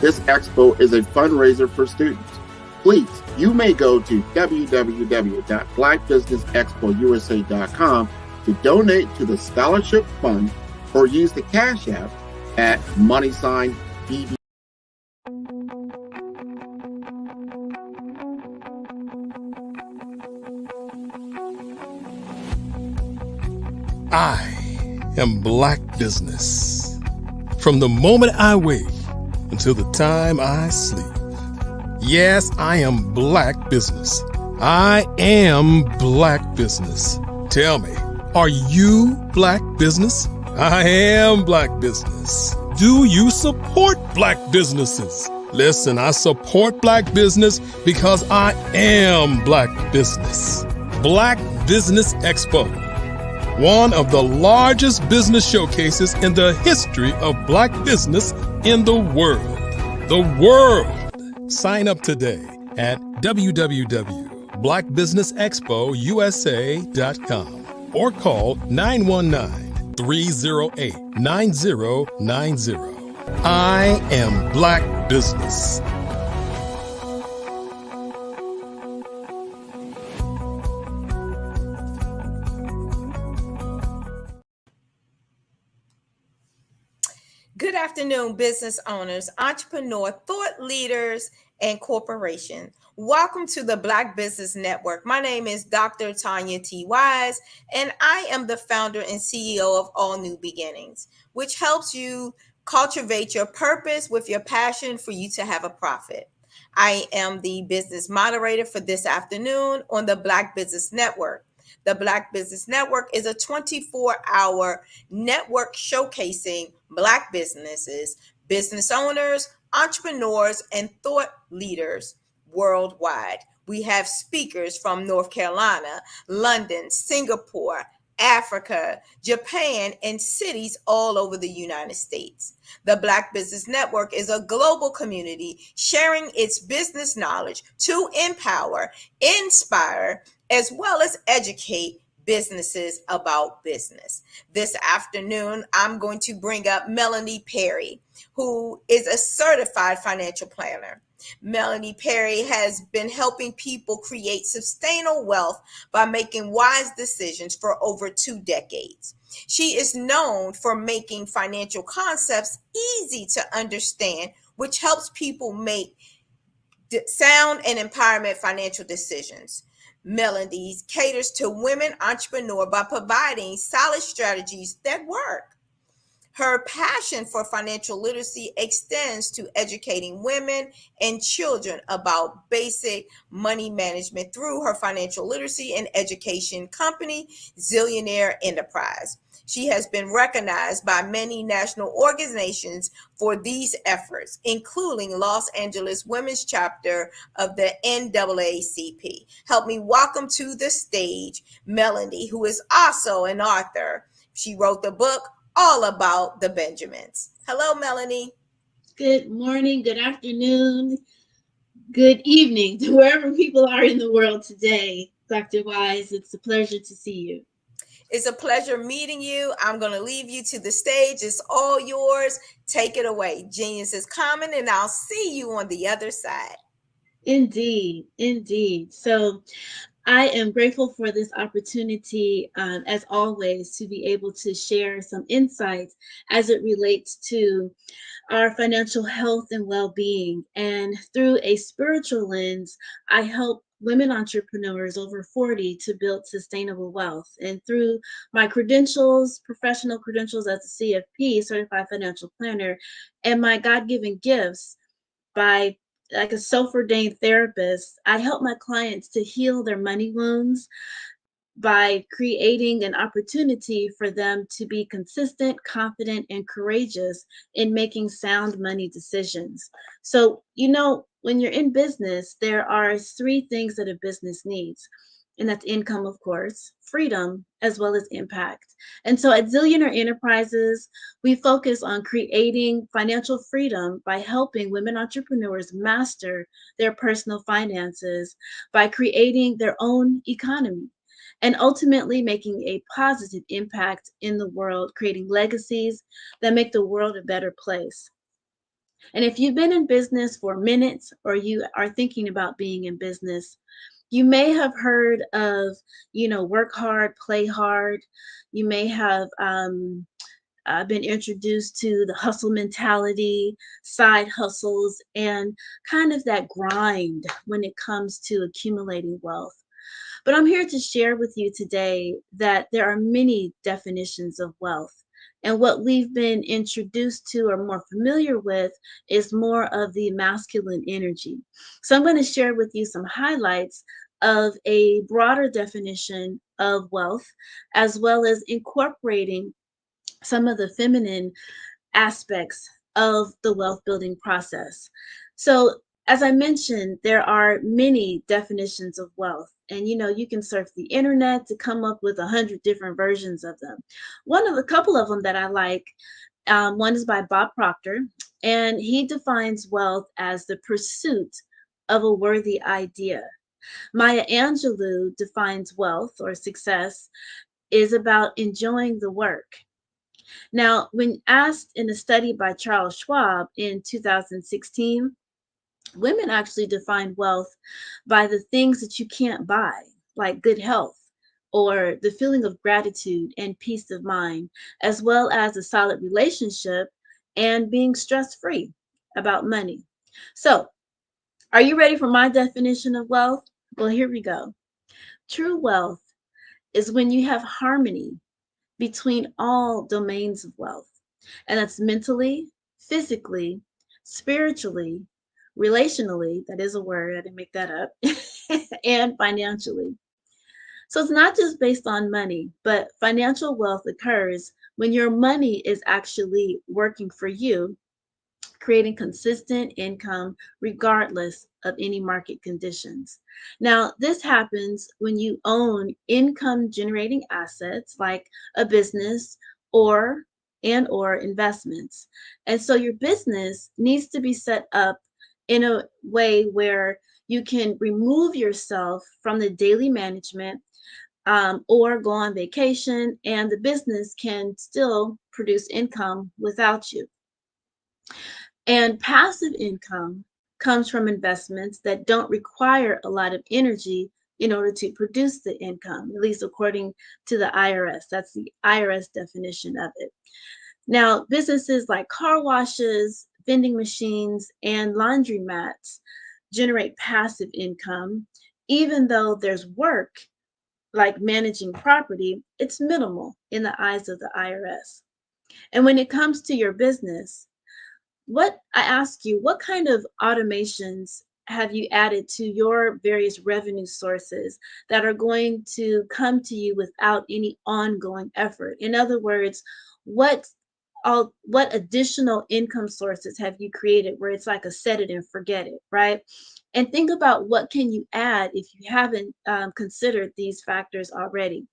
This expo is a fundraiser for students. Please, you may go to www.blackbusinessexpousa.com to donate to the scholarship fund or use the Cash App at $BB. I am Black Business. From the moment I wake until the time I sleep. Yes, I am Black Business. I am Black Business. Tell me, are you Black Business? I am Black Business. Do you support Black businesses? Listen, I support Black business because I am Black Business. Black Business Expo, one of the largest business showcases in the history of Black business in the world. The world! Sign up today at www.blackbusinessexpousa.com or call 919-308-9090. I am Black Business. Good afternoon, business owners, entrepreneur, thought leaders, and corporations. Welcome to the Black Business Network. My name is Dr. Tanya T. Wise, and I am the founder and CEO of All New Beginnings, which helps you cultivate your purpose with your passion for you to have a profit. I am the business moderator for this afternoon on the Black Business Network. The Black Business Network is a 24-hour network showcasing Black businesses, business owners, entrepreneurs, and thought leaders worldwide. We have speakers from North Carolina, London, Singapore, Africa, Japan, and cities all over the United States. The Black Business Network is a global community sharing its business knowledge to empower, inspire, as well as educate businesses about business. This afternoon, I'm going to bring up Melanie Perry, who is a certified financial planner. Melanie Perry has been helping people create sustainable wealth by making wise decisions for over 2 decades. She is known for making financial concepts easy to understand, which helps people make sound and empowerment financial decisions. Melanie caters to women entrepreneurs by providing solid strategies that work. Her passion for financial literacy extends to educating women and children about basic money management through her financial literacy and education company, Zillionaire Enterprise. She has been recognized by many national organizations for these efforts, including Los Angeles Women's Chapter of the NAACP. Help me welcome to the stage Melanie, who is also an author. She wrote the book All About the Benjamins. Hello, Melanie. Good morning, good afternoon, good evening to wherever people are in the world today. Dr. Wise, it's a pleasure to see you. It's a pleasure meeting you. I'm going to leave you to the stage. It's all yours. Take it away. Genius is common, and I'll see you on the other side. Indeed, indeed. So I am grateful for this opportunity, as always, to be able to share some insights as it relates to our financial health and well-being. And through a spiritual lens, I help women entrepreneurs over 40 to build sustainable wealth. And through my credentials, professional credentials as a CFP, Certified Financial Planner, and my God-given gifts by like a self-ordained therapist, I help my clients to heal their money wounds by creating an opportunity for them to be consistent, confident, and courageous in making sound money decisions. So, when you're in business, there are three things that a business needs. And that's income, of course, freedom, as well as impact. And so at Zillionaire Enterprises, we focus on creating financial freedom by helping women entrepreneurs master their personal finances by creating their own economy and ultimately making a positive impact in the world, creating legacies that make the world a better place. And if you've been in business for minutes or you are thinking about being in business, you may have heard of, work hard, play hard. You may have been introduced to the hustle mentality, side hustles, and kind of that grind when it comes to accumulating wealth. But I'm here to share with you today that there are many definitions of wealth. And what we've been introduced to or more familiar with is more of the masculine energy. So I'm going to share with you some highlights of a broader definition of wealth, as well as incorporating some of the feminine aspects of the wealth building process. So, as I mentioned, there are many definitions of wealth, and you can surf the internet to come up with 100 different versions of them. A couple of them that I like, one is by Bob Proctor, and he defines wealth as the pursuit of a worthy idea. Maya Angelou defines wealth or success is about enjoying the work. Now, when asked in a study by Charles Schwab in 2016, women actually define wealth by the things that you can't buy, like good health or the feeling of gratitude and peace of mind, as well as a solid relationship and being stress-free about money. So, are you ready for my definition of wealth? Well, here we go. True wealth is when you have harmony between all domains of wealth, and that's mentally, physically, spiritually, relationally, that is a word, I didn't make that up, and financially. So it's not just based on money, but financial wealth occurs when your money is actually working for you, creating consistent income regardless of any market conditions. Now, this happens when you own income generating assets like a business or investments. And so your business needs to be set up in a way where you can remove yourself from the daily management or go on vacation, and the business can still produce income without you. And passive income comes from investments that don't require a lot of energy in order to produce the income, at least according to the IRS. That's the IRS definition of it. Now, businesses like car washes, vending machines, and laundromats generate passive income. Even though there's work like managing property, it's minimal in the eyes of the IRS. And when it comes to your business, I ask you, what kind of automations have you added to your various revenue sources that are going to come to you without any ongoing effort? In other words, what additional income sources have you created where it's like a set it and forget it, right? And think about what can you add if you haven't considered these factors already.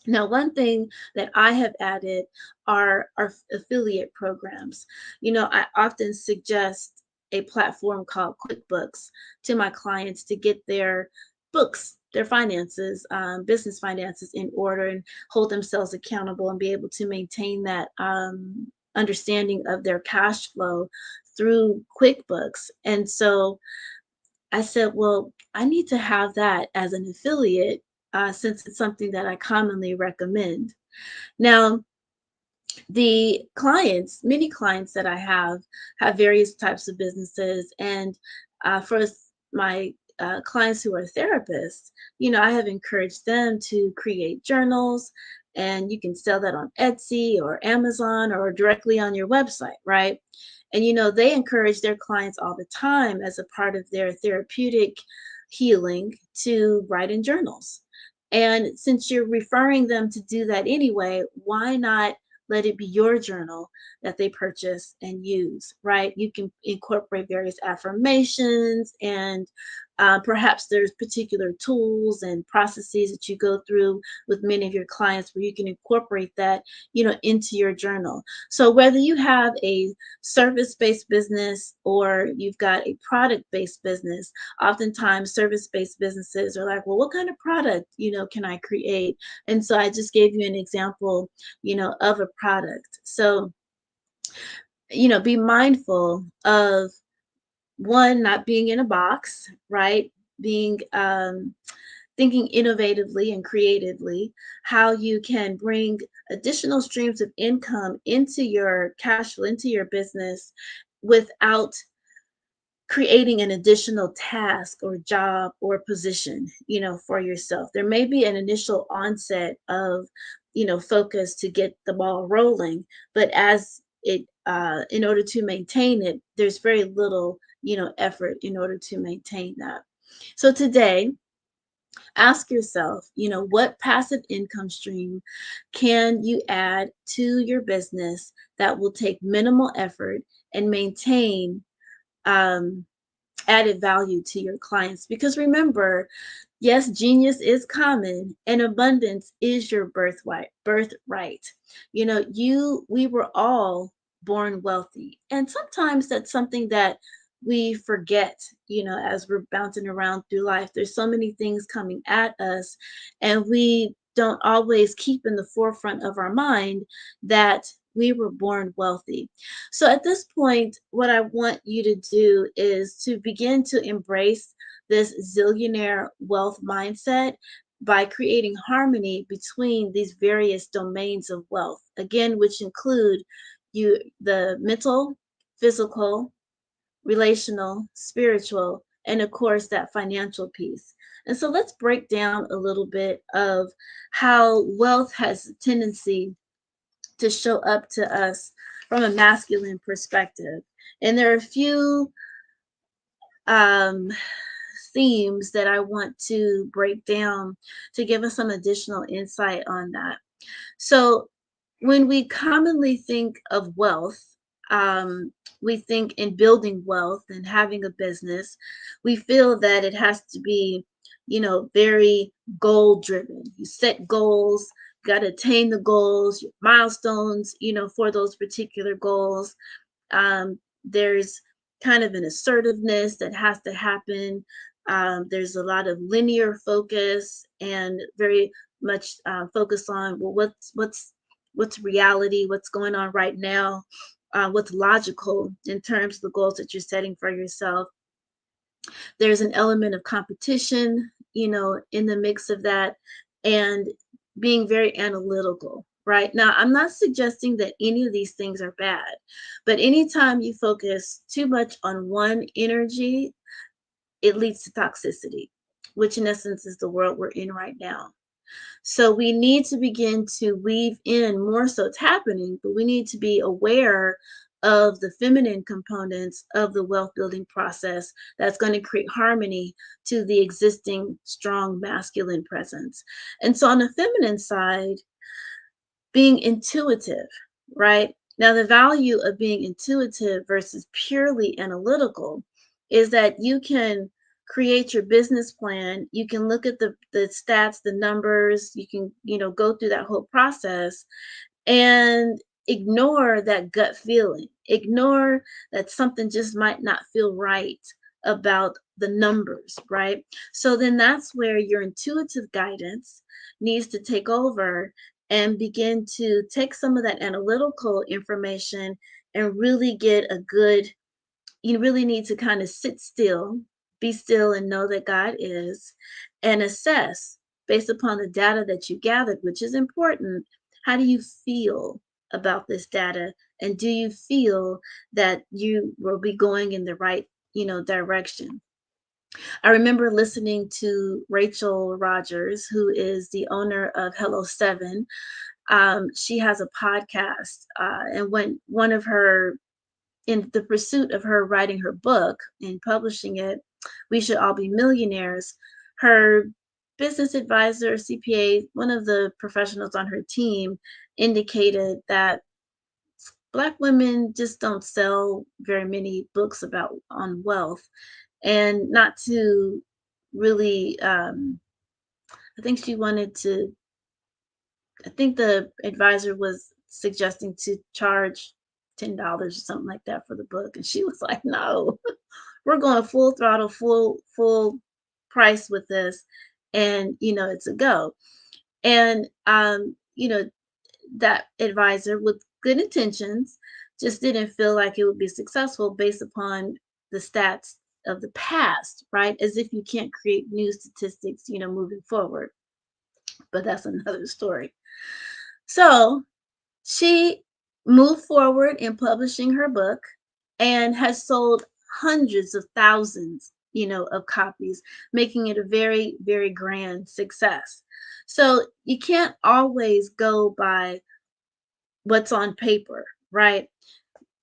Now, one thing that I have added are affiliate programs. I often suggest a platform called QuickBooks to my clients to get their books, their finances, business finances in order and hold themselves accountable and be able to maintain that understanding of their cash flow through QuickBooks. And so I said, well, I need to have that as an affiliate since it's something that I commonly recommend. Now, many clients that I have various types of businesses. And for my clients who are therapists, I have encouraged them to create journals, and you can sell that on Etsy or Amazon or directly on your website, right? And, they encourage their clients all the time as a part of their therapeutic healing to write in journals. And since you're referring them to do that anyway, why not let it be your journal that they purchase and use, right? You can incorporate various affirmations, and perhaps there's particular tools and processes that you go through with many of your clients where you can incorporate that, into your journal. So whether you have a service-based business or you've got a product-based business, oftentimes service-based businesses are like, well, what kind of product, can I create? And so I just gave you an example, of a product. So, be mindful of one, not being in a box, right? Being thinking innovatively and creatively, how you can bring additional streams of income into your cash flow, into your business without creating an additional task or job or position, for yourself. There may be an initial onset of, focus to get the ball rolling, but as it, in order to maintain it, there's very little, effort in order to maintain that. So today, ask yourself, what passive income stream can you add to your business that will take minimal effort and maintain added value to your clients? Because remember, yes, genius is common and abundance is your birthright. We were all born wealthy. And sometimes that's something that we forget, as we're bouncing around through life. There's so many things coming at us, and we don't always keep in the forefront of our mind that we were born wealthy. So at this point, what I want you to do is to begin to embrace this zillionaire wealth mindset by creating harmony between these various domains of wealth, again, which include the mental, physical, relational, spiritual, and of course that financial piece. And so let's break down a little bit of how wealth has a tendency to show up to us from a masculine perspective. And there are a few themes that I want to break down to give us some additional insight on that. So when we commonly think of wealth, we think in building wealth and having a business, we feel that it has to be, very goal driven. You set goals, got to attain the goals, your milestones, for those particular goals. There's kind of an assertiveness that has to happen. There's a lot of linear focus and very much focus on, well, what's reality, what's going on right now, what's logical in terms of the goals that you're setting for yourself. There's an element of competition, in the mix of that, and being very analytical. Right now, I'm not suggesting that any of these things are bad, but anytime you focus too much on one energy, it leads to toxicity, which in essence is the world we're in right now. So we need to begin to weave in more, so it's happening, but we need to be aware of the feminine components of the wealth building process that's going to create harmony to the existing strong masculine presence. And so on the feminine side, being intuitive, right? Now, the value of being intuitive versus purely analytical is that you can create your business plan. You can look at the stats, the numbers, you can, go through that whole process and ignore that gut feeling. Ignore that something just might not feel right about the numbers, right? So then that's where your intuitive guidance needs to take over and begin to take some of that analytical information and really get a good, you really need to kind of sit still, be still, and know that God is, and assess based upon the data that you gathered, which is important. How do you feel about this data? And do you feel that you will be going in the right, direction? I remember listening to Rachel Rogers, who is the owner of Hello 7. She has a podcast, and when one of her in the pursuit of her writing her book and publishing it, We Should All Be Millionaires, her business advisor, CPA, one of the professionals on her team indicated that Black women just don't sell very many books about on wealth, and not to really, I think she wanted to, I think the advisor was suggesting to charge $10 or something like that for the book. And she was like, no, we're going full throttle, full price with this. And, it's a go. And, that advisor with good intentions just didn't feel like it would be successful based upon the stats of the past, right? As if you can't create new statistics, moving forward. But that's another story. So she moved forward in publishing her book and has sold hundreds of thousands, of copies, making it a very, very grand success. So you can't always go by what's on paper, right?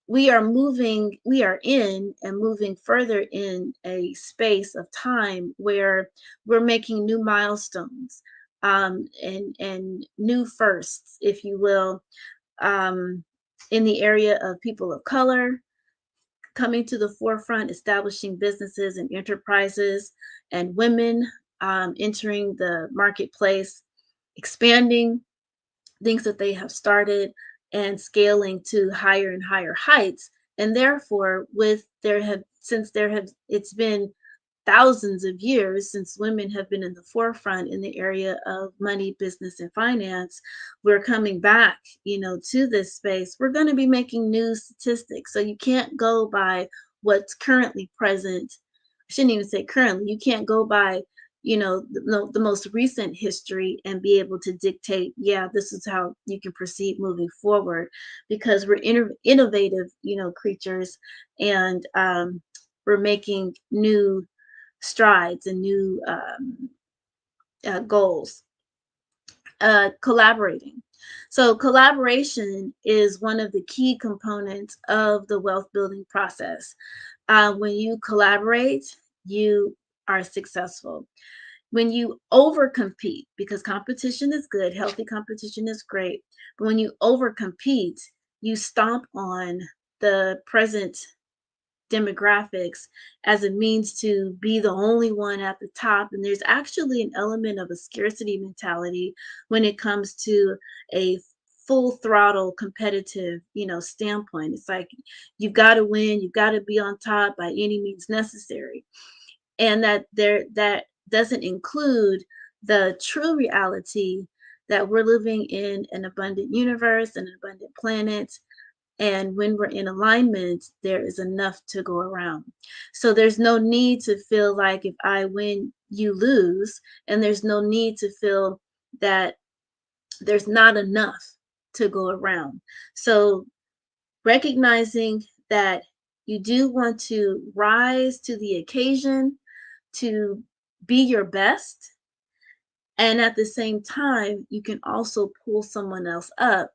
We are in and moving further in a space of time where we're making new milestones, and new firsts, if you will, in the area of people of color coming to the forefront, establishing businesses and enterprises, and women entering the marketplace, expanding things that they have started and scaling to higher and higher heights. And therefore, it's been thousands of years since women have been in the forefront in the area of money, business, and finance, we're coming back, to this space. We're going to be making new statistics. So you can't go by what's currently present. I shouldn't even say currently. You can't go by, the most recent history and be able to dictate, yeah, this is how you can proceed moving forward, because we're innovative, creatures, and we're making new strides and new goals. Collaborating. So collaboration is one of the key components of the wealth building process. When you collaborate, you are successful. When you overcompete, because competition is good, healthy competition is great, but when you overcompete, you stomp on the present demographics as a means to be the only one at the top. And there's actually an element of a scarcity mentality when it comes to a full throttle competitive, standpoint. It's like, you've got to win, you've got to be on top by any means necessary. And that doesn't include the true reality that we're living in an abundant universe, an abundant planet. And when we're in alignment, there is enough to go around. So there's no need to feel like if I win, you lose. And there's no need to feel that there's not enough to go around. So recognizing that you do want to rise to the occasion, to be your best. And at the same time, you can also pull someone else up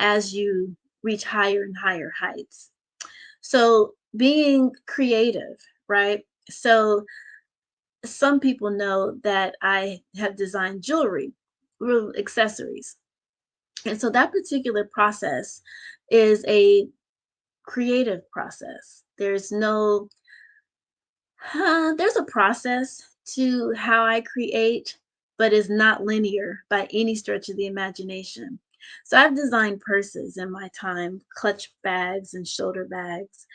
as you reach higher and higher heights. So being creative, right? So some people know that I have designed jewelry, little accessories. And so that particular process is a creative process. There's a process to how I create, but it's not linear by any stretch of the imagination. So I've designed purses in my time, clutch bags and shoulder bags.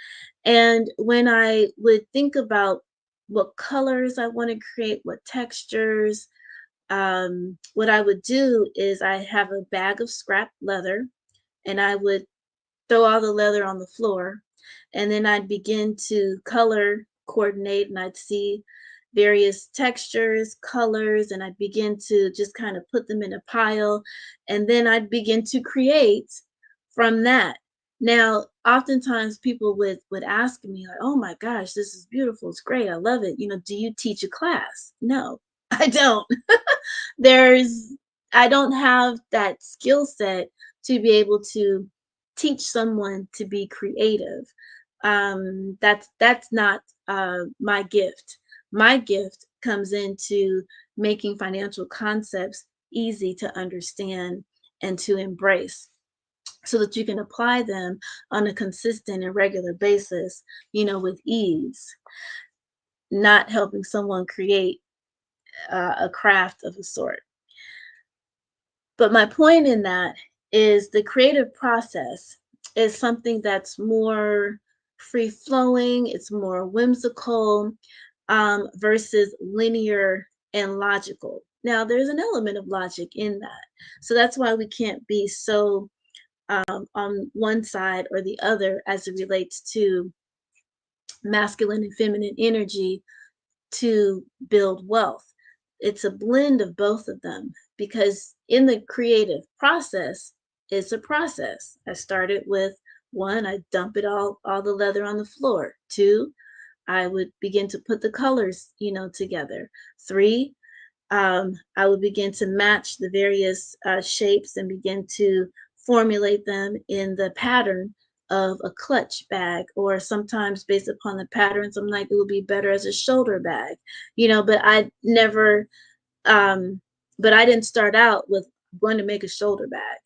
And when I would think about what colors I want to create, what textures, what I would do is I have a bag of scrap leather, and I would throw all the leather on the floor, and then I'd begin to color coordinate, and I'd see various textures, colors, and I'd begin to just kind of put them in a pile, and then I'd begin to create from that. Now, oftentimes people would ask me like, "Oh my gosh, this is beautiful. It's great. I love it. Do you teach a class?" No, I don't. I don't have that skill set to be able to teach someone to be creative. That's not my gift. My gift comes into making financial concepts easy to understand and to embrace, so that you can apply them on a consistent and regular basis, with ease, not helping someone create a craft of a sort. But my point in that is the creative process is something that's more free flowing, it's more whimsical, versus linear and logical. Now, there's an element of logic in that. So that's why we can't be so on one side or the other as it relates to masculine and feminine energy to build wealth. It's a blend of both of them, because in the creative process, it's a process. I started with one, I dump it all the leather on the floor. Two, I would begin to put the colors, together. Three, I would begin to match the various shapes and begin to formulate them in the pattern of a clutch bag, or sometimes based upon the patterns, I'm like, it would be better as a shoulder bag, but I never, but I didn't start out with going to make a shoulder bag.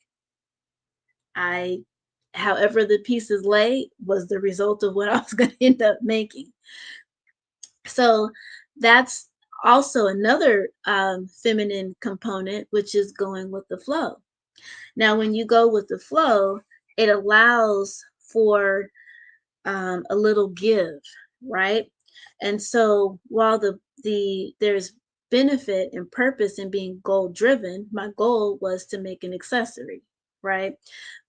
However the pieces lay was the result of what I was going to end up making. So that's also another feminine component, which is going with the flow. Now, when you go with the flow, it allows for a little give, right? And so while there's benefit and purpose in being goal driven, my goal was to make an accessory, right?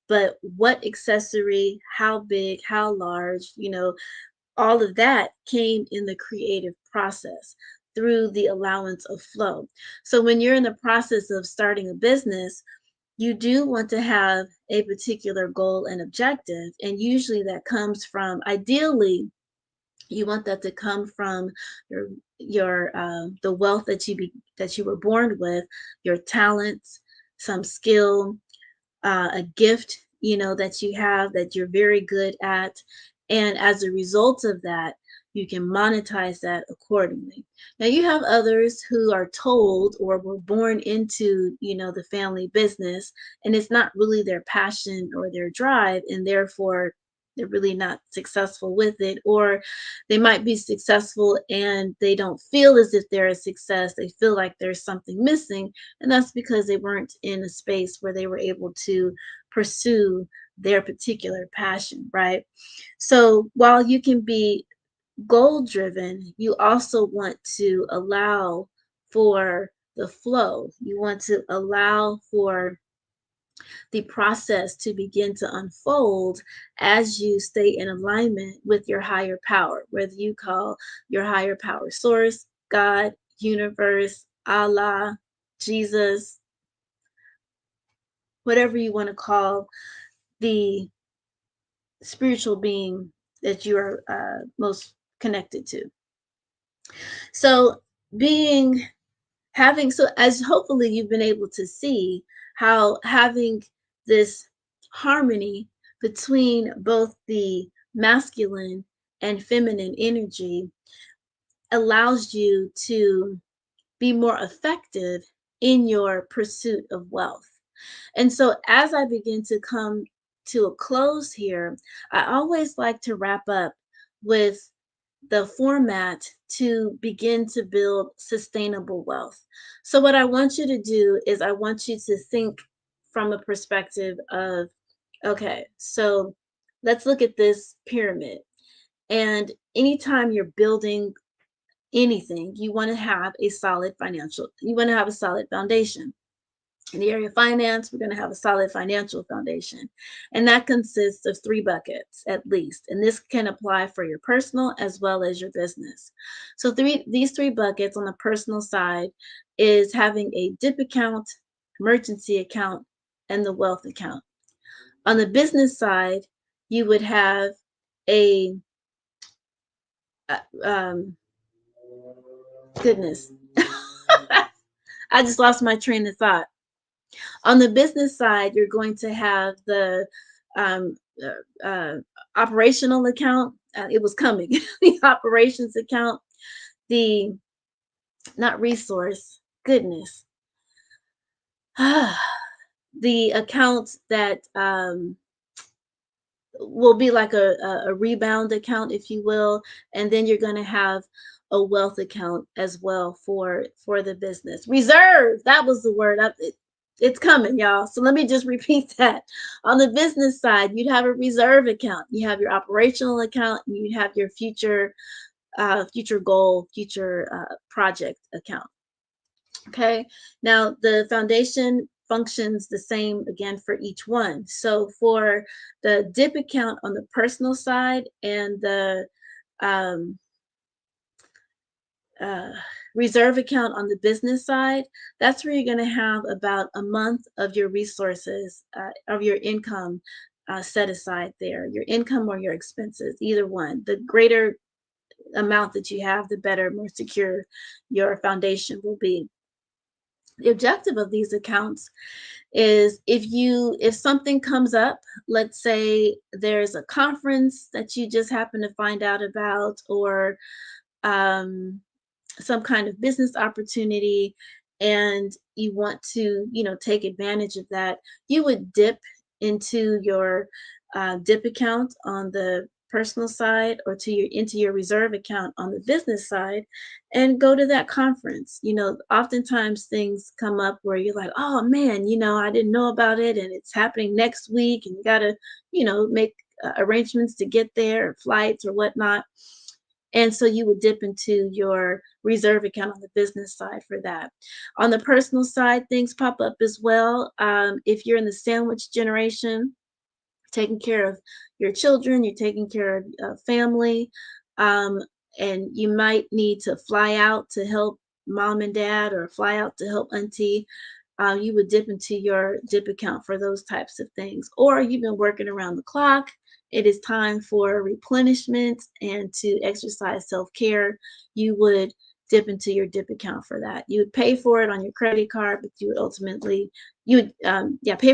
But what accessory, how big, how large, all of that came in the creative process through the allowance of flow. So when you're in the process of starting a business, you do want to have a particular goal and objective. And usually that comes from, ideally, you want that to come from your the wealth that you were born with, your talents, some skill, a gift, that you have that you're very good at. And as a result of that, you can monetize that accordingly. Now, you have others who are told or were born into, the family business, and it's not really their passion or their drive, and therefore they're really not successful with it, or they might be successful and they don't feel as if they're a success. They feel like there's something missing, and that's because they weren't in a space where they were able to pursue their particular passion, right? So while you can be goal driven, you also want to allow for the flow. You want to allow for the process to begin to unfold as you stay in alignment with your higher power, whether you call your higher power source, God, universe, Allah, Jesus, whatever you want to call the spiritual being that you are most connected to. So as hopefully you've been able to see how having this harmony between both the masculine and feminine energy allows you to be more effective in your pursuit of wealth. And so as I begin to come to a close here, I always like to wrap up with the format to begin to build sustainable wealth. So what I want you to do is I want you to think from a perspective of, okay, so let's look at this pyramid. And anytime you're building anything, you want to have a solid foundation. In the area of finance, we're going to have a solid financial foundation. And that consists of 3 buckets at least. And this can apply for your personal as well as your business. So these 3 buckets on the personal side is having a dip account, emergency account, and the wealth account. On the business side, you would have a goodness. I just lost my train of thought. On the business side, you're going to have the operational account. It was coming. The operations account, the not resource, goodness. The account that will be like a rebound account, if you will, and then you're going to have a wealth account as well for the business. Reserve, that was the word. It's coming, y'all. So let me just repeat that. On the business side, you'd have a reserve account. You have your operational account, and you have your future goal, future project account. Okay. Now the foundation functions the same again for each one. So for the dip account on the personal side and the reserve account on the business side, that's where you're going to have about a month of your resources, of your income set aside there, your income or your expenses, either one. The greater amount that you have, the better, more secure your foundation will be. The objective of these accounts is if something comes up, let's say there's a conference that you just happen to find out about, or some kind of business opportunity, and you want to, take advantage of that, you would dip into your dip account on the personal side, or into your reserve account on the business side, and go to that conference. Oftentimes things come up where you're like, oh man, I didn't know about it, and it's happening next week, and you got to, make arrangements to get there, or flights or whatnot. And so you would dip into your reserve account on the business side for that. On the personal side, things pop up as well. If you're in the sandwich generation, taking care of your children, you're taking care of family, and you might need to fly out to help mom and dad, or fly out to help auntie. You would dip into your dip account for those types of things. Or you've been working around the clock. It is time for replenishment and to exercise self-care. You would dip into your dip account for that. You would pay for it on your credit card, but you would ultimately, pay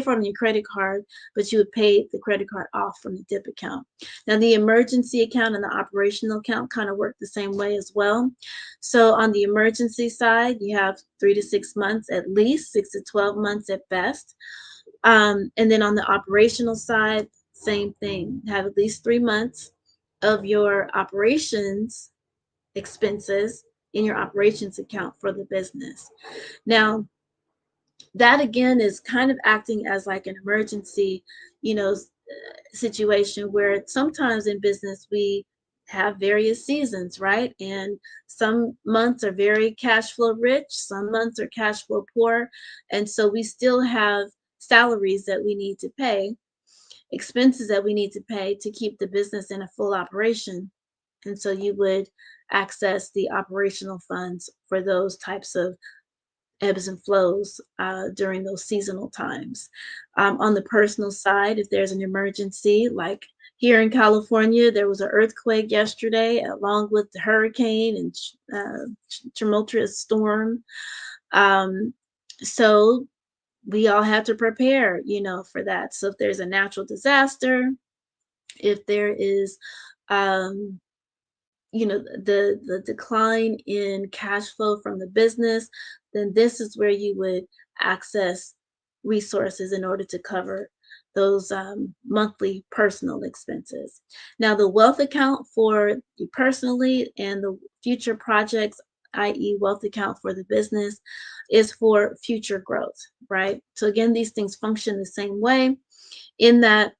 for it on your credit card, but you would pay the credit card off from the dip account. Now, the emergency account and the operational account kind of work the same way as well. So on the emergency side, you have 3 to 6 months at least, 6 to 12 months at best. And then on the operational side, same thing. Have at least 3 months of your operations expenses in your operations account for the business. Now, that again is kind of acting as like an emergency, situation, where sometimes in business we have various seasons, right? And some months are very cash flow rich, some months are cash flow poor. And so we still have salaries that we need to pay, expenses that we need to pay to keep the business in a full operation. And so you would access the operational funds for those types of ebbs and flows during those seasonal times. On the personal side, if there's an emergency, like here in California, there was an earthquake yesterday, along with the hurricane and tumultuous storm. So we all have to prepare, for that. So if there's a natural disaster, if there is, the decline in cash flow from the business, then this is where you would access resources in order to cover those monthly personal expenses. Now, the wealth account for you personally and the future projects, i.e. wealth account for the business, is for future growth, right? So again, these things function the same way in that,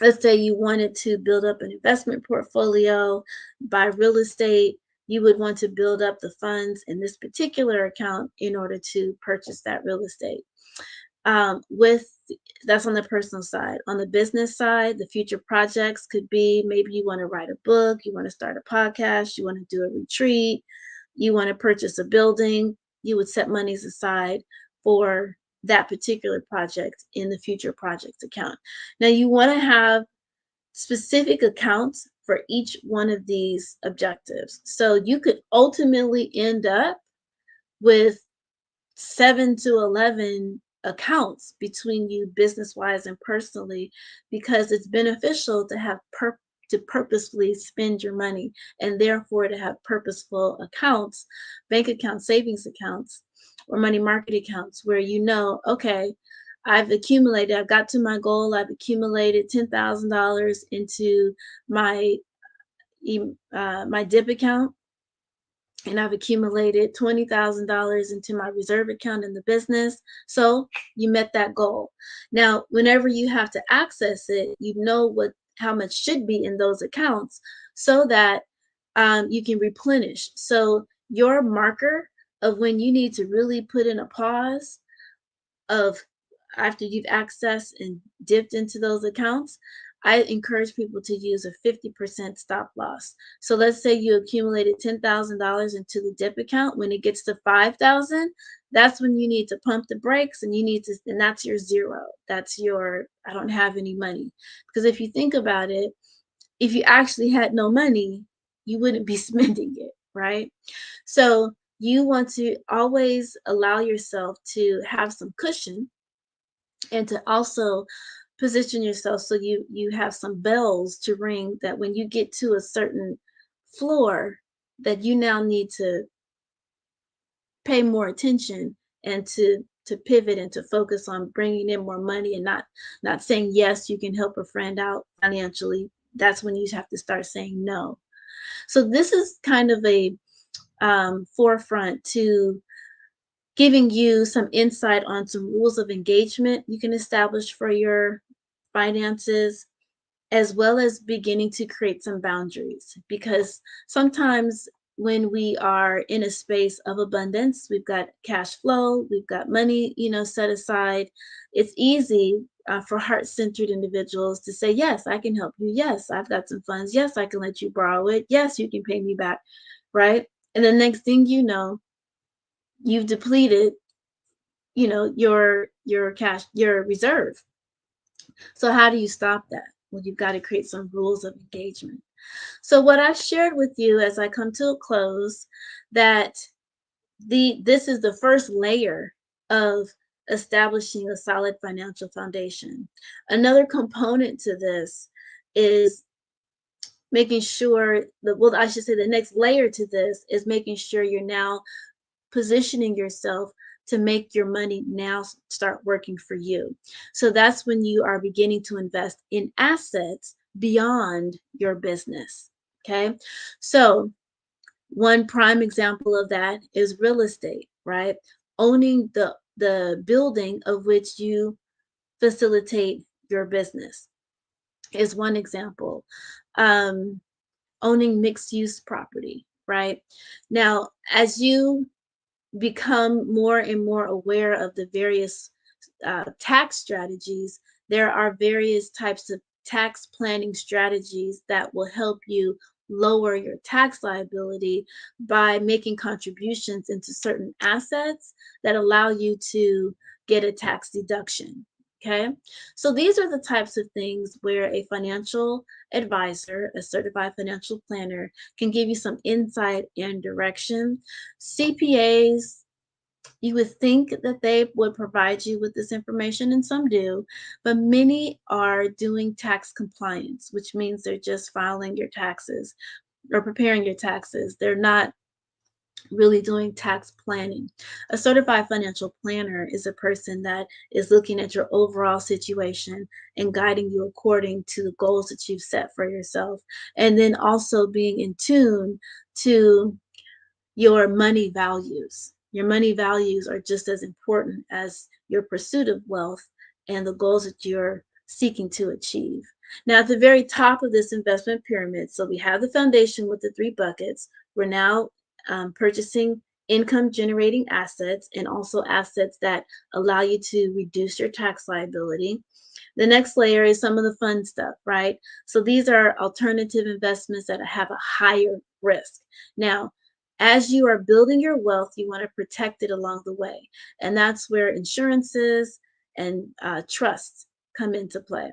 let's say you wanted to build up an investment portfolio, buy real estate, you would want to build up the funds in this particular account in order to purchase that real estate. That's on the personal side. On the business side, the future projects could be, maybe you want to write a book, you want to start a podcast, you want to do a retreat, you want to purchase a building. You would set monies aside for that particular project in the future projects account. Now, you want to have specific accounts for each one of these objectives. So you could ultimately end up with 7 to 11 accounts between you business wise and personally, because it's beneficial to have to purposefully spend your money, and therefore to have purposeful accounts, bank accounts, savings accounts, or money market accounts, where you know, okay, I've got to my goal, I've accumulated $10,000 into my my dip account, and I've accumulated $20,000 into my reserve account in the business. So you met that goal. Now, whenever you have to access it, you know how much should be in those accounts, so that you can replenish. So your marker of when you need to really put in a pause of after you've accessed and dipped into those accounts, I encourage people to use a 50% stop loss. So let's say you accumulated $10,000 into the dip account. When it gets to 5,000, that's when you need to pump the brakes, and and that's your zero. That's your, I don't have any money. Because if you think about it, if you actually had no money, you wouldn't be spending it, right? So you want to always allow yourself to have some cushion, and to also position yourself so you have some bells to ring, that when you get to a certain floor, that you now need to pay more attention, and to pivot and to focus on bringing in more money, and not saying yes, you can help a friend out financially. That's when you have to start saying no. So this is kind of a forefront to giving you some insight on some rules of engagement you can establish for your finances, as well as beginning to create some boundaries. Because sometimes when we are in a space of abundance, we've got cash flow, we've got money, set aside. It's easy for heart-centered individuals to say, yes, I can help you. Yes, I've got some funds. Yes, I can let you borrow it. Yes, you can pay me back, right? And the next thing you know, you've depleted, your cash, your reserve. So how do you stop that? Well, you've got to create some rules of engagement. So what I shared with you as I come to a close, that this is the first layer of establishing a solid financial foundation. Another component to this is making sure I should say the next layer to this is making sure you're now positioning yourself to make your money now start working for you. So that's when you are beginning to invest in assets beyond your business. Okay. So one prime example of that is real estate, right? Owning the building of which you facilitate your business is one example. Owning mixed use property, right? Now, as you become more and more aware of the various tax strategies, there are various types of tax planning strategies that will help you lower your tax liability by making contributions into certain assets that allow you to get a tax deduction. Okay, so these are the types of things where a financial advisor, a certified financial planner, can give you some insight and direction. CPAs, you would think that they would provide you with this information, and some do, but many are doing tax compliance, which means they're just filing your taxes or preparing your taxes. They're not really doing tax planning. A certified financial planner is a person that is looking at your overall situation and guiding you according to the goals that you've set for yourself, and then also being in tune to your money values. Your money values are just as important as your pursuit of wealth and the goals that you're seeking to achieve. Now, at the very top of this investment pyramid, so we have the foundation with the 3 buckets. We're now purchasing income generating assets, and also assets that allow you to reduce your tax liability. The next layer is some of the fun stuff, right? So these are alternative investments that have a higher risk. Now, as you are building your wealth, you want to protect it along the way. And that's where insurances and trusts come into play.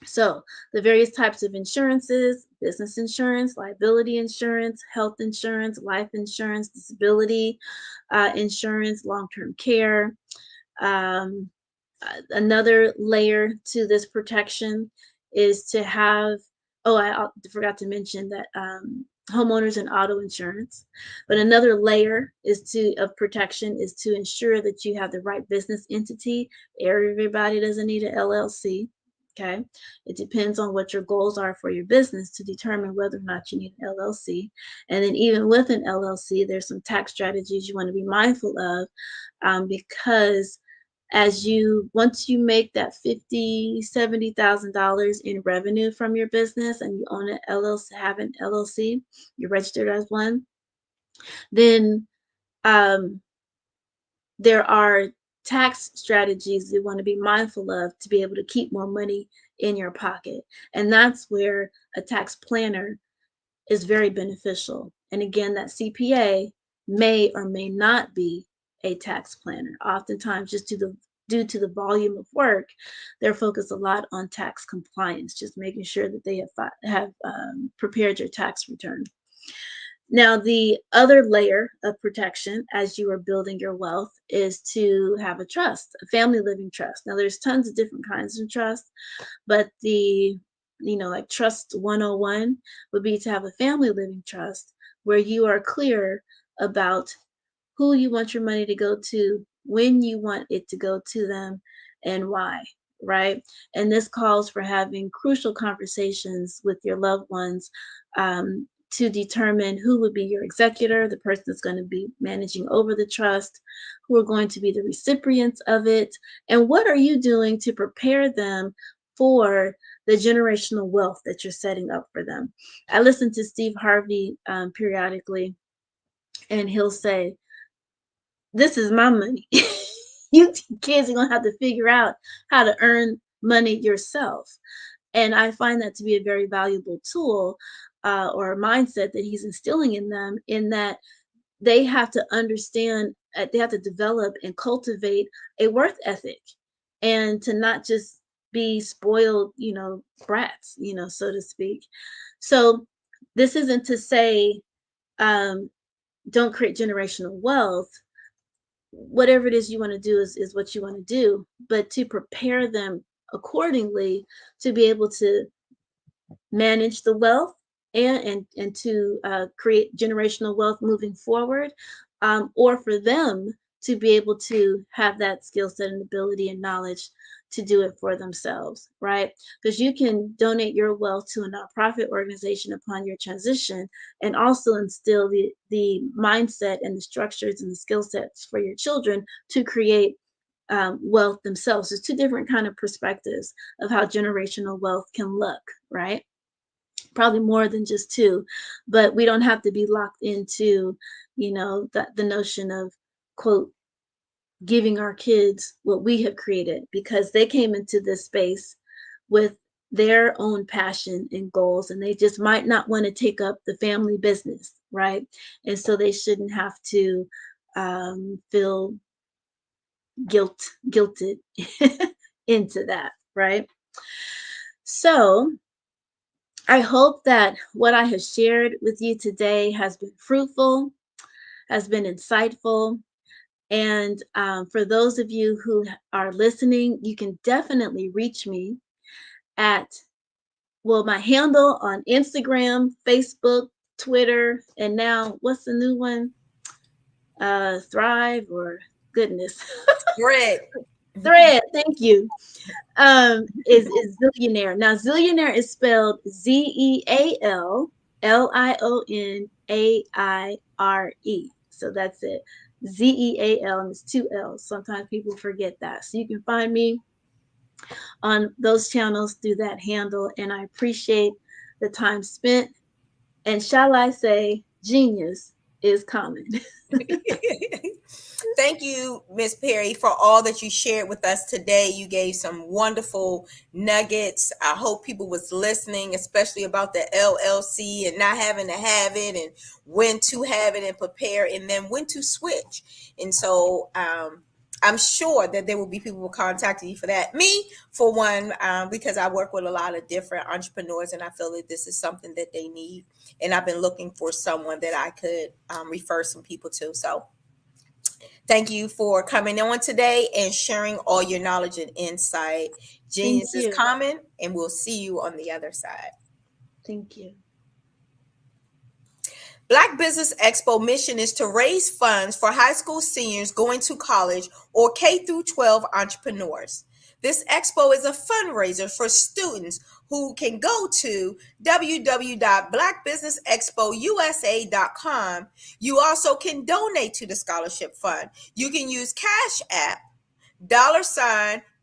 So the various types of insurances: business insurance, liability insurance, health insurance, life insurance, disability insurance, long-term care. Another layer to this protection is to have, I forgot to mention that homeowners and auto insurance. But another layer of protection is to ensure that you have the right business entity. Everybody doesn't need an LLC. Okay. It depends on what your goals are for your business to determine whether or not you need an LLC. And then even with an LLC, there's some tax strategies you want to be mindful of, because once you make that $50,000-$70,000 in revenue from your business and you own an LLC, have an LLC, you're registered as one, then there are tax strategies you want to be mindful of to be able to keep more money in your pocket. And that's where a tax planner is very beneficial. And again, that CPA may or may not be a tax planner. Oftentimes, just due to the volume of work, they're focused a lot on tax compliance, just making sure that they have prepared your tax return. Now, the other layer of protection as you are building your wealth is to have a trust, a family living trust. Now, there's tons of different kinds of trust, but like trust 101 would be to have a family living trust where you are clear about who you want your money to go to, when you want it to go to them, and why, right? And this calls for having crucial conversations with your loved ones to determine who would be your executor, the person that's going to be managing over the trust, who are going to be the recipients of it, and what are you doing to prepare them for the generational wealth that you're setting up for them. I listen to Steve Harvey periodically, and he'll say, this is my money. You kids are going to have to figure out how to earn money yourself. And I find that to be a very valuable tool or a mindset that he's instilling in them, in that they have to understand, they have to develop and cultivate a work ethic, and to not just be spoiled, brats, so to speak. So this isn't to say don't create generational wealth. Whatever it is you want to do is what you want to do, but to prepare them accordingly to be able to manage the wealth and to create generational wealth moving forward, or for them to be able to have that skill set and ability and knowledge to do it for themselves, right? Because you can donate your wealth to a nonprofit organization upon your transition and also instill the mindset and the structures and the skill sets for your children to create wealth themselves. There's two different kind of perspectives of how generational wealth can look, right? Probably more than just two, but we don't have to be locked into, the notion of, quote, giving our kids what we have created, because they came into this space with their own passion and goals, and they just might not want to take up the family business, right? And so they shouldn't have to feel guilted into that, right? So I hope that what I have shared with you today has been fruitful, has been insightful. And for those of you who are listening, you can definitely reach me at, my handle on Instagram, Facebook, Twitter, and now what's the new one? Thrive, or goodness. Thread, thank you. Is Zillionaire. Now, Zillionaire is spelled ZEALLIONAIRE. So that's it. ZEAL, and it's 2 L's. Sometimes people forget that. So you can find me on those channels through that handle. And I appreciate the time spent. And shall I say, genius is common. Thank you, Ms. Perry, for all that you shared with us today. You gave some wonderful nuggets. I hope people was listening, especially about the LLC and not having to have it, and when to have it and prepare, and then when to switch. And so I'm sure that there will be people contacting you for that. Me, for one, because I work with a lot of different entrepreneurs, and I feel that this is something that they need. And I've been looking for someone that I could refer some people to. So Thank you for coming on today and sharing all your knowledge and insight. Genius is common, and we'll see you on the other side. Thank you. Black Business Expo mission is to raise funds for high school seniors going to college or K through 12 entrepreneurs. This expo is a fundraiser for students who can go to www.blackbusinessexpousa.com. You also can donate to the scholarship fund. You can use Cash App,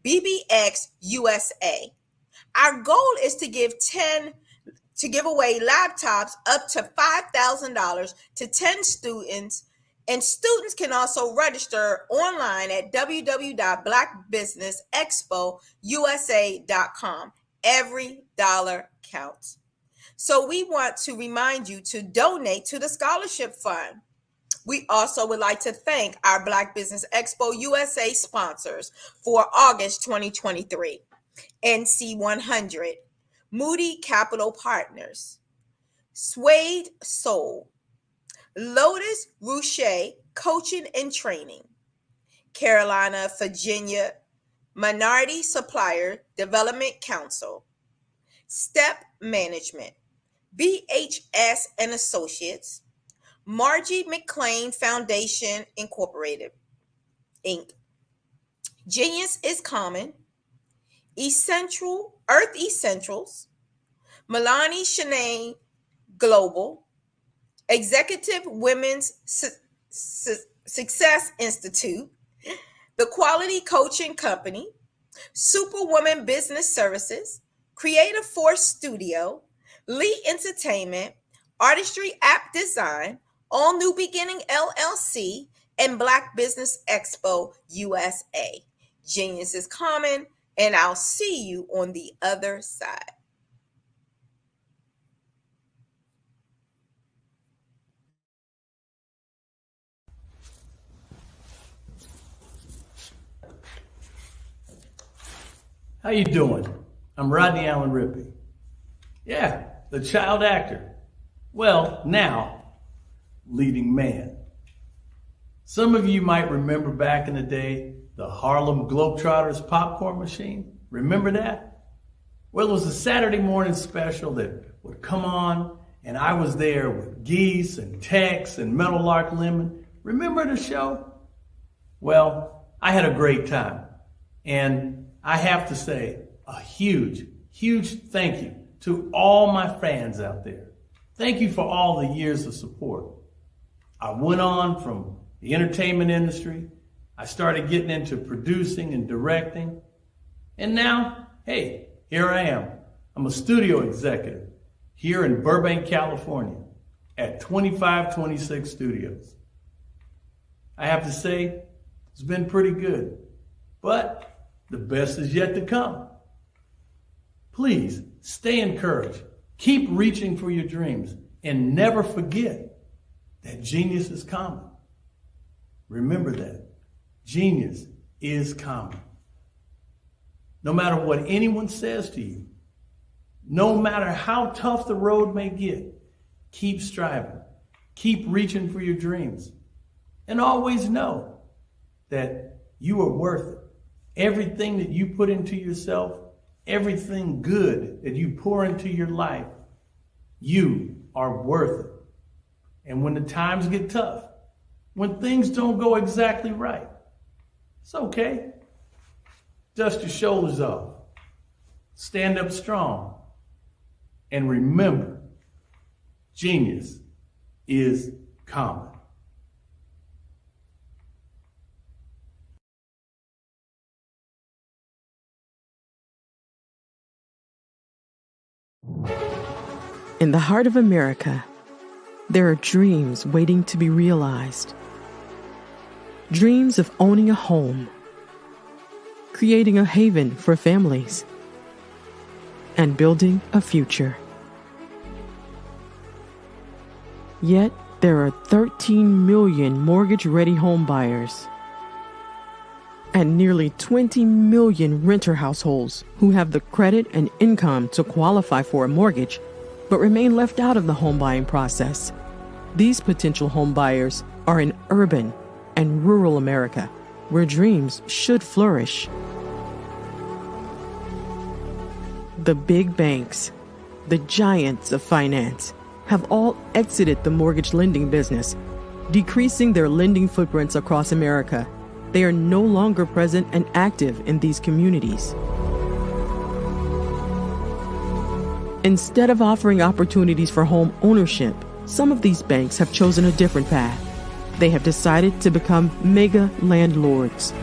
$BBXUSA. Our goal is to give away laptops up to $5,000 to 10 students, and students can also register online at www.blackbusinessexpousa.com. Every dollar counts. So we want to remind you to donate to the scholarship fund. We also would like to thank our Black Business Expo USA sponsors for August 2023. NC100, Moody Capital Partners, Suede Soul, Lotus Rouche Coaching and Training, Carolina, Virginia Minority Supplier Development Council, Step Management, BHS and Associates, Margie McLean Foundation Incorporated, Inc., Genius is Common, Earth Essentials, Milani Shanae Global, Executive Women's Success Institute, The Quality Coaching Company, Superwoman Business Services, Creative Force Studio, Lee Entertainment, Artistry App Design, All New Beginning LLC, and Black Business Expo USA. Genius is Common, and I'll see you on the other side. How you doing? I'm Rodney Allen Rippey. Yeah, the child actor. Well, now, leading man. Some of you might remember back in the day, the Harlem Globetrotters popcorn machine. Remember that? Well, it was a Saturday morning special that would come on, and I was there with Geese and Tex and Meadowlark Lemon. Remember the show? Well, I had a great time. And I have to say a huge, huge thank you to all my fans out there. Thank you for all the years of support. I went on from the entertainment industry. I started getting into producing and directing. And now, hey, here I am. I'm a studio executive here in Burbank, California at 2526 Studios. I have to say, it's been pretty good, but the best is yet to come. Please stay encouraged. Keep reaching for your dreams and never forget that genius is common. Remember that. Genius is common. No matter what anyone says to you, no matter how tough the road may get, keep striving. Keep reaching for your dreams. And always know that you are worth it. Everything that you put into yourself, everything good that you pour into your life, you are worth it. And when the times get tough, when things don't go exactly right, it's okay. Dust your shoulders off. Stand up strong. And remember, genius is common. In the heart of America, there are dreams waiting to be realized. Dreams of owning a home, creating a haven for families, and building a future. Yet, there are 13 million mortgage-ready home buyers and nearly 20 million renter households who have the credit and income to qualify for a mortgage but remain left out of the home buying process. These potential home buyers are in urban and rural America, where dreams should flourish. The big banks, the giants of finance, have all exited the mortgage lending business, decreasing their lending footprints across America. They are no longer present and active in these communities. Instead of offering opportunities for home ownership, some of these banks have chosen a different path. They have decided to become mega landlords.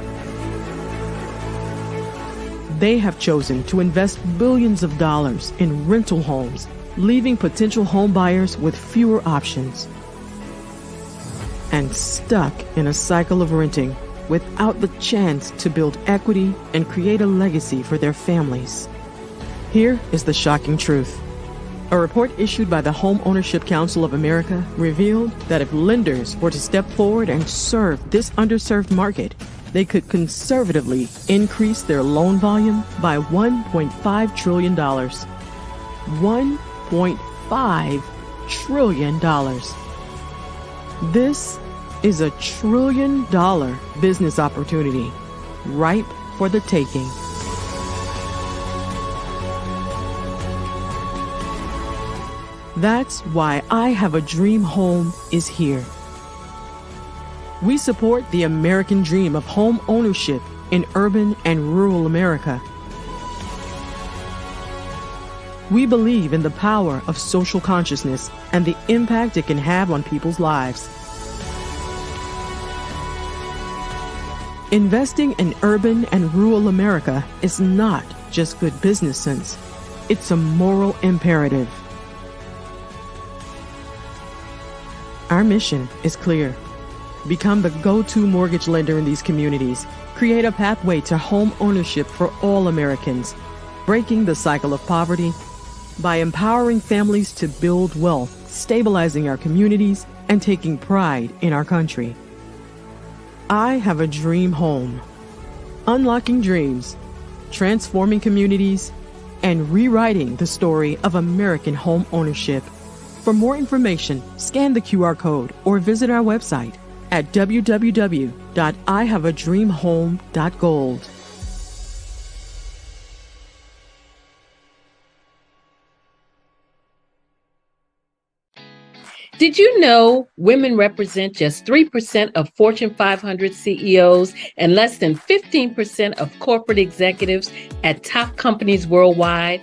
They have chosen to invest billions of dollars in rental homes, leaving potential home buyers with fewer options and stuck in a cycle of renting without the chance to build equity and create a legacy for their families. Here is the shocking truth. A report issued by the Home Ownership Council of America revealed that if lenders were to step forward and serve this underserved market, they could conservatively increase their loan volume by $1.5 trillion. $1.5 trillion. This is a $1 trillion business opportunity, ripe for the taking. That's why I Have a Dream Home is here. We support the American dream of home ownership in urban and rural America. We believe in the power of social consciousness and the impact it can have on people's lives. Investing in urban and rural America is not just good business sense. It's a moral imperative. Our mission is clear. Become the go-to mortgage lender in these communities. Create a pathway to home ownership for all Americans, breaking the cycle of poverty by empowering families to build wealth, stabilizing our communities, and taking pride in our country. I Have a Dream Home. Unlocking dreams, transforming communities, and rewriting the story of American home ownership. For more information, scan the QR code or visit our website at www.ihaveadreamhome.gold. Did you know women represent just 3% of Fortune 500 CEOs and less than 15% of corporate executives at top companies worldwide?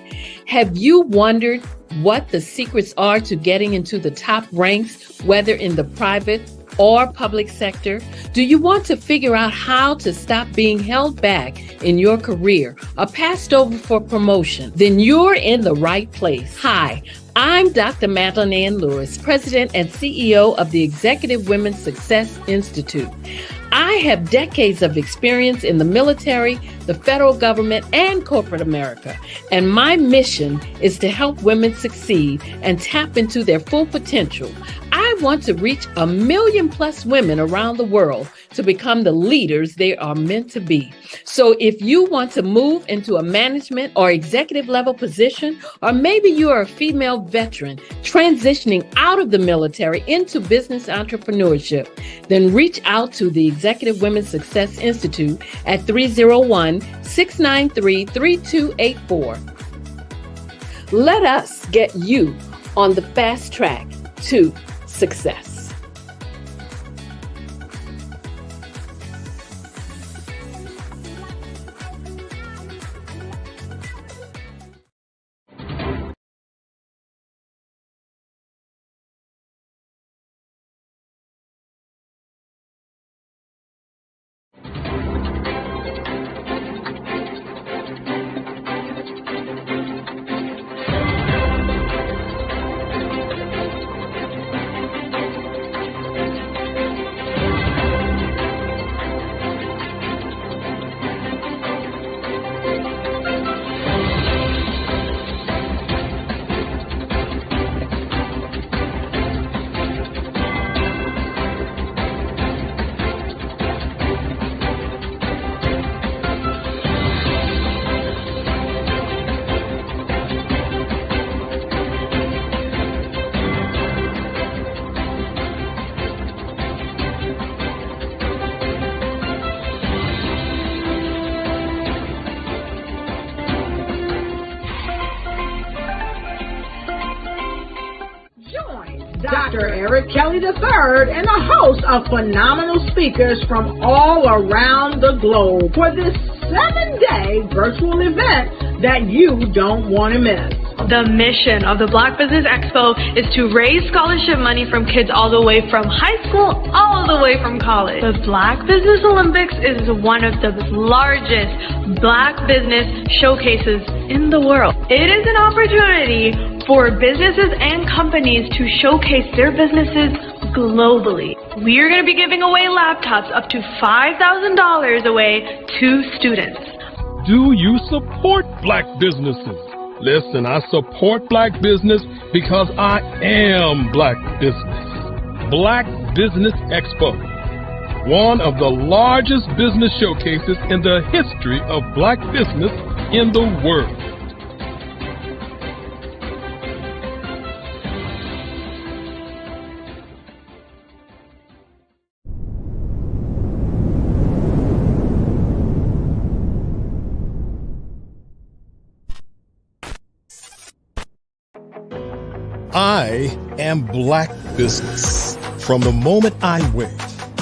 Have you wondered what the secrets are to getting into the top ranks, whether in the private or public sector? Do you want to figure out how to stop being held back in your career or passed over for promotion? Then you're in the right place. Hi, I'm Dr. Madeline Ann Lewis, President and CEO of the Executive Women's Success Institute. I have decades of experience in the military, the federal government, and corporate America, and my mission is to help women succeed and tap into their full potential. I want to reach 1 million plus women around the world to become the leaders they are meant to be. So if you want to move into a management or executive level position, or maybe you are a female veteran transitioning out of the military into business entrepreneurship, then reach out to the Executive Women's Success Institute at 301-693-3284. Let us get you on the fast track to success. Dr. Eric Kelly III and a host of phenomenal speakers from all around the globe for this 7-day virtual event that you don't want to miss. The mission of the Black Business Expo is to raise scholarship money from kids all the way from high school all the way from college. The Black Business Olympics is one of the largest Black business showcases in the world. It is an opportunity for businesses and companies to showcase their businesses globally. We are going to be giving away laptops up to $5,000 away to students. Do you support Black businesses? Listen, I support Black business because I am Black business. Black Business Expo, one of the largest business showcases in the history of Black business in the world. I am Black business. From the moment I wake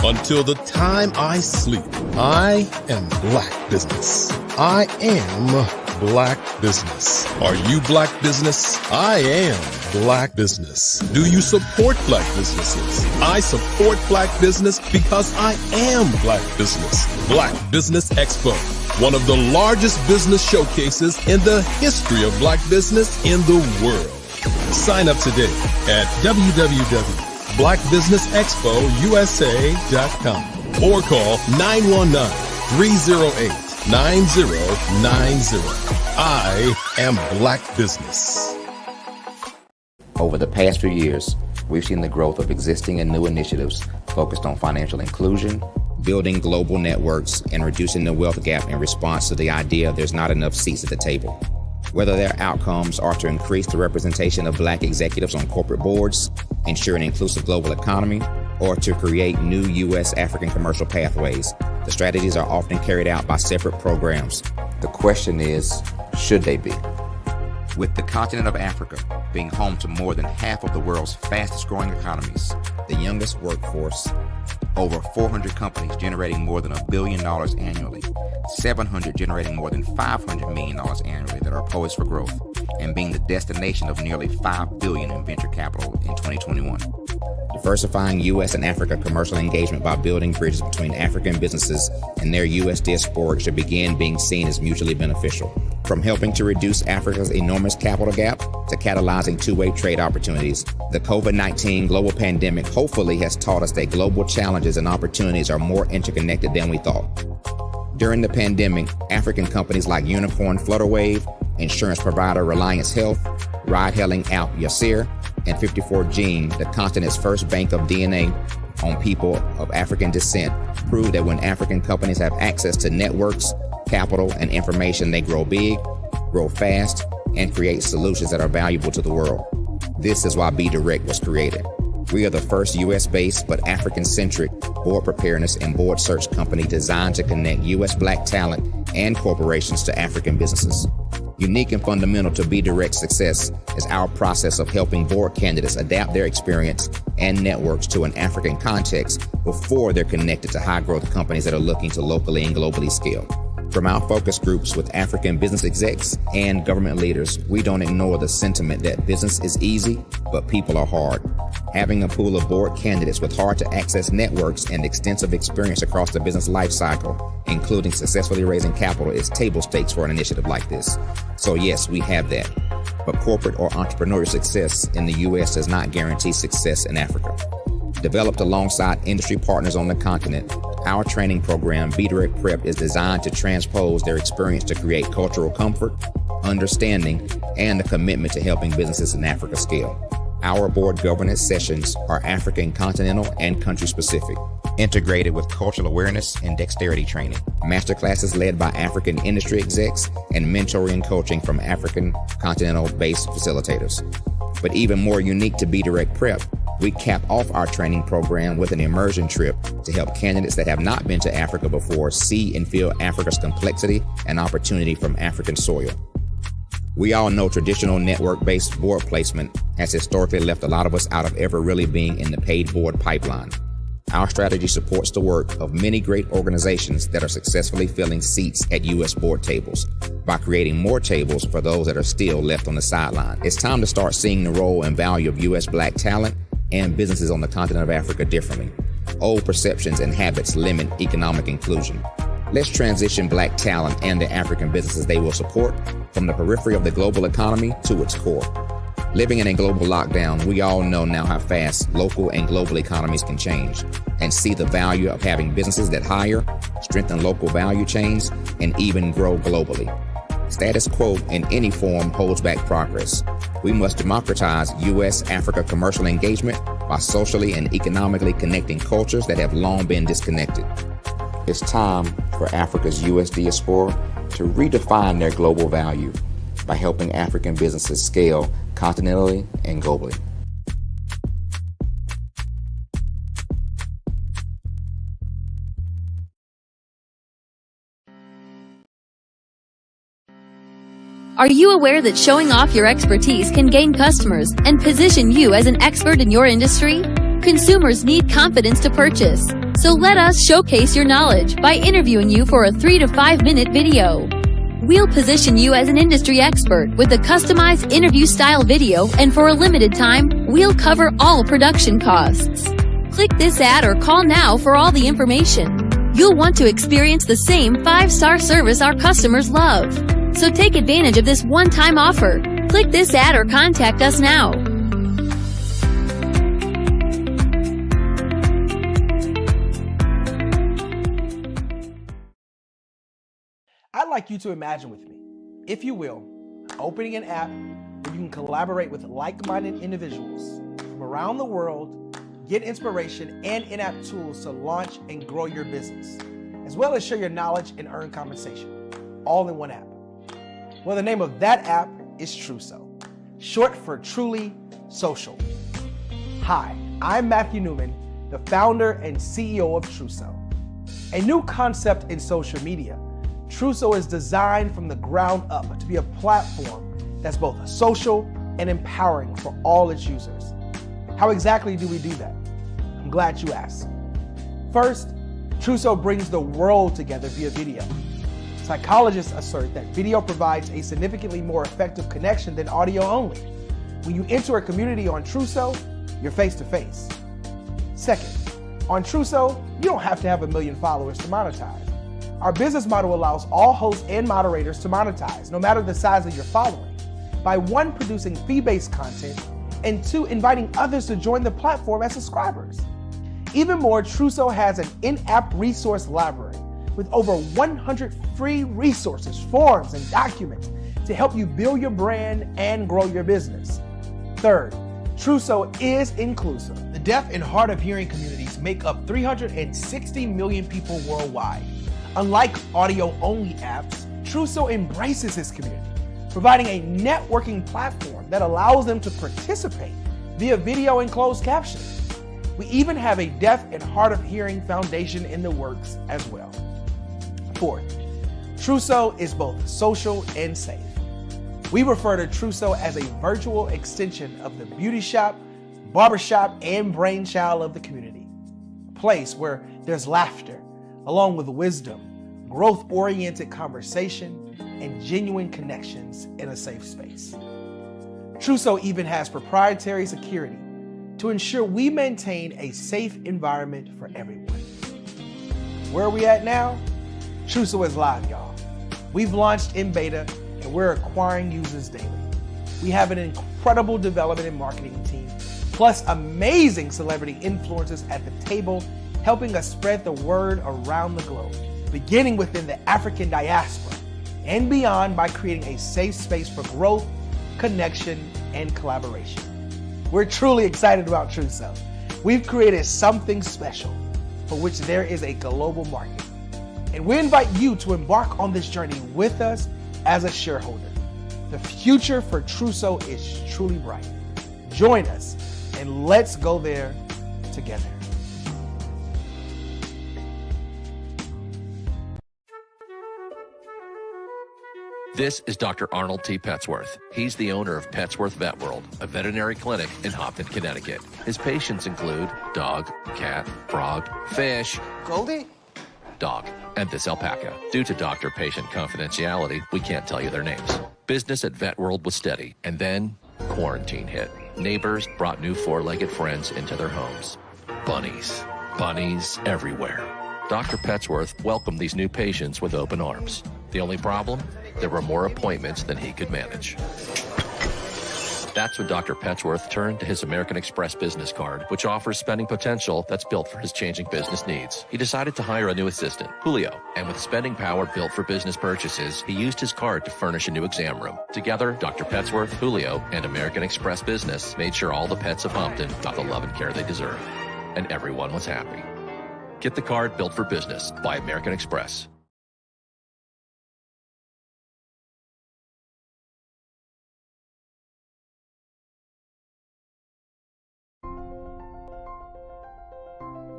until the time I sleep, I am Black business. I am Black business. Are you Black business? I am Black business. Do you support Black businesses? I support Black business because I am Black business. Black Business Expo, one of the largest business showcases in the history of Black business in the world. Sign up today at www.blackbusinessexpousa.com or call 919-308-9090. I am Black business. Over the past few years, we've seen the growth of existing and new initiatives focused on financial inclusion, building global networks, and reducing the wealth gap in response to the idea there's not enough seats at the table. Whether their outcomes are to increase the representation of Black executives on corporate boards, ensure an inclusive global economy, or to create new U.S. African commercial pathways, the strategies are often carried out by separate programs. The question is, should they be? With the continent of Africa being home to more than half of the world's fastest growing economies, the youngest workforce, over 400 companies generating more than $1 billion annually, 700 generating more than $500 million annually that are poised for growth, and being the destination of nearly $5 billion in venture capital in 2021. Diversifying U.S. and Africa commercial engagement by building bridges between African businesses and their U.S. diaspora should begin being seen as mutually beneficial. From helping to reduce Africa's enormous capital gap to catalyzing two-way trade opportunities, the COVID-19 global pandemic hopefully has taught us that global challenges and opportunities are more interconnected than we thought. During the pandemic, African companies like Unicorn Flutterwave, insurance provider Reliance Health, ride-hailing app Yasir, and 54Gene, the continent's first bank of DNA on people of African descent, proved that when African companies have access to networks, capital, and information, they grow big, grow fast, and create solutions that are valuable to the world. This is why Be Direct was created. We are the first U.S.-based but African-centric board preparedness and board search company designed to connect U.S. Black talent and corporations to African businesses. Unique and fundamental to Be Direct's success is our process of helping board candidates adapt their experience and networks to an African context before they're connected to high-growth companies that are looking to locally and globally scale. From our focus groups with African business execs and government leaders, we don't ignore the sentiment that business is easy, but people are hard. Having a pool of board candidates with hard-to-access networks and extensive experience across the business lifecycle, including successfully raising capital, is table stakes for an initiative like this. So yes, we have that. But corporate or entrepreneurial success in the U.S. does not guarantee success in Africa. Developed alongside industry partners on the continent, our training program, Be Direct Prep, is designed to transpose their experience to create cultural comfort, understanding, and a commitment to helping businesses in Africa scale. Our board governance sessions are African continental and country specific, integrated with cultural awareness and dexterity training, masterclasses led by African industry execs, and mentoring and coaching from African continental-based facilitators. But even more unique to Be Direct Prep, we cap off our training program with an immersion trip to help candidates that have not been to Africa before see and feel Africa's complexity and opportunity from African soil. We all know traditional network-based board placement has historically left a lot of us out of ever really being in the paid board pipeline. Our strategy supports the work of many great organizations that are successfully filling seats at U.S. board tables by creating more tables for those that are still left on the sideline. It's time to start seeing the role and value of U.S. Black talent and businesses on the continent of Africa differently. Old perceptions and habits limit economic inclusion. Let's transition Black talent and the African businesses they will support from the periphery of the global economy to its core. Living in a global lockdown, we all know now how fast local and global economies can change and see the value of having businesses that hire, strengthen local value chains, and even grow globally. Status quo in any form holds back progress. We must democratize U.S.-Africa commercial engagement by socially and economically connecting cultures that have long been disconnected. It's time for Africa's U.S. diaspora to redefine their global value by helping African businesses scale continentally and globally. Are you aware that showing off your expertise can gain customers and position you as an expert in your industry? Consumers need confidence to purchase, so let us showcase your knowledge by interviewing you for a 3 to 5 minute video. We'll position you as an industry expert with a customized interview-style video, and for a limited time, we'll cover all production costs. Click this ad or call now for all the information. You'll want to experience the same 5-star service our customers love. So take advantage of this one-time offer. Click this ad or contact us now. I'd like you to imagine with me, if you will, opening an app where you can collaborate with like-minded individuals from around the world, get inspiration and in-app tools to launch and grow your business, as well as share your knowledge and earn compensation, all in one app. Well, the name of that app is Truso, short for Truly Social. Hi, I'm Matthew Newman, the founder and CEO of Truso. A new concept in social media, Truso is designed from the ground up to be a platform that's both social and empowering for all its users. How exactly do we do that? I'm glad you asked. First, Truso brings the world together via video. Psychologists assert that video provides a significantly more effective connection than audio only. When you enter a community on Truso, you're face to face. Second, on Truso, you don't have to have 1 million followers to monetize. Our business model allows all hosts and moderators to monetize, no matter the size of your following, by 1, producing fee-based content, and 2, inviting others to join the platform as subscribers. Even more, Truso has an in-app resource library with over 100 free resources, forms, and documents to help you build your brand and grow your business. Third, Truso is inclusive. The deaf and hard of hearing communities make up 360 million people worldwide. Unlike audio-only apps, Truso embraces this community, providing a networking platform that allows them to participate via video and closed captioning. We even have a deaf and hard of hearing foundation in the works as well. Fourth, Truso is both social and safe. We refer to Truso as a virtual extension of the beauty shop, barbershop, and brainchild of the community. A place where there's laughter, along with wisdom, growth-oriented conversation, and genuine connections in a safe space. Truso even has proprietary security to ensure we maintain a safe environment for everyone. Where are we at now? Truso is live, y'all. We've launched in beta and we're acquiring users daily. We have an incredible development and marketing team, plus amazing celebrity influencers at the table, helping us spread the word around the globe, beginning within the African diaspora and beyond by creating a safe space for growth, connection, and collaboration. We're truly excited about Truso. We've created something special for which there is a global market. And we invite you to embark on this journey with us as a shareholder. The future for Truso is truly bright. Join us and let's go there together. This is Dr. Arnold T. Petsworth. He's the owner of Petsworth Vet World, a veterinary clinic in Hopton, Connecticut. His patients include dog, cat, frog, fish, Goldie? dog, and this alpaca. Due to doctor-patient confidentiality, we can't tell you their names. Business at Vet World was steady, and then quarantine hit. Neighbors brought new four-legged friends into their homes. Bunnies. Bunnies everywhere. Dr. Petsworth welcomed these new patients with open arms. The only problem? There were more appointments than he could manage. That's when Dr. Petsworth turned to his American Express business card, which offers spending potential that's built for his changing business needs. He decided to hire a new assistant, Julio, and with spending power built for business purchases, he used his card to furnish a new exam room. Together, Dr. Petsworth, Julio, and American Express Business made sure all the pets of Hopton got the love and care they deserve. And everyone was happy. Get the card built for business by American Express.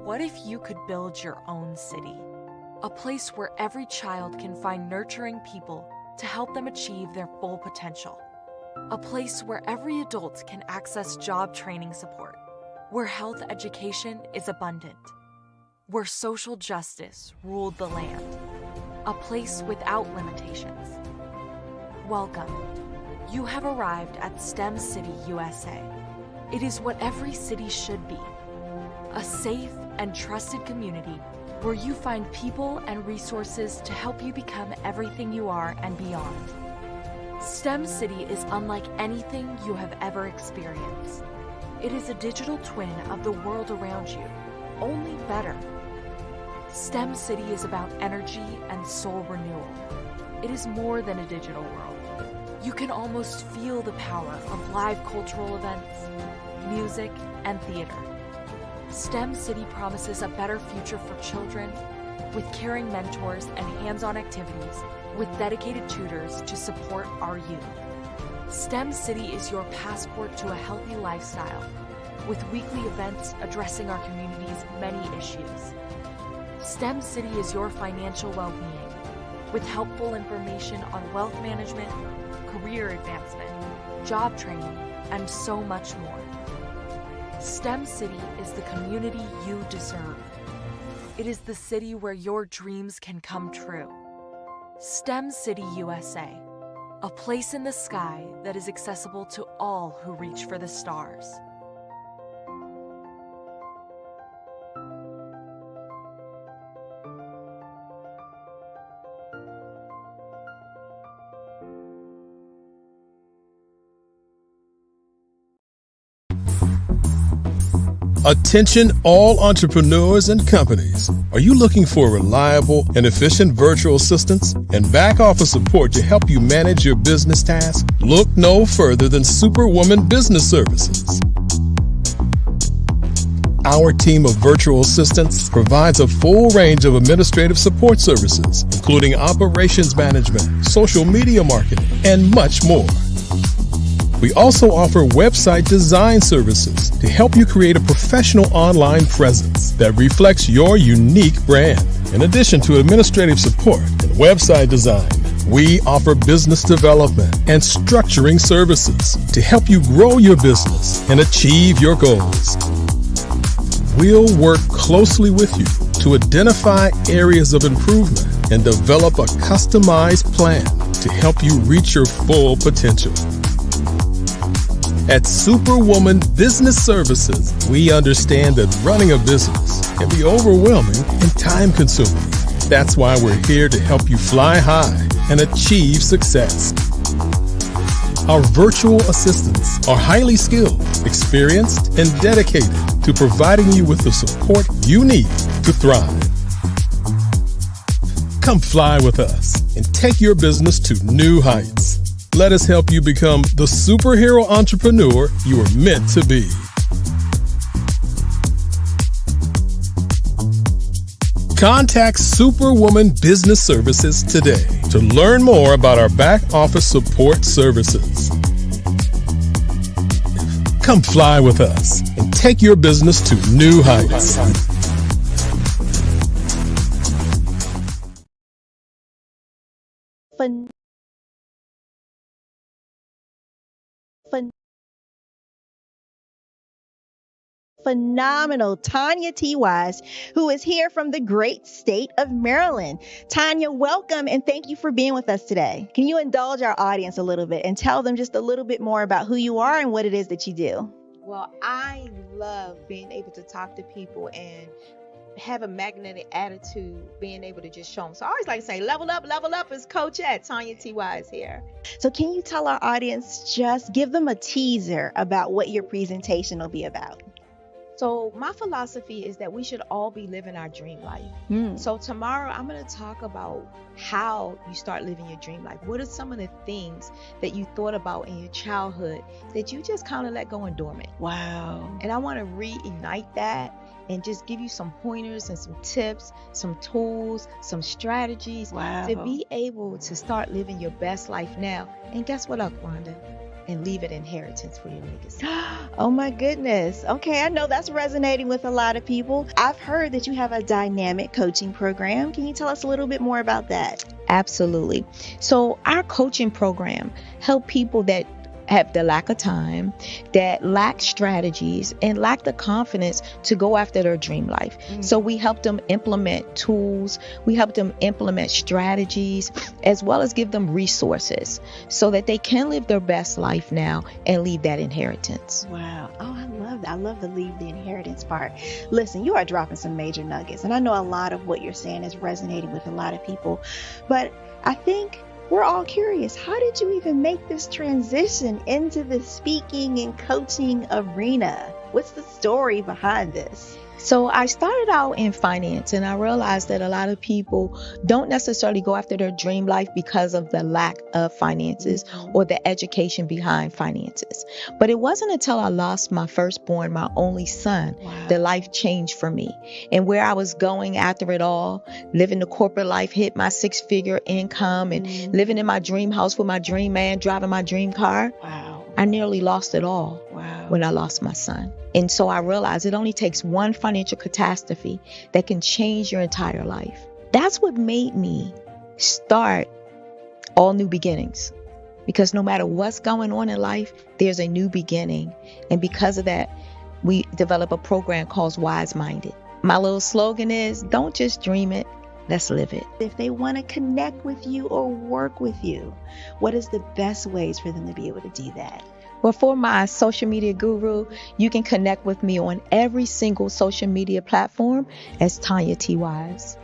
What if you could build your own city? A place where every child can find nurturing people to help them achieve their full potential. A place where every adult can access job training support. Where health education is abundant. Where social justice ruled the land. A place without limitations. Welcome. You have arrived at STEM City, USA. It is what every city should be. A safe and trusted community where you find people and resources to help you become everything you are and beyond. STEM City is unlike anything you have ever experienced. It is a digital twin of the world around you, only better. STEM City is about energy and soul renewal. It is more than a digital world. You can almost feel the power of live cultural events, music, and theater. STEM City promises a better future for children with caring mentors and hands-on activities with dedicated tutors to support our youth. STEM City is your passport to a healthy lifestyle with weekly events addressing our community's many issues. STEM City is your financial well-being with helpful information on wealth management, career advancement, job training, and so much more. STEM City is the community you deserve. It is the city where your dreams can come true. STEM City USA, a place in the sky that is accessible to all who reach for the stars. Attention all entrepreneurs and companies. Are you looking for reliable and efficient virtual assistants and back office support to help you manage your business tasks? Look no further than Superwoman Business Services. Our team of virtual assistants provides a full range of administrative support services, including operations management, social media marketing, and much more. We also offer website design services to help you create a professional online presence that reflects your unique brand. In addition to administrative support and website design, we offer business development and structuring services to help you grow your business and achieve your goals. We'll work closely with you to identify areas of improvement and develop a customized plan to help you reach your full potential. At Superwoman Business Services, we understand that running a business can be overwhelming and time-consuming. That's why we're here to help you fly high and achieve success. Our virtual assistants are highly skilled, experienced, and dedicated to providing you with the support you need to thrive. Come fly with us and take your business to new heights. Let us help you become the superhero entrepreneur you are meant to be. Contact Superwoman Business Services today to learn more about our back office support services. Come fly with us and take your business to new heights. phenomenal Tanya T. Wise, who is here from the great state of Maryland. Tanya, welcome and thank you for being with us today. Can you indulge our audience a little bit and tell them just a little bit more about who you are and what it is that you do? Well, I love being able to talk to people and have a magnetic attitude, being able to just show them. So I always like to say, level up is Coach at Tanya T. Wise here. So can you tell our audience, just give them a teaser about what your presentation will be about? So my philosophy is that we should all be living our dream life. So tomorrow I'm going to talk about how you start living your dream life. What are some of the things that you thought about in your childhood that you just kind of let go and dormant? Wow. And I want to reignite that and just give you some pointers and some tips, some tools, some strategies to be able to start living your best life now. And guess what, Wanda? And leave an inheritance for your legacy. Oh my goodness. Okay, I know that's resonating with a lot of people. I've heard that you have a dynamic coaching program. Can you tell us a little bit more about that? Absolutely. So our coaching program help people that have the lack of time, that lack strategies, and lack the confidence to go after their dream life. So we help them implement tools, we help them implement strategies, as well as give them resources so that they can live their best life now and leave that inheritance. Wow. Oh, I love that. I love the leave the inheritance part. Listen, you are dropping some major nuggets, and I know a lot of what you're saying is resonating with a lot of people, but I think we're all curious, how did you even make this transition into the speaking and coaching arena? What's the story behind this? So I started out in finance, and I realized that a lot of people don't necessarily go after their dream life because of the lack of finances or the education behind finances. But it wasn't until I lost my firstborn, my only son, that life changed for me. And where I was going after it all, living the corporate life, hit my 6-figure income and living in my dream house with my dream man, driving my dream car. I nearly lost it all when I lost my son. And so I realized it only takes one financial catastrophe that can change your entire life. That's what made me start All New Beginnings. Because no matter what's going on in life, there's a new beginning. And because of that, we develop a program called Wise Minded. My little slogan is, don't just dream it, let's live it. If they want to connect with you or work with you, what is the best ways for them to be able to do that? Well, for my social media guru, you can connect with me on every single social media platform as Tanya T. Wise.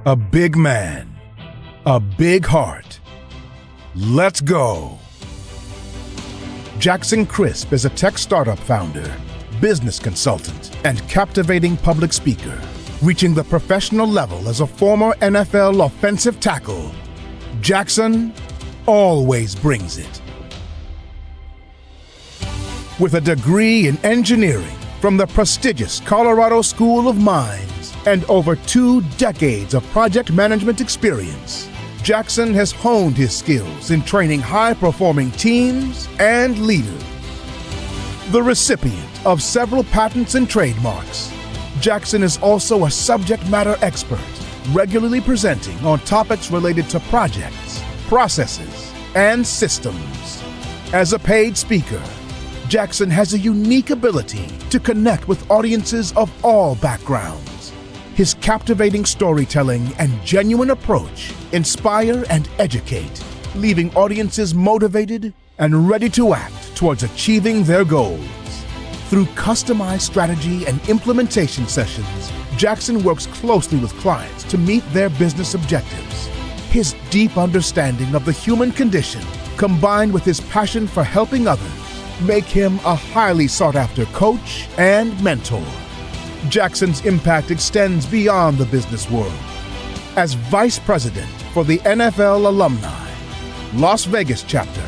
A big man, a big heart. Let's go. Jackson Crisp is a tech startup founder, business consultant, and captivating public speaker, reaching the professional level as a former NFL offensive tackle. Jackson always brings it. With a degree in engineering from the prestigious Colorado School of Mines and over 2 decades of project management experience, Jackson has honed his skills in training high-performing teams and leaders. The recipient of several patents and trademarks, Jackson is also a subject matter expert, regularly presenting on topics related to projects, processes, and systems. As a paid speaker, Jackson has a unique ability to connect with audiences of all backgrounds. His captivating storytelling and genuine approach inspire and educate, leaving audiences motivated and ready to act towards achieving their goals. Through customized strategy and implementation sessions, Jackson works closely with clients to meet their business objectives. His deep understanding of the human condition, combined with his passion for helping others, make him a highly sought-after coach and mentor. Jackson's impact extends beyond the business world. As Vice President for the NFL Alumni, Las Vegas chapter,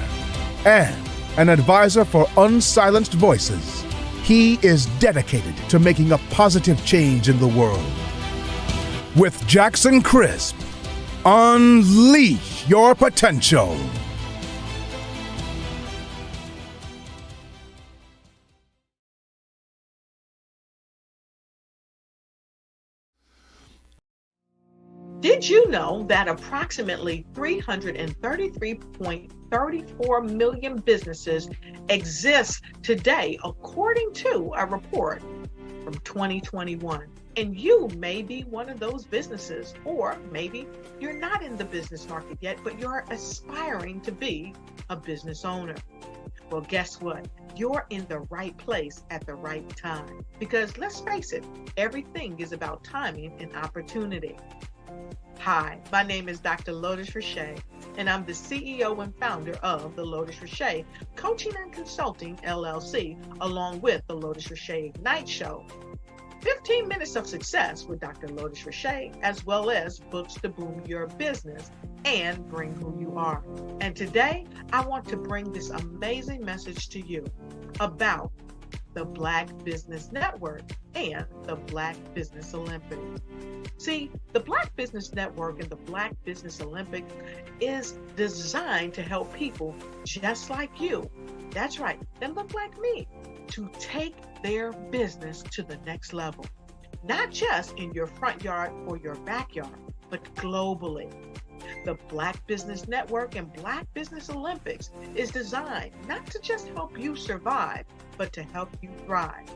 and an advisor for Unsilenced Voices, he is dedicated to making a positive change in the world. With Jackson Crisp, unleash your potential. Did you know that approximately 333.34 million businesses exist today, according to a report from 2021? And you may be one of those businesses, or maybe you're not in the business market yet, but you're aspiring to be a business owner. Well, guess what? You're in the right place at the right time. Because let's face it, everything is about timing and opportunity. Hi, my name is Dr. Lotus Richey, and I'm the CEO and founder of the Lotus Richey Coaching and Consulting LLC, along with the Lotus Richey Ignite Show. 15 minutes of success with Dr. Lotus Richey, as well as books to boom your business and bring who you are. And today, I want to bring this amazing message to you about the Black Business Network and the Black Business Olympics. See, the Black Business Network and the Black Business Olympics is designed to help people just like you, that's right, that look like me, to take their business to the next level. Not just in your front yard or your backyard, but globally. The Black Business Network and Black Business Olympics is designed not to just help you survive, but to help you thrive.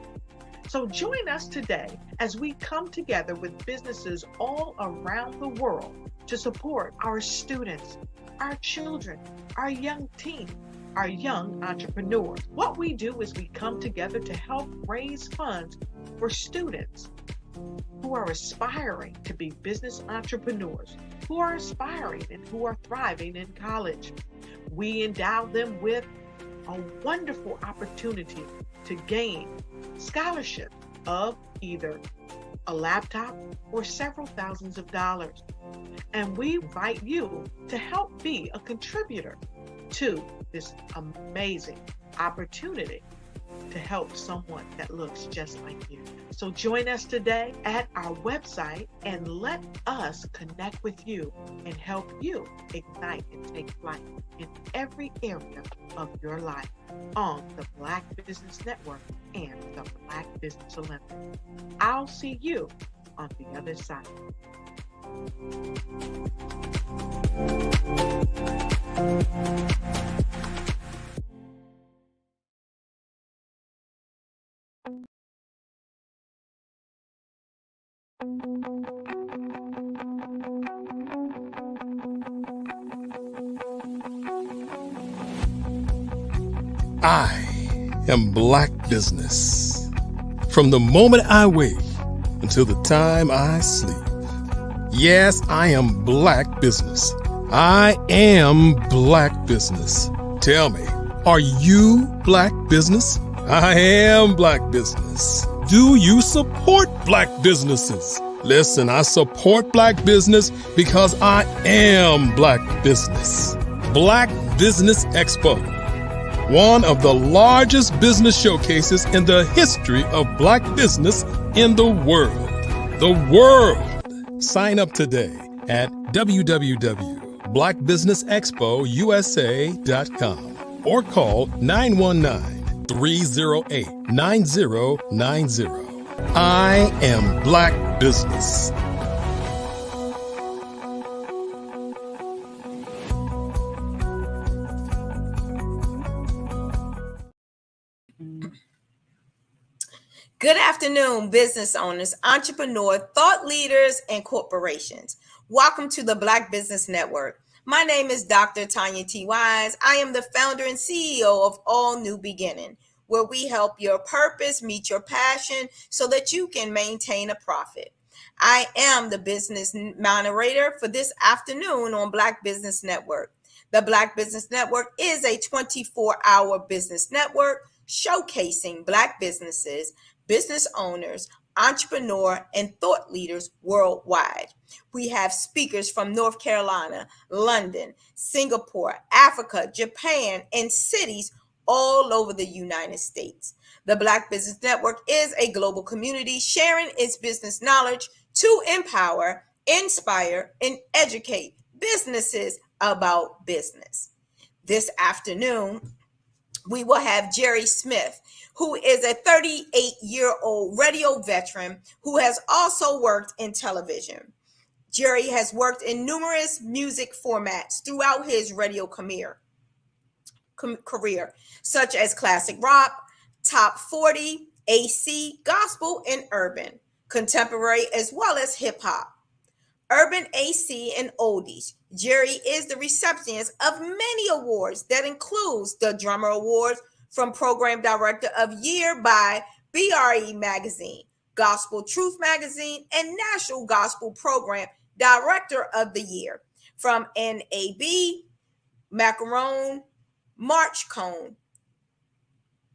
So join us today as we come together with businesses all around the world to support our students, our children, our young teens, our young entrepreneurs. What we do is we come together to help raise funds for students who are aspiring to be business entrepreneurs, who are aspiring and who are thriving in college. We endow them with a wonderful opportunity to gain scholarship of either a laptop or several thousands of dollars. And we invite you to help be a contributor to this amazing opportunity to help someone that looks just like you. So join us today at our website and let us connect with you and help you ignite and take flight in every area of your life on the Black Business Network and the Black Business Olympics. I'll see you on the other side. I am Black Business. From the moment I wake until the time I sleep. Yes, I am Black Business. I am Black Business. Tell me, are you Black Business? I am Black Business. Do you support Black businesses? Listen, I support Black business because I am Black Business. Black Business Expo, one of the largest business showcases in the history of Black business in the world. The world! Sign up today at www.blackbusinessexpousa.com or call 919-308-9090. I am Black Business. Good afternoon, business owners, entrepreneurs, thought leaders, and corporations. Welcome to the Black Business Network. My name is Dr. Tanya T. Wise. I am the founder and CEO of All New Beginning, where we help your purpose meet your passion so that you can maintain a profit. I am the business moderator for this afternoon on Black Business Network. The Black Business Network is a 24-hour business network showcasing Black businesses, business owners, entrepreneur, and thought leaders worldwide. We have speakers from North Carolina, London, Singapore, Africa, Japan, and cities all over the United States. The Black Business Network is a global community sharing its business knowledge to empower, inspire, and educate businesses about business. This afternoon, we will have Jerry Smith, who is a 38-year-old radio veteran who has also worked in television. Jerry has worked in numerous music formats throughout his radio career, such as classic rock, top 40, AC, gospel, and urban, contemporary, as well as hip hop. Urban, AC, and oldies. Jerry is the recipient of many awards that includes the Drummer Awards from Program Director of Year by BRE Magazine, Gospel Truth Magazine, and National Gospel Program Director of the Year from NAB, Macaron, March Cone.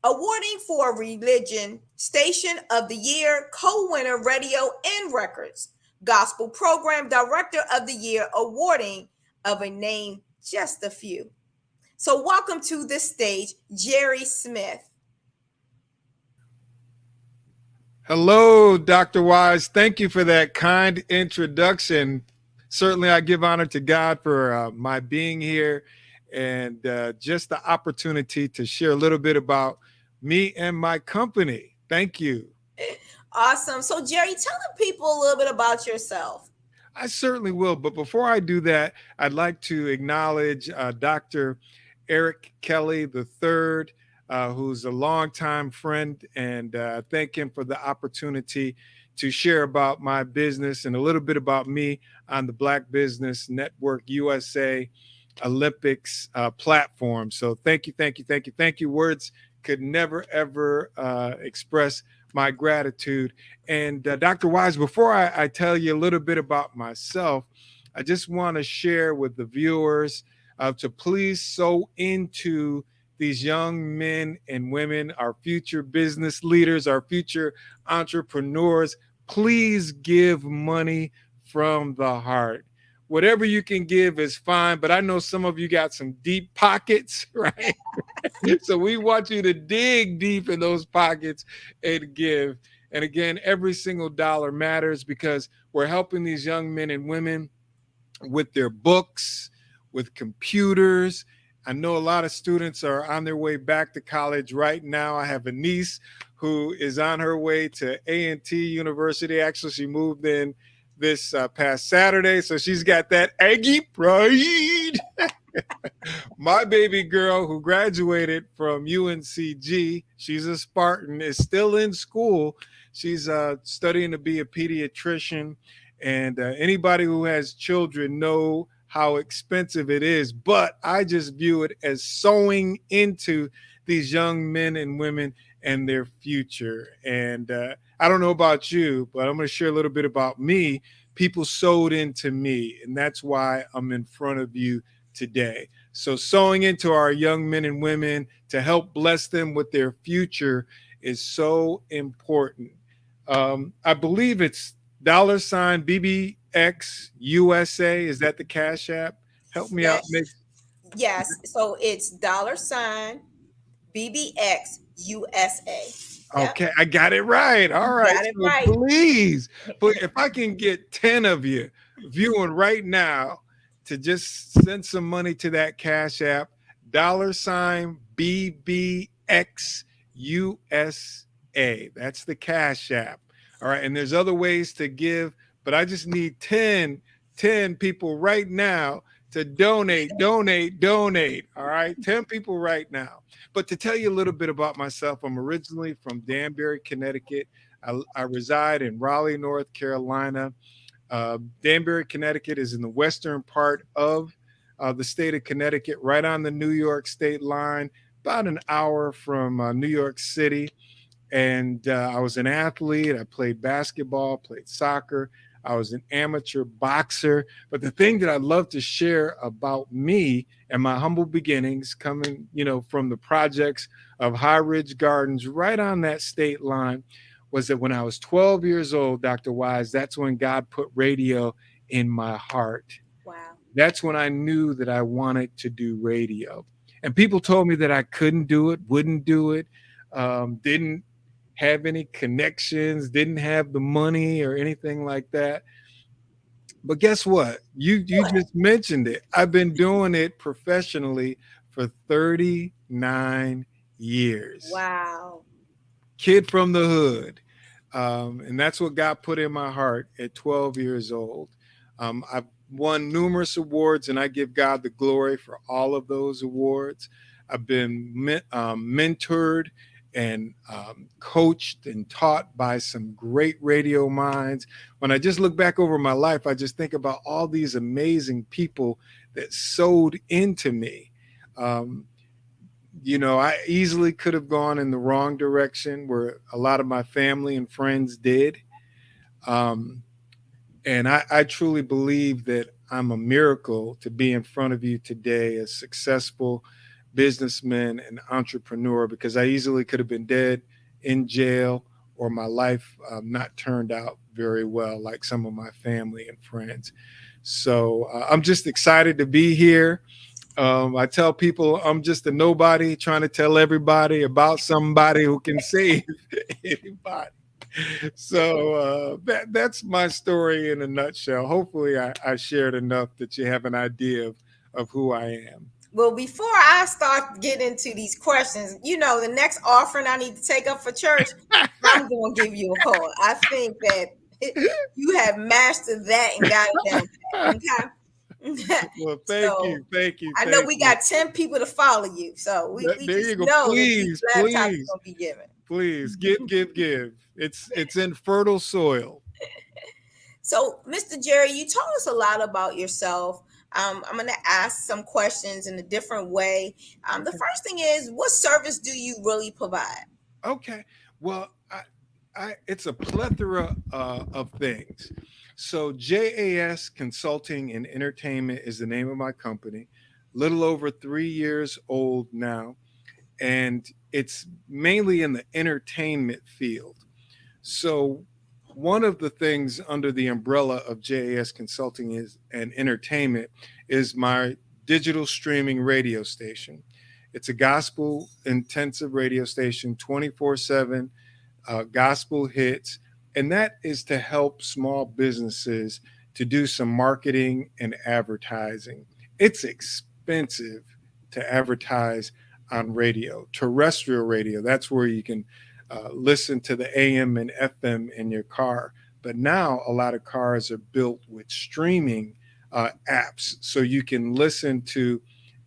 Awarding for Religion, Station of the Year, co-winner Radio and Records, Gospel Program Director of the Year, awarding of a name just a few. So welcome to the stage, Jerry Smith. Hello, Dr. Wise. Thank you for that kind introduction. Certainly, I give honor to God for my being here and just the opportunity to share a little bit about me and my company. Thank you. Awesome. So, Jerry, tell the people a little bit about yourself. I certainly will. But before I do that, I'd like to acknowledge Dr. Eric Kelly III, who's a longtime friend, and thank him for the opportunity to share about my business and a little bit about me on the Black Business Network USA Olympics platform. So thank you. Words could never, ever express my gratitude. And Dr. Wise, before I tell you a little bit about myself, I just want to share with the viewers to please sow into these young men and women, our future business leaders, our future entrepreneurs. Please give money from the heart. Whatever you can give is fine, but I know some of you got some deep pockets, right? So we want you to dig deep in those pockets and give. And again, every single dollar matters because we're helping these young men and women with their books, with computers. I know a lot of students are on their way back to college right now. I have a niece who is on her way to A&T University. Actually, she moved in this past Saturday, so she's got that Aggie pride. My baby girl who graduated from UNCG, she's a Spartan, is still in school. She's studying to be a pediatrician, and anybody who has children know how expensive it is, but I just view it as sowing into these young men and women and their future. And I don't know about you, but I'm going to share a little bit about me. People sowed into me, and that's why I'm in front of you today. So sowing into our young men and women to help bless them with their future is so important. I believe it's $BBX USA. Is that the Cash App? Help me out. Yes. So it's $BBX USA. Okay, I got it right. All right. So right. Please, but if I can get 10 of you viewing right now to just send some money to that Cash App, $BBX USA. That's the Cash App. All right. And there's other ways to give, but I just need 10 people right now to donate. All right. 10 people right now. But to tell you a little bit about myself, I'm originally from Danbury, Connecticut. I reside in Raleigh, North Carolina. Danbury, Connecticut is in the western part of the state of Connecticut, right on the New York state line, about an hour from New York City. And I was an athlete. I played basketball, played soccer. I was an amateur boxer. But the thing that I'd love to share about me and my humble beginnings coming, from the projects of High Ridge Gardens right on that state line was that when I was 12 years old, Dr. Wise, that's when God put radio in my heart. Wow. That's when I knew that I wanted to do radio. And people told me that I couldn't do it, wouldn't do it, didn't have any connections, didn't have the money or anything like that. But guess what? You just mentioned it. I've been doing it professionally for 39 years. Wow. Kid from the hood. And that's what God put in my heart at 12 years old. I've won numerous awards, and I give God the glory for all of those awards. I've been mentored and coached and taught by some great radio minds. When I just look back over my life, I just think about all these amazing people that sowed into me. I easily could have gone in the wrong direction where a lot of my family and friends did. And I truly believe that I'm a miracle to be in front of you today, a successful businessman and entrepreneur, because I easily could have been dead, in jail, or my life not turned out very well like some of my family and friends. So I'm just excited to be here. I tell people I'm just a nobody trying to tell everybody about somebody who can save anybody. So that's my story in a nutshell. Hopefully I shared enough that you have an idea of who I am. Well, before I start getting into these questions, the next offering I need to take up for church, I'm going to give you a call. I think that you have mastered that and got it down pat, okay? Well, thank you. I know we got 10 people to follow you, so we there just you go. know Please, that these laptops are going to be given. Please give. It's in fertile soil. So, Mr. Jerry, you told us a lot about yourself. I'm going to ask some questions in a different way. The first thing is, what service do you really provide? Okay. Well, it's a plethora of things. So JAS Consulting and Entertainment is the name of my company. Little over 3 years old now. And it's mainly in the entertainment field. So one of the things under the umbrella of JAS Consulting and Entertainment is my digital streaming radio station. It's a gospel intensive radio station, 24/7 gospel hits. And that is to help small businesses to do some marketing and advertising. It's expensive to advertise on radio, terrestrial radio. That's where you can listen to the AM and FM in your car. But now a lot of cars are built with streaming apps. So you can listen to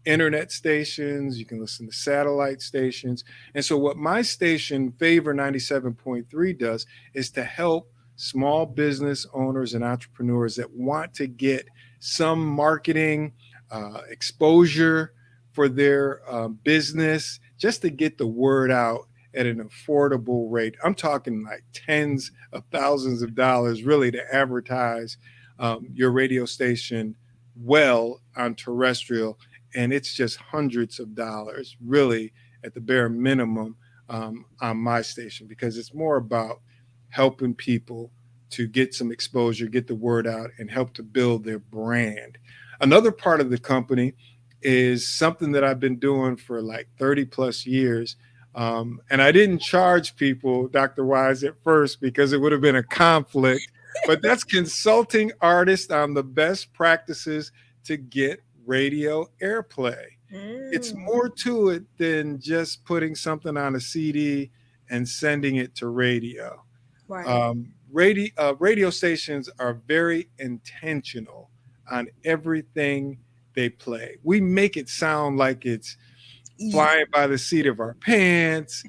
internet stations, you can listen to satellite stations. And so what my station, Favor 97.3, does is to help small business owners and entrepreneurs that want to get some marketing exposure for their business, just to get the word out at an affordable rate. I'm talking like tens of thousands of dollars really to advertise your radio station well on terrestrial. And it's just hundreds of dollars really at the bare minimum on my station, because it's more about helping people to get some exposure, get the word out, and help to build their brand. Another part of the company is something that I've been doing for like 30 plus years. And I didn't charge people, Dr. Wise, at first because it would have been a conflict, but that's consulting artists on the best practices to get radio airplay. It's more to it than just putting something on a CD and sending it to radio. Right. Radio stations are very intentional on everything they play. We make it sound like it's flying by the seat of our pants,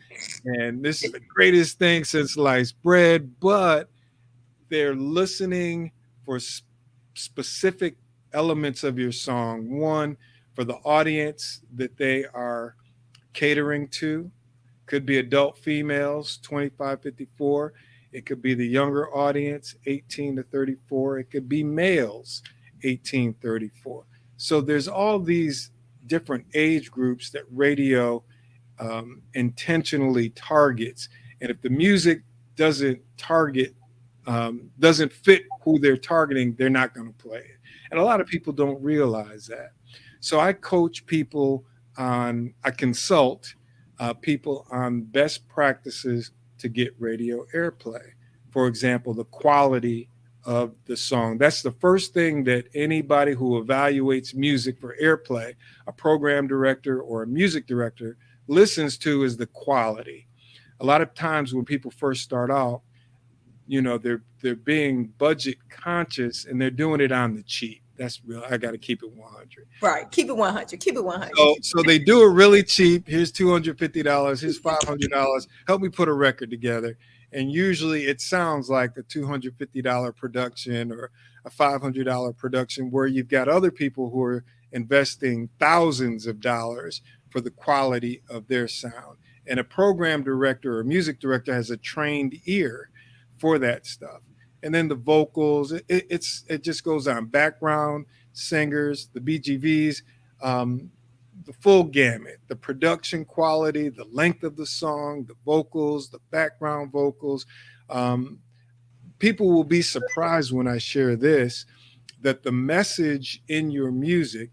and this is the greatest thing since sliced bread, but they're listening for specific elements of your song. One, for the audience that they are catering to. Could be adult females, 25-54. It could be the younger audience, 18 to 34. It could be males, 18-34. So there's all these different age groups that radio intentionally targets. And if the music doesn't fit who they're targeting, they're not going to play it. And a lot of people don't realize that. So I coach people I consult people on best practices to get radio airplay. For example, the quality of the song. That's the first thing that anybody who evaluates music for airplay, a program director or a music director, listens to, is the quality. A lot of times when people first start out, they're being budget conscious and they're doing it on the cheap. That's real. I got to keep it 100. Right. Keep it 100. Keep it 100. So they do it really cheap. Here's $250. Here's $500. Help me put a record together. And usually it sounds like a $250 production or a $500 production, where you've got other people who are investing thousands of dollars for the quality of their sound. And a program director or music director has a trained ear for that stuff. And then the vocals, it just goes on. Background singers, the BGVs, the full gamut, the production quality, the length of the song, the vocals, the background vocals. People will be surprised when I share this, that the message in your music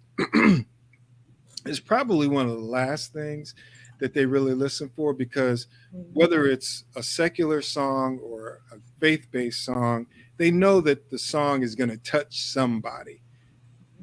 is probably one of the last things that they really listen for, because whether it's a secular song or a faith-based song, they know that the song is going to touch somebody,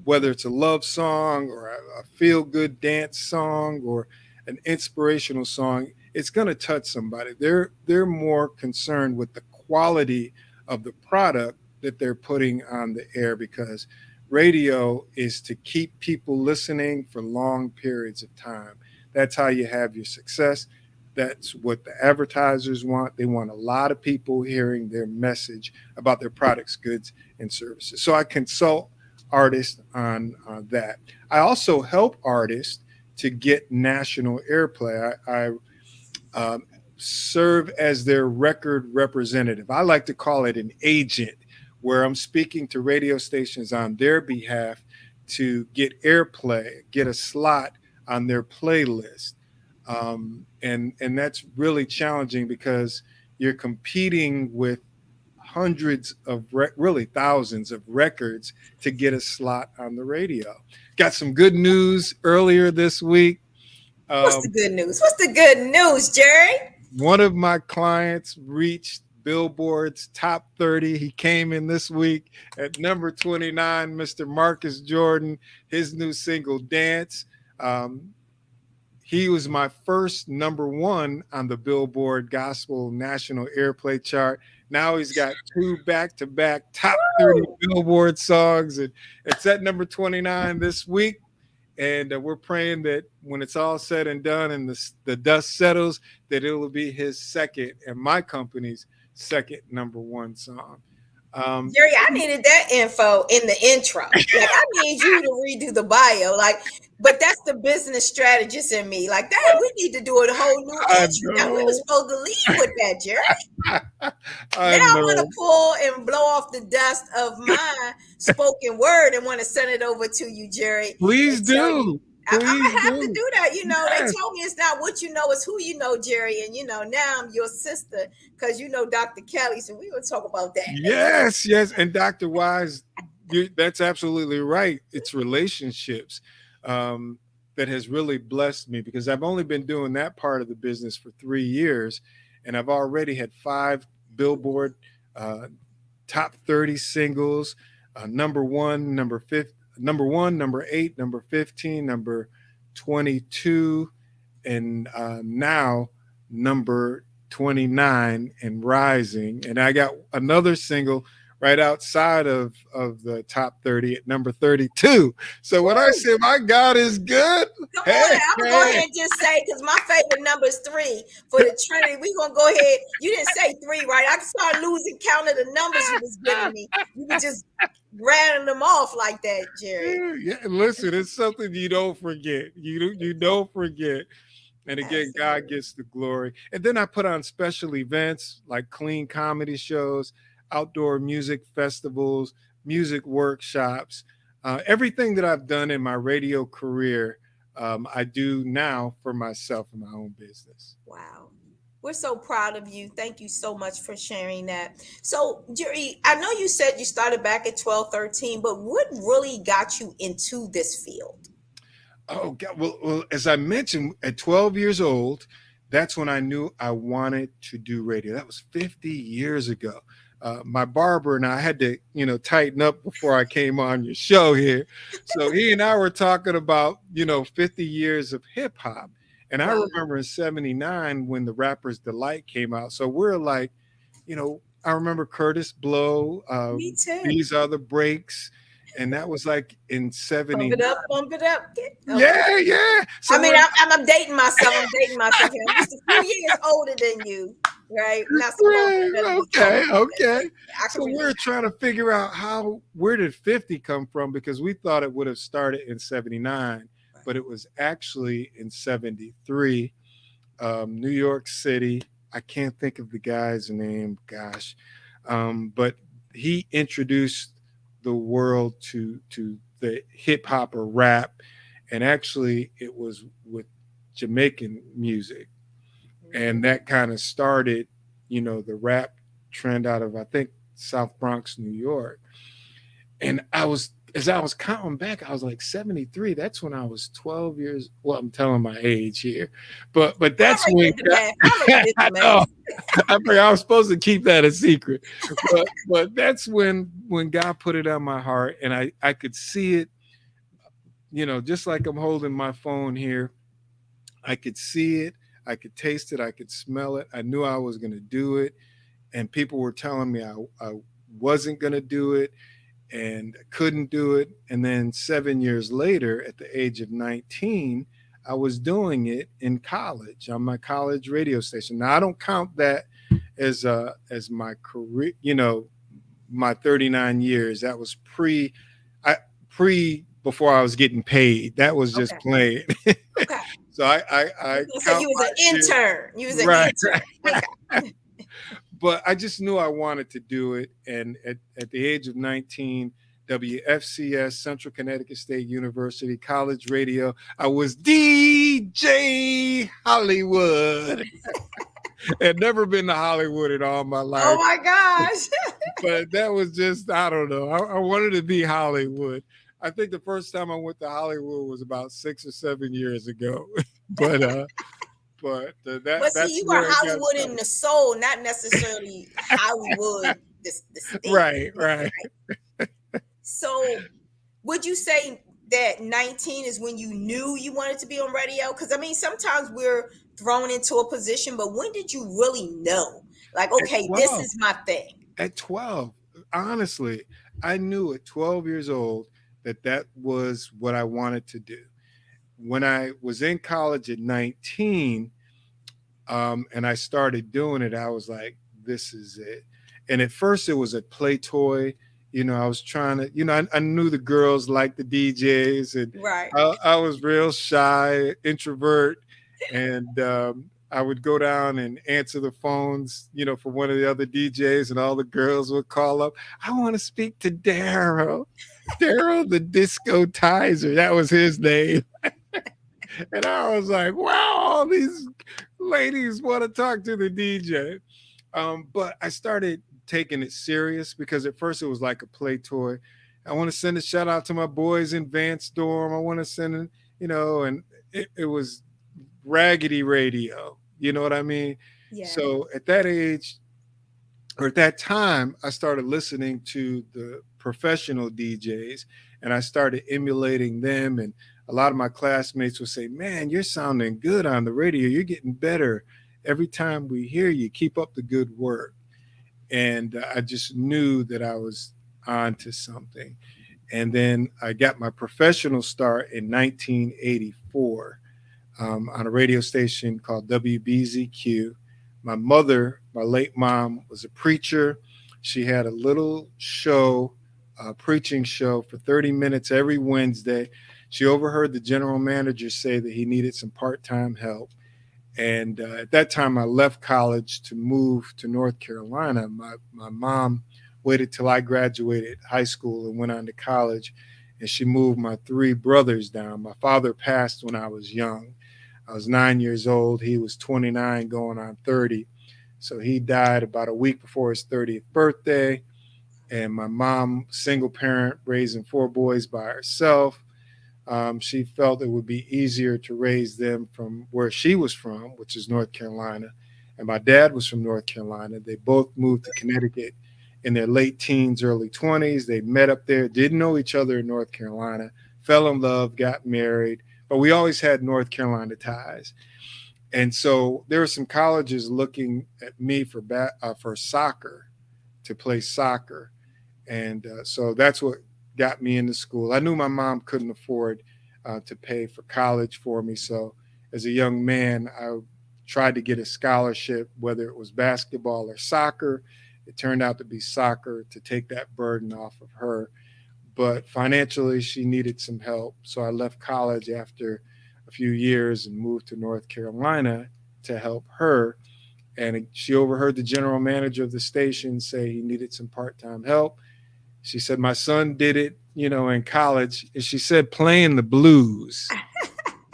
whether it's a love song or a feel-good dance song or an inspirational song. It's going to touch somebody. They're more concerned with the quality of the product that they're putting on the air, because radio is to keep people listening for long periods of time. That's how you have your success. That's what the advertisers want. They want a lot of people hearing their message about their products, goods, and services. So I consult artists on that. I also help artists to get national airplay. I serve as their record representative. I like to call it an agent, where I'm speaking to radio stations on their behalf to get airplay, get a slot on their playlist. And that's really challenging, because you're competing with hundreds of really thousands of records to get a slot on the radio. Got some good news earlier this week. What's the good news? What's the good news, Jerry? One of my clients reached Billboard's top 30. He came in this week at number 29, Mr. Marcus Jordan, his new single, Dance. He was my first number one on the Billboard Gospel National Airplay chart. Now he's got 2 back-to-back top 30 Billboard songs, and it's at number 29 this week. And we're praying that when it's all said and done and the dust settles, that it will be his second and my company's second number one song. Jerry, I needed that info in the intro. Like, I need you to redo the bio. But that's the business strategist in me. Like that, we need to do a whole new intro. Now, we were supposed to lead with that, Jerry. I want to pull and blow off the dust of my spoken word and want to send it over to you, Jerry. Please do. I'm gonna have to do that. They told me it's not what you know, it's who you know, Jerry. And now I'm your sister, because Dr. Kelly. So we will talk about that. Yes. And Dr. Wise, that's absolutely right. It's relationships that has really blessed me, because I've only been doing that part of the business for 3 years, and I've already had 5 Billboard top 30 singles, number 1, number 8, number 15, number 22, and now number 29 and rising. And I got another single right outside of the top 30 at number 32. So when I say my God is good, I'm going to go ahead and just say, because my favorite number is 3 for the Trinity. We're going to go ahead. You didn't say 3, right? I started losing count of the numbers you was giving me. You were just ratting them off like that, Jerry. Yeah, listen, it's something you don't forget. You don't forget. And again, absolutely, God gets the glory. And then I put on special events like clean comedy shows, outdoor music festivals, music workshops, everything that I've done in my radio career, I do now for myself in my own business. Wow. We're so proud of you. Thank you so much for sharing that. So, Jerry, I know you said you started back at 12, 13, but what really got you into this field? Oh, God. Well, as I mentioned, at 12 years old, that's when I knew I wanted to do radio. That was 50 years ago. My barber and I had to, tighten up before I came on your show here. So he and I were talking about, 50 years of hip hop. And I remember in 79 when the Rapper's Delight came out. So we're like, I remember Curtis Blow. Me too. These Are the Breaks. And that was like in 70. Bump it up, bump it up. Yeah, yeah. So I mean, I'm dating myself. I'm dating myself here. I'm just a few years older than you, right? Not supposed to. Okay. So we're trying to figure out where did 50 come from, because we thought it would have started in 79, but it was actually in 73. New York City. I can't think of the guy's name, gosh. But he introduced the world to the hip hop or rap, and actually it was with Jamaican music, and that kind of started, the rap trend out of, I think, South Bronx, New York. And as I was counting back, I was like 73. That's when I was 12 years. Well, I'm telling my age here, but that's when I know. I was supposed to keep that a secret, but that's when God put it on my heart, and I could see it, just like I'm holding my phone here. I could see it, I could taste it, I could smell it. I knew I was going to do it, and people were telling me I wasn't going to do it and couldn't do it. And then 7 years later, at the age of 19, I was doing it in college on my college radio station. Now, I don't count that as my career, my 39 years. That was before I was getting paid. That was just playing. Okay. So I so you was an intern. You was an intern. Okay. But I just knew I wanted to do it. And at the age of 19, WFCS, Central Connecticut State University, college radio, I was DJ Hollywood. Had never been to Hollywood in all my life. Oh my gosh. But that was just, I don't know. I wanted to be Hollywood. I think the first time I went to Hollywood was about 6 or 7 years ago. But see, you are Hollywood in the soul, not necessarily Hollywood. The state. Right. So, would you say that 19 is when you knew you wanted to be on radio? Because I mean, sometimes we're thrown into a position, but when did you really know? Like, okay, this is my thing. At 12, honestly, I knew at 12 years old that was what I wanted to do. When I was in college at 19, and I started doing it, I was like, this is it. And at first it was a play toy. I was trying to, I knew the girls liked the DJs, and I was real shy, introvert. And I would go down and answer the phones, for one of the other DJs, and all the girls would call up. I want to speak to Daryl the Disco Tizer. That was his name. And I was like, wow, all these ladies want to talk to the DJ. But I started taking it serious, because at first it was like a play toy. I want to send a shout out to my boys in Vance Dorm. I want to send, and it was raggedy radio. You know what I mean? Yeah. So at that age, or at that time, I started listening to the professional DJs, and I started emulating them. And a lot of my classmates would say, man, you're sounding good on the radio. You're getting better every time we hear you. Keep up the good work. And I just knew that I was on to something. And then I got my professional start in 1984 on a radio station called WBZQ. My mother, my late mom, was a preacher. She had a little show, a preaching show for 30 minutes every Wednesday. She overheard the general manager say that he needed some part-time help. And at that time, I left college to move to North Carolina. My mom waited till I graduated high school and went on to college, and she moved my 3 brothers down. My father passed when I was young. I was 9 years old. He was 29 going on 30. So he died about a week before his 30th birthday. And my mom, single parent, raising 4 boys by herself. She felt it would be easier to raise them from where she was from, which is North Carolina. And my dad was from North Carolina. They both moved to Connecticut in their late teens, early 20s. They met up there, didn't know each other in North Carolina, fell in love, got married. But we always had North Carolina ties. And so there were some colleges looking at me for soccer. to play soccer. And so that's what got me into school. I knew my mom couldn't afford to pay for college for me. So as a young man, I tried to get a scholarship, whether it was basketball or soccer. It turned out to be soccer to take that burden off of her. But financially, she needed some help. So I left college after a few years and moved to North Carolina to help her. And she overheard the general manager of the station say he needed some part-time help. She said, my son did it, in college. And she said, playing the blues.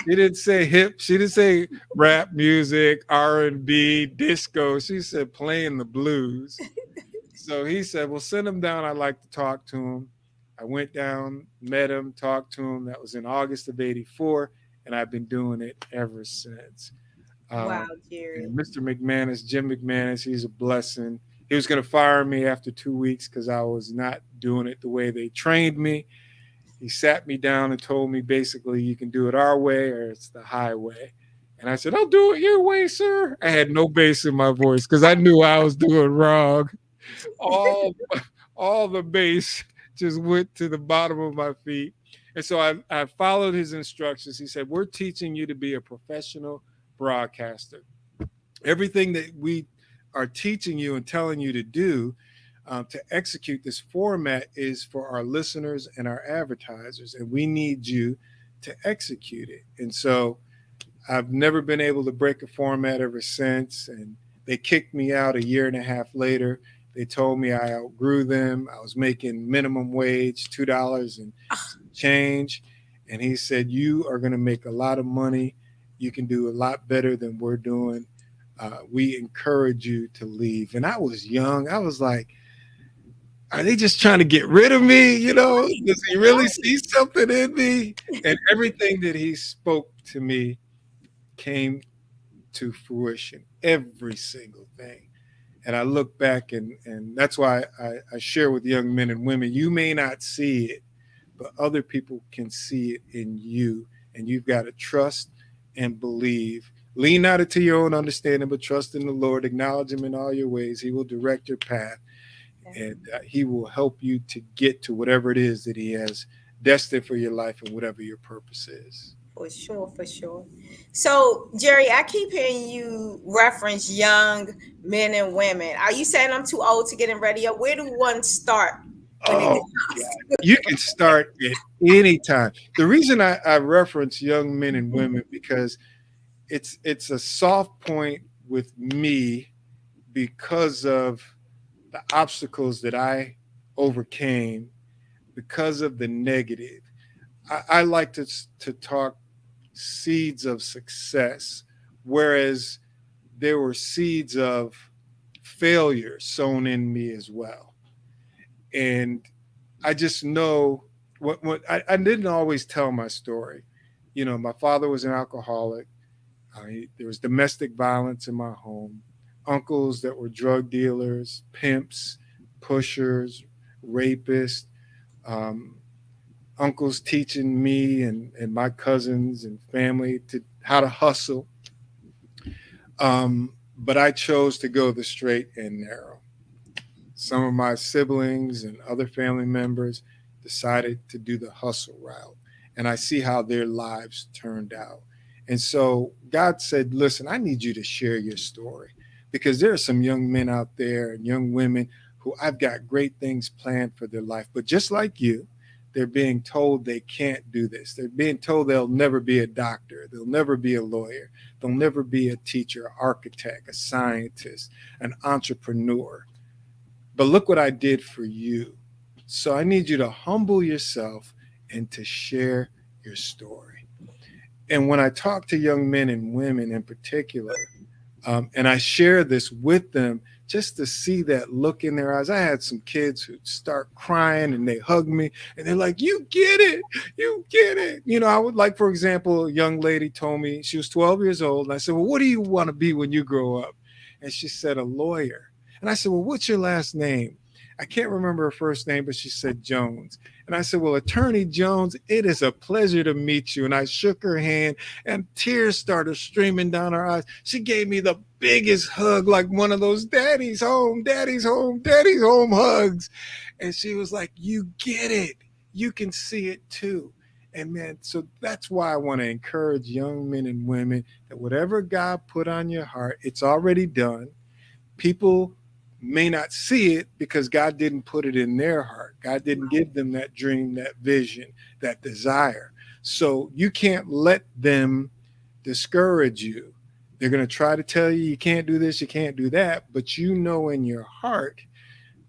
She didn't say hip. She didn't say rap music, R&B, disco. She said playing the blues. So he said, well, send him down. I'd like to talk to him. I went down, met him, talked to him. That was in August of '84. And I've been doing it ever since. Wow, Jerry. Mr. McManus, Jim McManus, he's a blessing. He was going to fire me after 2 weeks because I was not doing it the way they trained me. He sat me down and told me basically you can do it our way or it's the highway. And I said, I'll do it your way, sir. I had no bass in my voice because I knew I was doing wrong. All the bass just went to the bottom of my feet. And so I followed his instructions. He said, we're teaching you to be a professional broadcaster. Everything that we are teaching you and telling you to do to execute this format is for our listeners and our advertisers, and we need you to execute it. And so I've never been able to break a format ever since, and they kicked me out a year and a half later. They told me I outgrew them. I was making minimum wage, $2 and change. And he said, you are going to make a lot of money. You can do a lot better than we're doing. We encourage you to leave. And I was young. I was like, are they just trying to get rid of me? Does he really see something in me? And everything that he spoke to me came to fruition, every single thing. And I look back and that's why I share with young men and women, you may not see it, but other people can see it in you. And you've got to trust and believe. Lean not into your own understanding, but trust in the Lord. Acknowledge him in all your ways. He will direct your path. And he will help you to get to whatever it is that he has destined for your life and whatever your purpose is. For sure. So, Jerry, I keep hearing you reference young men and women. Are you saying I'm too old to get in radio? Where do one start? You can start at any time. The reason I reference young men and women because it's a soft point with me because of the obstacles that I overcame because of the negative. I like to talk seeds of success, whereas there were seeds of failure sown in me as well. And I just know what I didn't always tell my story. My father was an alcoholic. There was domestic violence in my home. Uncles that were drug dealers, pimps, pushers, rapists, uncles teaching me and my cousins and family how to hustle. But I chose to go the straight and narrow. Some of my siblings and other family members decided to do the hustle route. And I see how their lives turned out. And so God said, listen, I need you to share your story. Because there are some young men out there and young women who I've got great things planned for their life. But just like you, they're being told they can't do this. They're being told they'll never be a doctor. They'll never be a lawyer. They'll never be a teacher, an architect, a scientist, an entrepreneur. But look what I did for you. So I need you to humble yourself and to share your story. And when I talk to young men and women in particular, and I share this with them just to see that look in their eyes. I had some kids who start crying and they hug me and they're like, you get it. You get it. I would like, for example, a young lady told me she was 12 years old. And I said, well, what do you want to be when you grow up? And she said, a lawyer. And I said, well, what's your last name? I can't remember her first name, but she said Jones. And I said, well, Attorney Jones, it is a pleasure to meet you. And I shook her hand and tears started streaming down her eyes. She gave me the biggest hug, like one of those daddy's home, daddy's home, daddy's home hugs. And she was like, you get it. You can see it too. And man, so that's why I want to encourage young men and women that whatever God put on your heart, it's already done. People may not see it because God didn't put it in their heart. God didn't give them that dream, that vision, that desire. So you can't let them discourage you. They're going to try to tell you can't do this, you can't do that, but you know in your heart,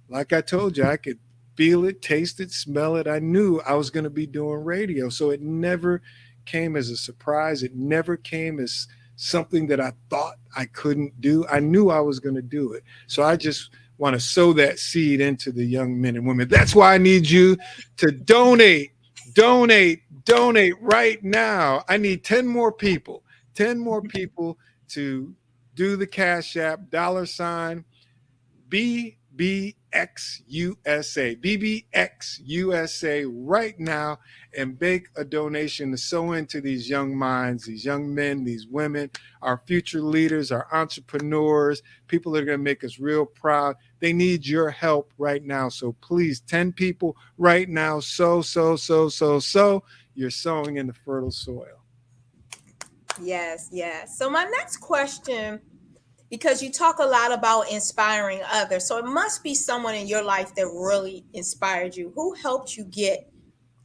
like I told you, I could feel it, taste it, smell it. I knew I was going to be doing radio. So it never came as a surprise. It never came as something that I thought I couldn't do. I knew I was going to do it. So I just want to sow that seed into the young men and women. That's why I need you to donate right now. I need 10 more people to do the Cash App, $ BBXUSA right now, and make a donation to sow into these young minds, these young men, these women, our future leaders, our entrepreneurs, people that are going to make us real proud. They need your help right now. So please, 10 people right now, so. You're sowing in the fertile soil. Yes. So my next question, because you talk a lot about inspiring others, so it must be someone in your life that really inspired you. Who helped you get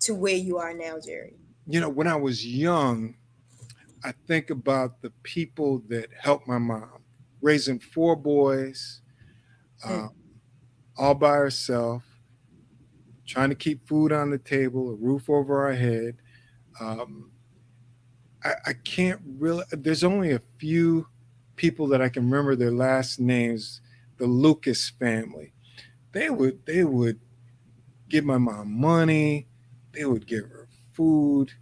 to where you are now, Jerry? You know, when I was young, I think about the people that helped my mom, raising 4 boys, all by herself, trying to keep food on the table, a roof over our head. I can't really, there's only a few people that I can remember their last names. The Lucas family. They would give my mom money. They would give her food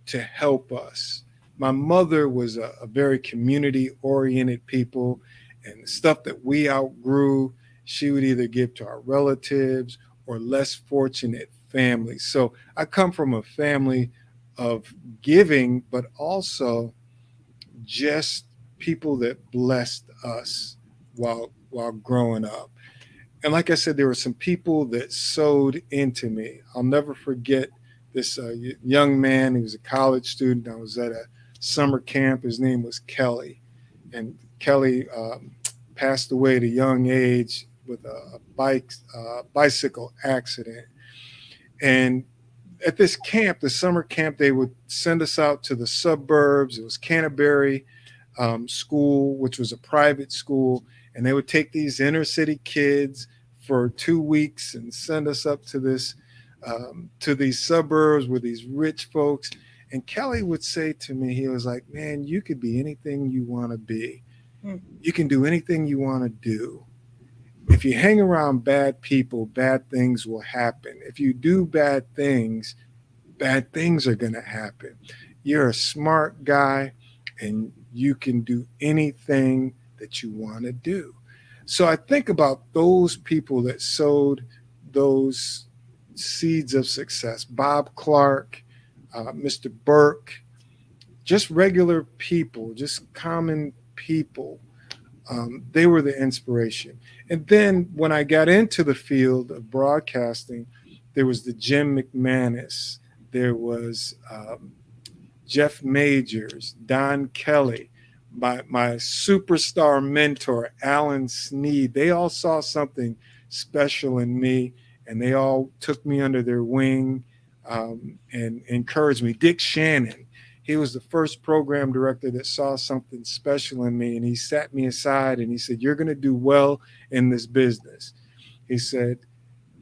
to help us. My mother was a very community-oriented people, and the stuff that we outgrew, she would either give to our relatives or less fortunate families. So I come from a family of giving, but also just people that blessed us while growing up. And like I said, there were some people that sowed into me. I'll never forget this young man. He was a college student. I was at a summer camp. His name was Kelly. And Kelly passed away at a young age with a bicycle accident. And at this camp, the summer camp, they would send us out to the suburbs. It was Canterbury School, which was a private school. And they would take these inner city kids for 2 weeks and send us up to this to these suburbs with these rich folks. And Kelly would say to me, he was like, man, you could be anything you want to be. You can do anything you want to do. If you hang around bad people, bad things will happen. If you do bad things are going to happen. You're a smart guy and you can do anything that you want to do. So I think about those people that sowed those seeds of success. Bob Clark, Mr. Burke, just regular people, just common people. They were the inspiration. And then when I got into the field of broadcasting, there was the Jim McManus, there was Jeff Majors, Don Kelly, my superstar mentor, Alan Sneed. They all saw something special in me, and they all took me under their wing and encouraged me. Dick Shannon, he was the first program director that saw something special in me, and he sat me aside and he said, you're going to do well in this business. He said,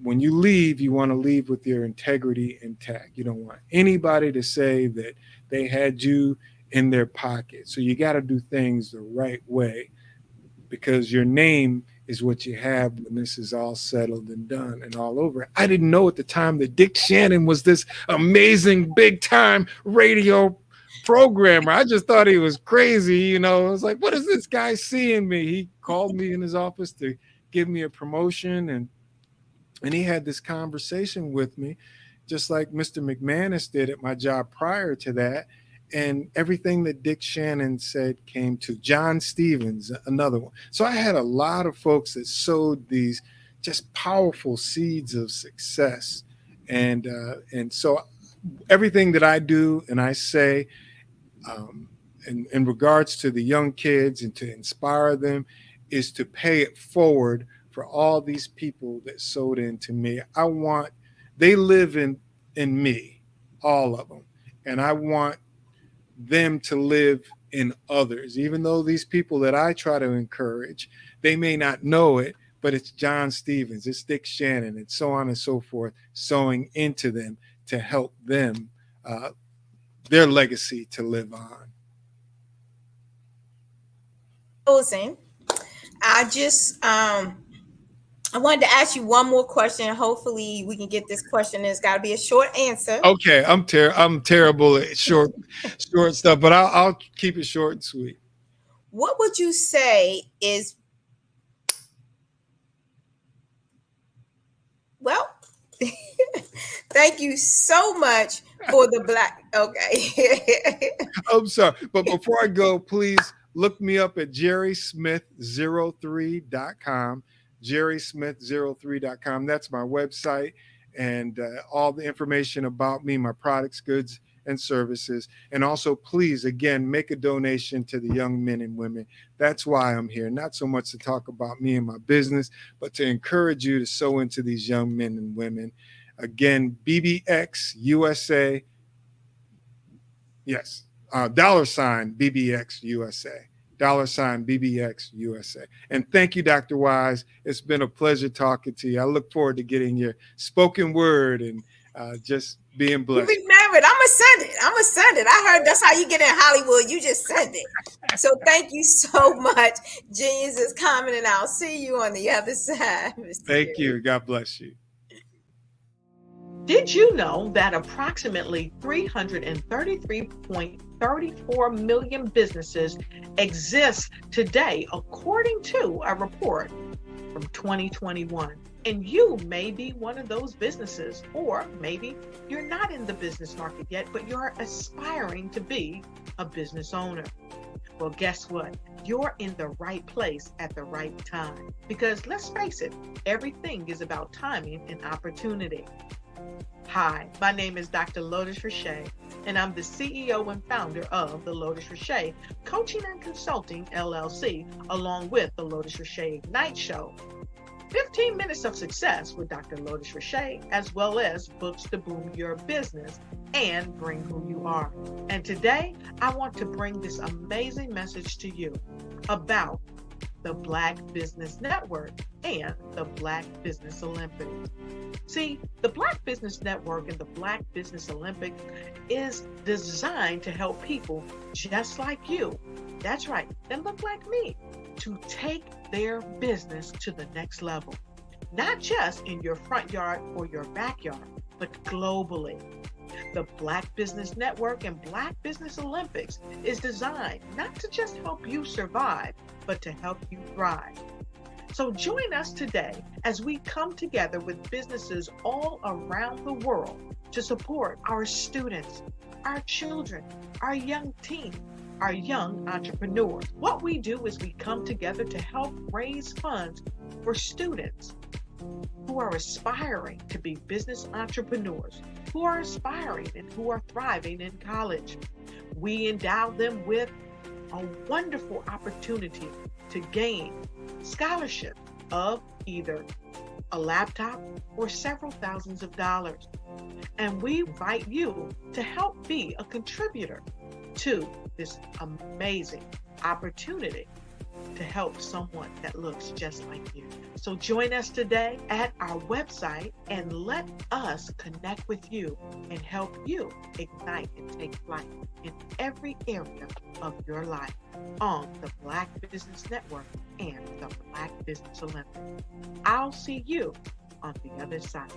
when you leave, you want to leave with your integrity intact. You don't want anybody to say that they had you in their pocket. So you got to do things the right way, because your name is what you have when this is all settled and done and all over. I didn't know at the time that Dick Shannon was this amazing big time radio programmer. I just thought he was crazy. You know, I was like, what is this guy seeing me? He called me in his office to give me a promotion, and he had this conversation with me, just like Mr. McManus did at my job prior to that. And everything that Dick Shannon said came to John Stevens, another one. So I had a lot of folks that sowed these just powerful seeds of success. And so everything that I do and I say in regards to the young kids and to inspire them is to pay it forward for all these people that sowed into me. They live in me, all of them. And I want them to live in others, even though these people that I try to encourage, they may not know it, but it's John Stevens, it's Dick Shannon, and so on and so forth, sowing into them to help them, their legacy to live on. Closing, I wanted to ask you one more question. Hopefully we can get this question. It's got to be a short answer. Okay, I'm terrible at short stuff, but I'll keep it short and sweet. What would you say is, well, thank you so much for the Black. Okay. I'm sorry, but before I go, please look me up at jerrysmith03.com. jerrysmith03.com. That's my website, and all the information about me, my products, goods, and services. And also, please, again, make a donation to the young men and women. That's why I'm here. Not so much to talk about me and my business, but to encourage you to sow into these young men and women. Again, BBX USA. Yes, $BBX USA. $BBX USA. And thank you, Dr. Wise. It's been a pleasure talking to you. I look forward to getting your spoken word and just being blessed. Remember it. I'm going to send it. I heard that's how you get in Hollywood. You just send it. So thank you so much. Genius is coming, and I'll see you on the other side. Thank you. God bless you. Did you know that approximately 333.34 million businesses exist today, according to a report from 2021? And you may be one of those businesses, or maybe you're not in the business market yet, but you're aspiring to be a business owner. Well, guess what? You're in the right place at the right time. Because let's face it, everything is about timing and opportunity. Hi, my name is Dr. Lotus Richey, and I'm the CEO and founder of the Lotus Richey Coaching and Consulting LLC, along with the Lotus Richey Ignite Show. 15 minutes of success with Dr. Lotus Richey, as well as books to boom your business and bring who you are. And today, I want to bring this amazing message to you about the Black Business Network and the Black Business Olympics. See, the Black Business Network and the Black Business Olympics is designed to help people just like you, that's right, that look like me, to take their business to the next level. Not just in your front yard or your backyard, but globally. The Black Business Network and Black Business Olympics is designed not to just help you survive, but to help you thrive. So join us today as we come together with businesses all around the world to support our students, our children, our young teens, our young entrepreneurs. What we do is we come together to help raise funds for students who are aspiring to be business entrepreneurs, who are aspiring and who are thriving in college. We endow them with a wonderful opportunity to gain scholarship of either a laptop or several thousands of dollars. And we invite you to help be a contributor to this amazing opportunity to help someone that looks just like you. So join us today at our website and let us connect with you and help you ignite and take flight in every area of your life on the Black Business Network and the Black Business Olympics. I'll see you on the other side.